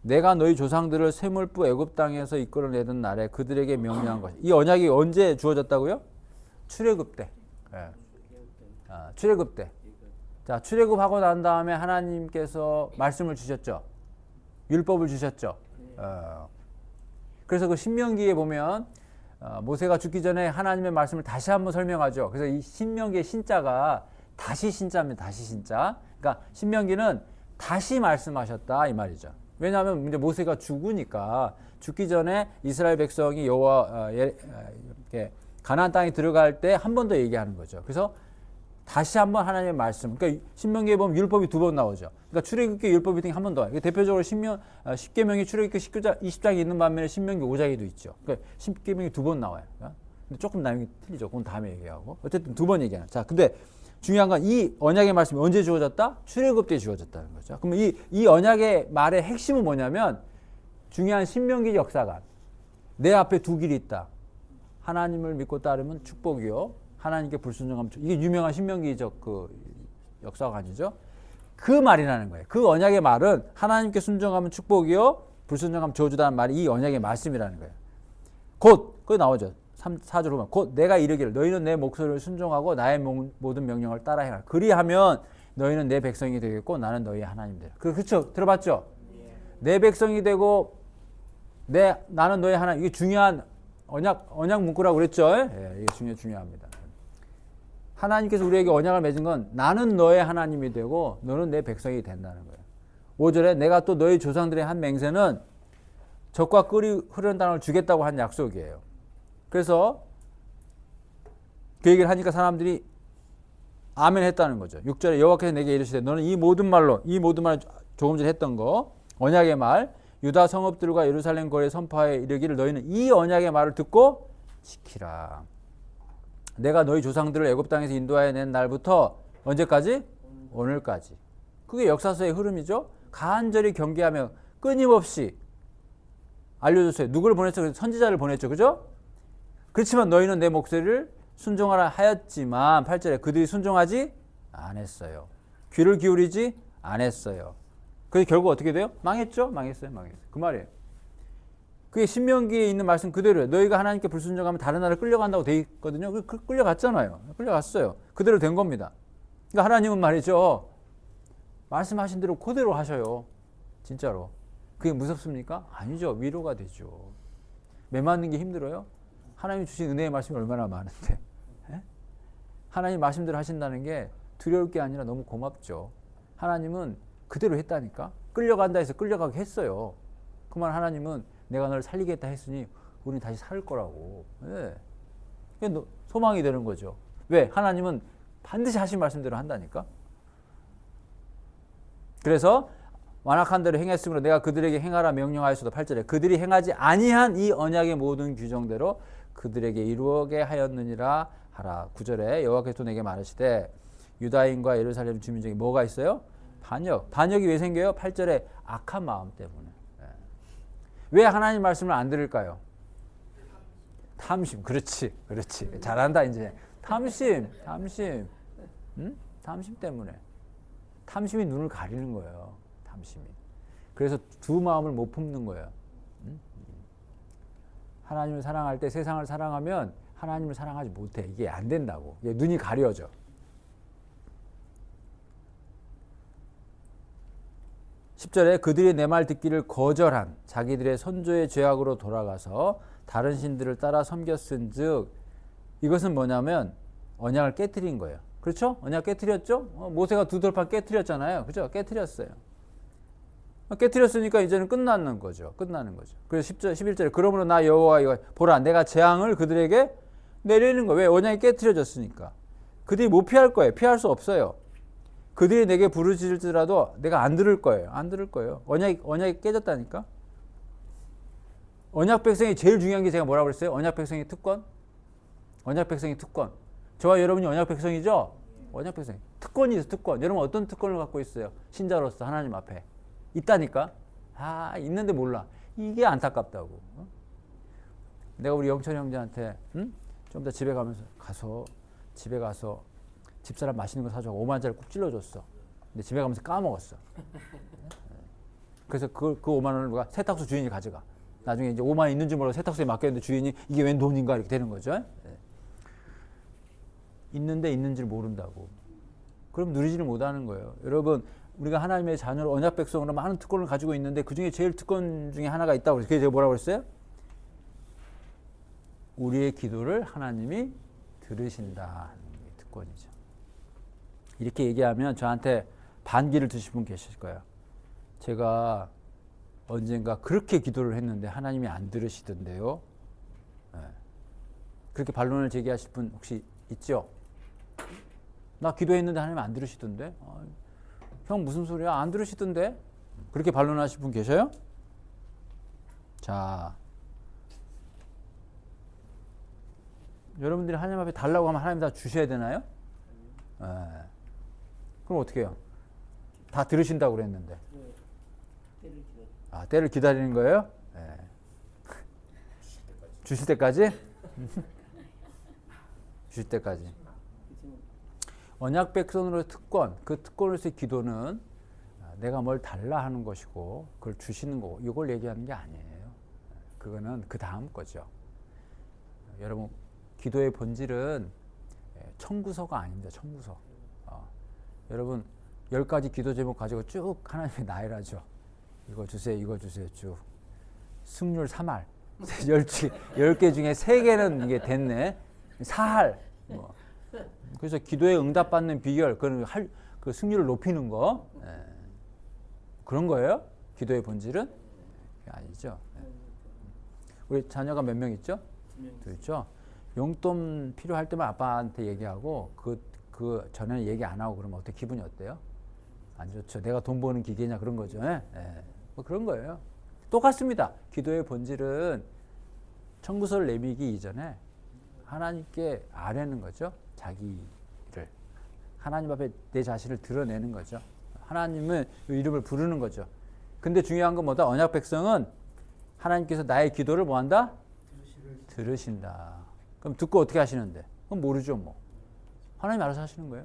내가 너희 조상들을 쇠물부 애굽 땅에서 이끌어내던 날에 그들에게 명령한 것. 이 언약이 언제 주어졌다고요? 출애굽 때. 예. 출애굽 때. 자, 출애굽하고 난 다음에 하나님께서 말씀을 주셨죠. 율법을 주셨죠. 그래서 그 신명기에 보면 모세가 죽기 전에 하나님의 말씀을 다시 한번 설명하죠. 그래서 이 신명기의 신자가 다시 신자입니다. 다시 신자. 그러니까 신명기는 다시 말씀하셨다 이 말이죠. 왜냐하면 이제 모세가 죽으니까 죽기 전에 이스라엘 백성이 여호와 가나안 땅에 들어갈 때 한 번 더 얘기하는 거죠. 그래서 다시 한번 하나님의 말씀. 그러니까 신명기에 보면 율법이 2번 나오죠. 그러니까 출애굽기 율법이 한 번 더. 대표적으로 십계명이 출애굽기 20장에 있는 반면에 신명기 5장에도 있죠. 그러니까 십계명이 2번 나와요. 근데 조금 내용이 틀리죠. 그건 다음에 얘기하고. 어쨌든 2번 얘기하는. 자, 근데 중요한 건 이 언약의 말씀이 언제 주어졌다? 출애굽 때 주어졌다는 거죠. 그러면 이 언약의 말의 핵심은 뭐냐면 중요한 신명기 역사관. 내 앞에 두 길이 있다. 하나님을 믿고 따르면 축복이요. 하나님께 불순종하면 이게 유명한 신명기적 그 역사관이죠. 그 말이라는 거예요. 그 언약의 말은 하나님께 순종하면 축복이요. 불순종하면 저주다는 말이 이 언약의 말씀이라는 거예요. 곧 그거 나오죠. 4절 보면 곧 내가 이르기를 너희는 내 목소리를 순종하고 나의 모든 명령을 따라 행하라. 그리하면 너희는 내 백성이 되겠고 나는 너희의 하나님 되라. 그렇죠? 들어봤죠? 내 백성이 되고 나는 너희 하나님. 이게 중요한 언약 문구라고 그랬죠? 예, 이게 중요합니다. 하나님께서 우리에게 언약을 맺은 건 나는 너의 하나님이 되고 너는 내 백성이 된다는 거예요. 5절에 내가 또 너희 조상들의 한 맹세는 젖과 꿀이 흐르는 땅을 주겠다고 한 약속이에요. 그래서 그 얘기를 하니까 사람들이 아멘 했다는 거죠. 6절에 여호와께서 내게 이르시되 너는 이 모든 말 조금 전에 했던 거 언약의 말 유다 성읍들과 예루살렘 거리에 선포하여 이르기를 너희는 이 언약의 말을 듣고 지키라. 내가 너희 조상들을 애굽 땅에서 인도하여 낸 날부터 언제까지? 오늘까지. 그게 역사서의 흐름이죠. 간절히 경계하며 끊임없이 알려줬어요. 누구를 보냈죠? 선지자를 보냈죠. 그죠? 그렇지만 너희는 내 목소리를 순종하라 하였지만 8절에 그들이 순종하지 않았어요. 귀를 기울이지 않았어요. 그래서 결국 어떻게 돼요? 망했죠? 망했어요. 그 말이에요. 그게 신명기에 있는 말씀 그대로예요. 너희가 하나님께 불순종하면 다른 나라를 끌려간다고 돼 있거든요. 끌려갔잖아요. 끌려갔어요. 그대로 된 겁니다. 그러니까 하나님은 말이죠. 말씀하신 대로 그대로 하셔요. 진짜로. 그게 무섭습니까? 아니죠. 위로가 되죠. 매 맞는 게 힘들어요? 하나님이 주신 은혜의 말씀이 얼마나 많은데. 에? 하나님 말씀대로 하신다는 게 두려울 게 아니라 너무 고맙죠. 하나님은 그대로 했다니까. 끌려간다 해서 끌려가게 했어요. 그 말 하나님은 내가 너를 살리겠다 했으니 우리는 다시 살 거라고. 네. 소망이 되는 거죠. 왜? 하나님은 반드시 하신 말씀대로 한다니까. 그래서 완악한 대로 행했으므로 내가 그들에게 행하라 명령하였어도 8절에 그들이 행하지 아니한 이 언약의 모든 규정대로 그들에게 이루게 하였느니라 하라. 9절에 여호와께서 내게 말하시되 유다인과 예루살렘 주민 중에 뭐가 있어요? 반역이 왜 생겨요? 8절에 악한 마음 때문에. 왜 하나님 말씀을 안 들을까요? 탐심. 그렇지. 잘한다 이제. 탐심. 응? 탐심 때문에. 탐심이 눈을 가리는 거예요. 탐심이. 그래서 두 마음을 못 품는 거예요. 응? 하나님을 사랑할 때 세상을 사랑하면 하나님을 사랑하지 못해. 이게 안 된다고. 이게 눈이 가려져. (10절에) 그들이 내 말 듣기를 거절한 자기들의 선조의 죄악으로 돌아가서 다른 신들을 따라 섬겼은즉 이것은 뭐냐면 언약을 깨트린 거예요. 그렇죠? 언약 깨트렸죠? 모세가 두 돌판 깨트렸잖아요. 그죠? 깨트렸어요. 깨트렸으니까 이제는 끝나는 거죠. 그래서 11절에 그러므로 나 여호와 보라 내가 재앙을 그들에게 내리는 거예요. 왜? 언약이 깨트려졌으니까. 그들이 못 피할 거예요. 피할 수 없어요. 그들이 내게 부르짖을지라도 내가 안 들을 거예요. 언약이 깨졌다니까. 언약 백성이 제일 중요한 게 제가 뭐라고 그랬어요? 언약 백성의 특권. 저와 여러분이 언약 백성이죠? 언약 백성. 특권이 있어요. 특권. 여러분 어떤 특권을 갖고 있어요? 신자로서 하나님 앞에. 있다니까. 있는데 몰라. 이게 안타깝다고. 내가 우리 영철 형제한테 좀 더 집에 가서 집에 가서 집사람 맛있는 거 사줘서 5만 원짜리 꼭 찔러줬어. 근데 집에 가면서 까먹었어. 그래서 그 5만 원을 누가 세탁소 주인이 가져가. 나중에 이제 5만 원 있는지 몰라서 세탁소에 맡겼는데 주인이 이게 웬 돈인가 이렇게 되는 거죠. 예. 있는데 있는지를 모른다고. 그럼 누리지를 못하는 거예요. 여러분 우리가 하나님의 자녀로 언약 백성으로 많은 특권을 가지고 있는데 그중에 제일 특권 중에 하나가 있다고 그래서 그게 제가 뭐라고 그랬어요? 우리의 기도를 하나님이 들으신다 하는 게 특권이죠. 이렇게 얘기하면 저한테 반기를 드실 분 계실 거예요. 제가 언젠가 그렇게 기도를 했는데 하나님이 안 들으시던데요. 네. 그렇게 반론을 제기하실 분 혹시 있죠? 나 기도했는데 하나님 안 들으시던데? 형 무슨 소리야? 안 들으시던데? 그렇게 반론하실 분 계셔요? 자, 여러분들이 하나님 앞에 달라고 하면 하나님 다 주셔야 되나요? 네. 그럼 어떻게 해요? 다 들으신다고 그랬는데. 때를 기다려. 아, 때를 기다리는 거예요? 네. 주실 때까지? 주실 때까지. 그렇지만 언약 백성으로의 특권, 그 특권으로서의 기도는 내가 뭘 달라 하는 것이고 그걸 주시는 거고 이걸 얘기하는 게 아니에요. 그거는 그 다음 거죠. 여러분 기도의 본질은 청구서가 아닙니다. 청구서. 여러분 10가지 기도 제목 가지고 쭉 하나님의 나열하죠. 이거 주세요. 이거 주세요. 쭉. 승률 3할. 10개 중에 3개는 이게 됐네. 4할. 뭐. 그래서 기도에 응답받는 비결, 그 승률을 높이는 거. 그런 거예요? 기도의 본질은? 아니죠. 우리 자녀가 몇 명 있죠? 2명. 둘 있죠? 용돈 필요할 때만 아빠한테 얘기하고 그 전에는 얘기 안 하고 그러면 어때? 기분이 어때요? 안 좋죠. 내가 돈 버는 기계냐 그런 거죠. 뭐 그런 거예요. 똑같습니다. 기도의 본질은 청구서를 내미기 이전에 하나님께 아뢰는 거죠. 자기를. 하나님 앞에 내 자신을 드러내는 거죠. 하나님은 이름을 부르는 거죠. 근데 중요한 건 뭐다? 언약 백성은 하나님께서 나의 기도를 뭐한다? 들으신다. 그럼 듣고 어떻게 하시는데? 그럼 모르죠 뭐. 하나님 알아서 하시는 거예요.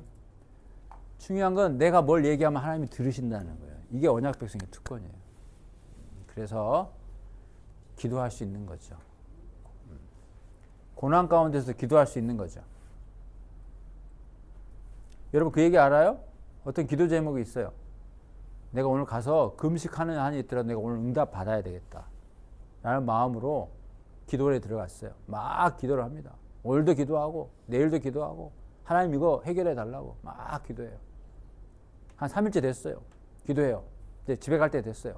중요한 건 내가 뭘 얘기하면 하나님이 들으신다는 거예요. 이게 언약 백성의 특권이에요. 그래서 기도할 수 있는 거죠. 고난 가운데서 기도할 수 있는 거죠. 여러분 그 얘기 알아요? 어떤 기도 제목이 있어요. 내가 오늘 가서 금식하는 한이 있더라도 내가 오늘 응답 받아야 되겠다 라는 마음으로 기도에 들어갔어요. 막 기도를 합니다. 오늘도 기도하고 내일도 기도하고 하나님 이거 해결해 달라고 막 기도해요. 한 3일째 됐어요. 기도해요. 이제 집에 갈 때 됐어요.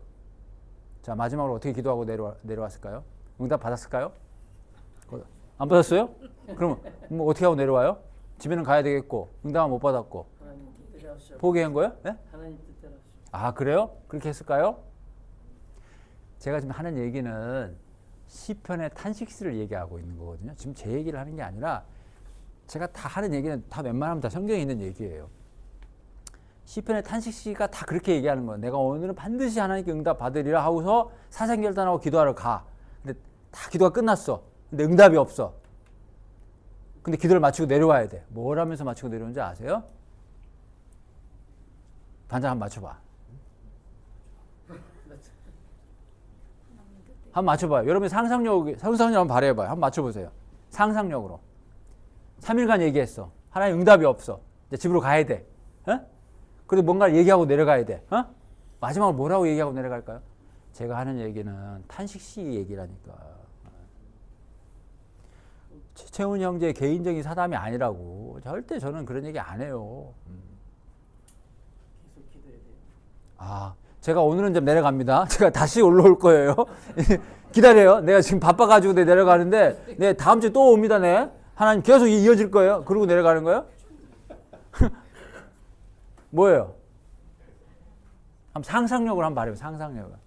자, 마지막으로 어떻게 기도하고 내려왔을까요? 응답 받았을까요? 안 받았어요? 그럼 뭐 어떻게 하고 내려와요? 집에는 가야 되겠고 응답은 못 받았고 하나님 뜻대로 하시오. 포기한 거예요? 네? 하나님 뜻대로 하시오. 아, 그래요? 그렇게 했을까요? 제가 지금 하는 얘기는 시편의 탄식시를 얘기하고 있는 거거든요. 지금 제 얘기를 하는 게 아니라 제가 다 하는 얘기는 다 웬만하면 다 성경에 있는 얘기예요. 시편의 탄식시가 다 그렇게 얘기하는 거예요. 내가 오늘은 반드시 하나님께 응답 받으리라 하고서 사생결단하고 기도하러 가. 근데 다 기도가 끝났어. 근데 응답이 없어. 근데 기도를 마치고 내려와야 돼. 뭘 하면서 마치고 내려오는지 아세요? 반장 한번 맞춰봐. 한번 맞춰봐요. 여러분 상상력 한번 발휘해봐요. 한번 맞춰보세요. 상상력으로. 3일간 얘기했어. 하나님 응답이 없어. 이제 집으로 가야 돼. 그래도 뭔가를 얘기하고 내려가야 돼. 마지막으로 뭐라고 얘기하고 내려갈까요? 제가 하는 얘기는 탄식시 얘기라니까. 최채훈 형제의 개인적인 사담이 아니라고. 절대 저는 그런 얘기 안 해요. 계속 기도해야 돼요. 아, 제가 오늘은 좀 내려갑니다. 제가 다시 올라올 거예요. 기다려요. 내가 지금 바빠가지고 내려가는데, 네, 다음 주에 또 옵니다. 네. 하나님 계속 이어질 거예요. 그러고 내려가는 거예요? 뭐예요? 한번 상상력을 한번 말해요. 상상력을.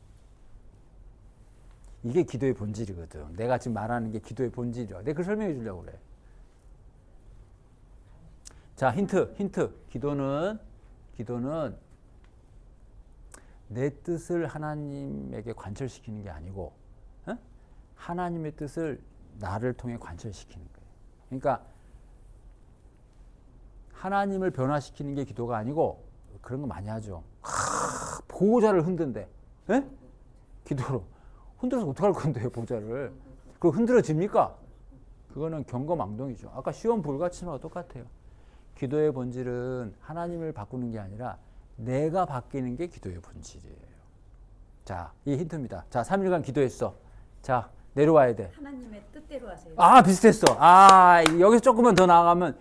이게 기도의 본질이거든. 내가 지금 말하는 게 기도의 본질이야. 내가 그걸 설명해 주려고 그래. 자, 힌트. 기도는 내 뜻을 하나님에게 관철시키는 게 아니고, 하나님의 뜻을 나를 통해 관철시키는 거예요. 그러니까 하나님을 변화시키는 게 기도가 아니고 그런 거 많이 하죠. 보호자를 흔든대. 예? 기도로. 흔들어서 어떡할 건데요, 보호자를. 그거 흔들어집니까? 그거는 경거망동이죠. 아까 시험 불가침하고 똑같아요. 기도의 본질은 하나님을 바꾸는 게 아니라 내가 바뀌는 게 기도의 본질이에요. 자, 이게 힌트입니다. 자, 3일간 기도했어. 자, 내려와야 돼. 하나님의 뜻대로 하세요. 아, 비슷했어. 여기서 조금만 더 나가면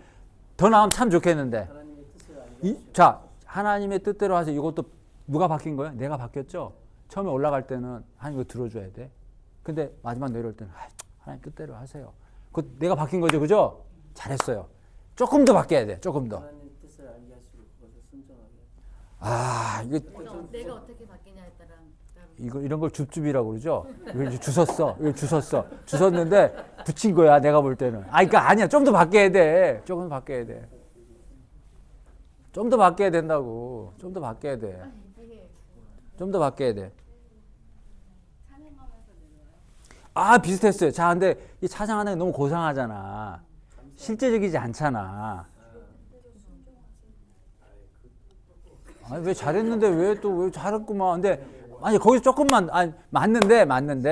참 좋겠는데. 하나님의 뜻을 알게 자, 하나님의 뜻대로 하세요. 이것도 누가 바뀐 거예요? 내가 바뀌었죠? 처음에 올라갈 때는 하나님 이거 들어줘야 돼. 근데 마지막 내려올 때는 하나님 뜻대로 하세요. 그 내가 바뀐 거죠, 그죠? 잘했어요. 조금 더 바뀌어야 돼. 조금 더. 하나님 뜻을 알게 하시고 그것을 순종하게 내가 어떻게 바뀌냐에 따라 이런 걸 줍줍이라고 그러죠? 이걸 주웠는데 붙인 거야, 내가 볼 때는. 그러니까 아니야. 좀 더 바뀌어야 돼. 조금 더 바뀌어야 돼. 좀 더 바뀌어야 된다고. 좀 더 바뀌어야 돼. 좀 더 바뀌어야 돼. 비슷했어요. 자, 근데 이 찬양하는 게 너무 고상하잖아. 실제적이지 않잖아. 왜 잘했는데 왜 잘했구만. 근데 거기서 조금만 맞는데 하는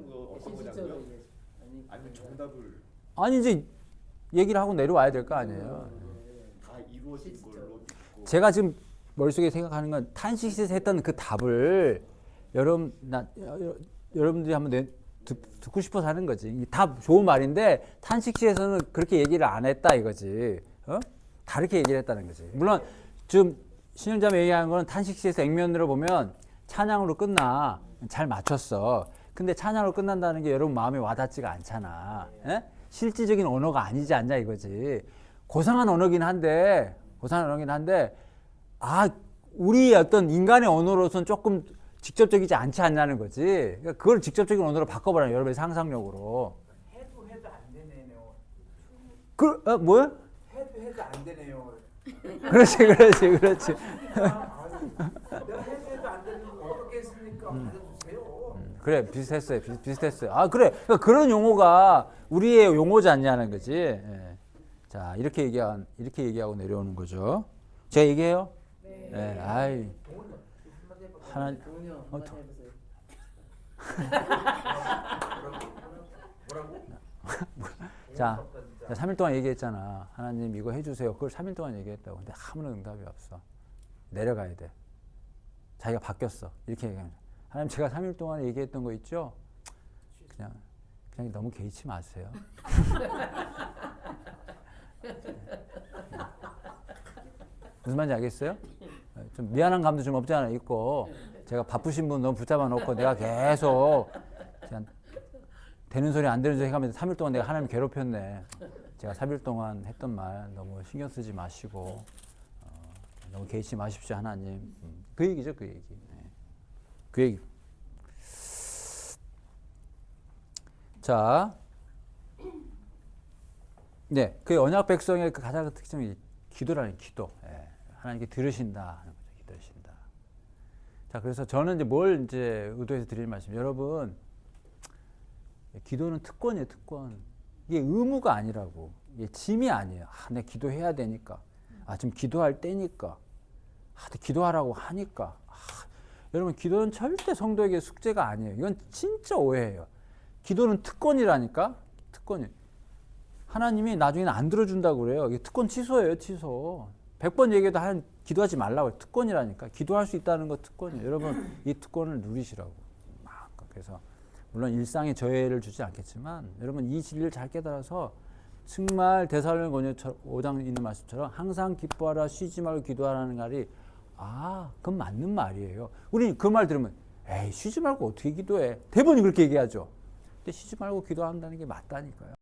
거 어떤 실질적으로 거냐고요? 아니면 정답을 이제 얘기를 하고 내려와야 될 거 아니에요. 다 이루어진 걸로 믿고 제가 지금 머릿속에 생각하는 건 탄식시에서 했던 그 답을 여러분들이 한번 듣고 싶어서 하는 거지. 다 좋은 말인데 탄식시에서는 그렇게 얘기를 안 했다 이거지. 다르게 얘기를 했다는 거지. 물론 지금 신영자매 얘기하는 거는 탄식시에서 액면으로 보면 찬양으로 끝나. 잘 맞췄어. 근데 찬양으로 끝난다는 게 여러분 마음에 와닿지가 않잖아. 실질적인 언어가 아니지 않냐 이거지. 고상한 언어긴 한데 우리 어떤 인간의 언어로서는 조금 직접적이지 않지 않냐는 거지. 그러니까 그걸 직접적인 언어로 바꿔보라는 여러분의 상상력으로. 해도 안 되네요. 뭐야? 해도 안 되네요. 그렇지. 내가 해도 안 되는 거 어떻게 했습니까? 받아주세요. 그래, 비슷했어요. 비슷했어요. 그래. 그러니까 그런 용어가 우리의 용어지 않냐는 거지. 예. 자, 이렇게 얘기하고 내려오는 거죠. 제가 얘기해요? 네. 하나, 동훈이 형 어, 한마디 해보세요. 자, 3일 동안 얘기했잖아. 하나님 이거 해주세요. 그걸 3일 동안 얘기했다고. 근데 아무런 응답이 없어. 내려가야 돼. 자기가 바뀌었어. 이렇게 얘기하면. 하나님 제가 3일 동안 얘기했던 거 있죠? 그냥 너무 개의치 마세요. 무슨 말인지 알겠어요? 좀 미안한 감도 좀 없지 않아 있고 제가 바쁘신 분 너무 붙잡아 놓고 내가 계속 그냥 되는 소리 안 되는 소리 해가면서 3일 동안 내가 하나님 괴롭혔네. 제가 3일 동안 했던 말 너무 신경 쓰지 마시고 너무 개의치 마십시오 하나님. 그 얘기죠, 그 얘기. 그 얘기. 자, 네, 그 언약 백성의 그 가장 큰 특징이 기도라는 기도. 하나님께 들으신다 하는 거죠. 기도하신다. 자, 그래서 저는 이제 뭘 의도해서 드릴 말씀. 여러분, 기도는 특권이에요, 특권. 이게 의무가 아니라고. 이게 짐이 아니에요. 내가 기도해야 되니까. 지금 기도할 때니까. 기도하라고 하니까. 여러분, 기도는 절대 성도에게 숙제가 아니에요. 이건 진짜 오해예요. 기도는 특권이라니까? 특권이. 하나님이 나중에는 안 들어준다고 그래요. 이게 특권 취소예요, 취소. 100번 얘기해도 하나님 기도하지 말라고. 특권이라니까. 기도할 수 있다는 거 특권이에요. 여러분, 이 특권을 누리시라고. 그래서 물론 일상에 저해를 주지 않겠지만 여러분 이 진리를 잘 깨달아서 정말 데살로니가 5장 있는 말씀처럼 항상 기뻐하라 쉬지 말고 기도하라는 말이 그건 맞는 말이에요. 우리 그 말 들으면 쉬지 말고 어떻게 기도해? 대부분이 그렇게 얘기하죠. 근데 쉬지 말고 기도한다는 게 맞다니까요.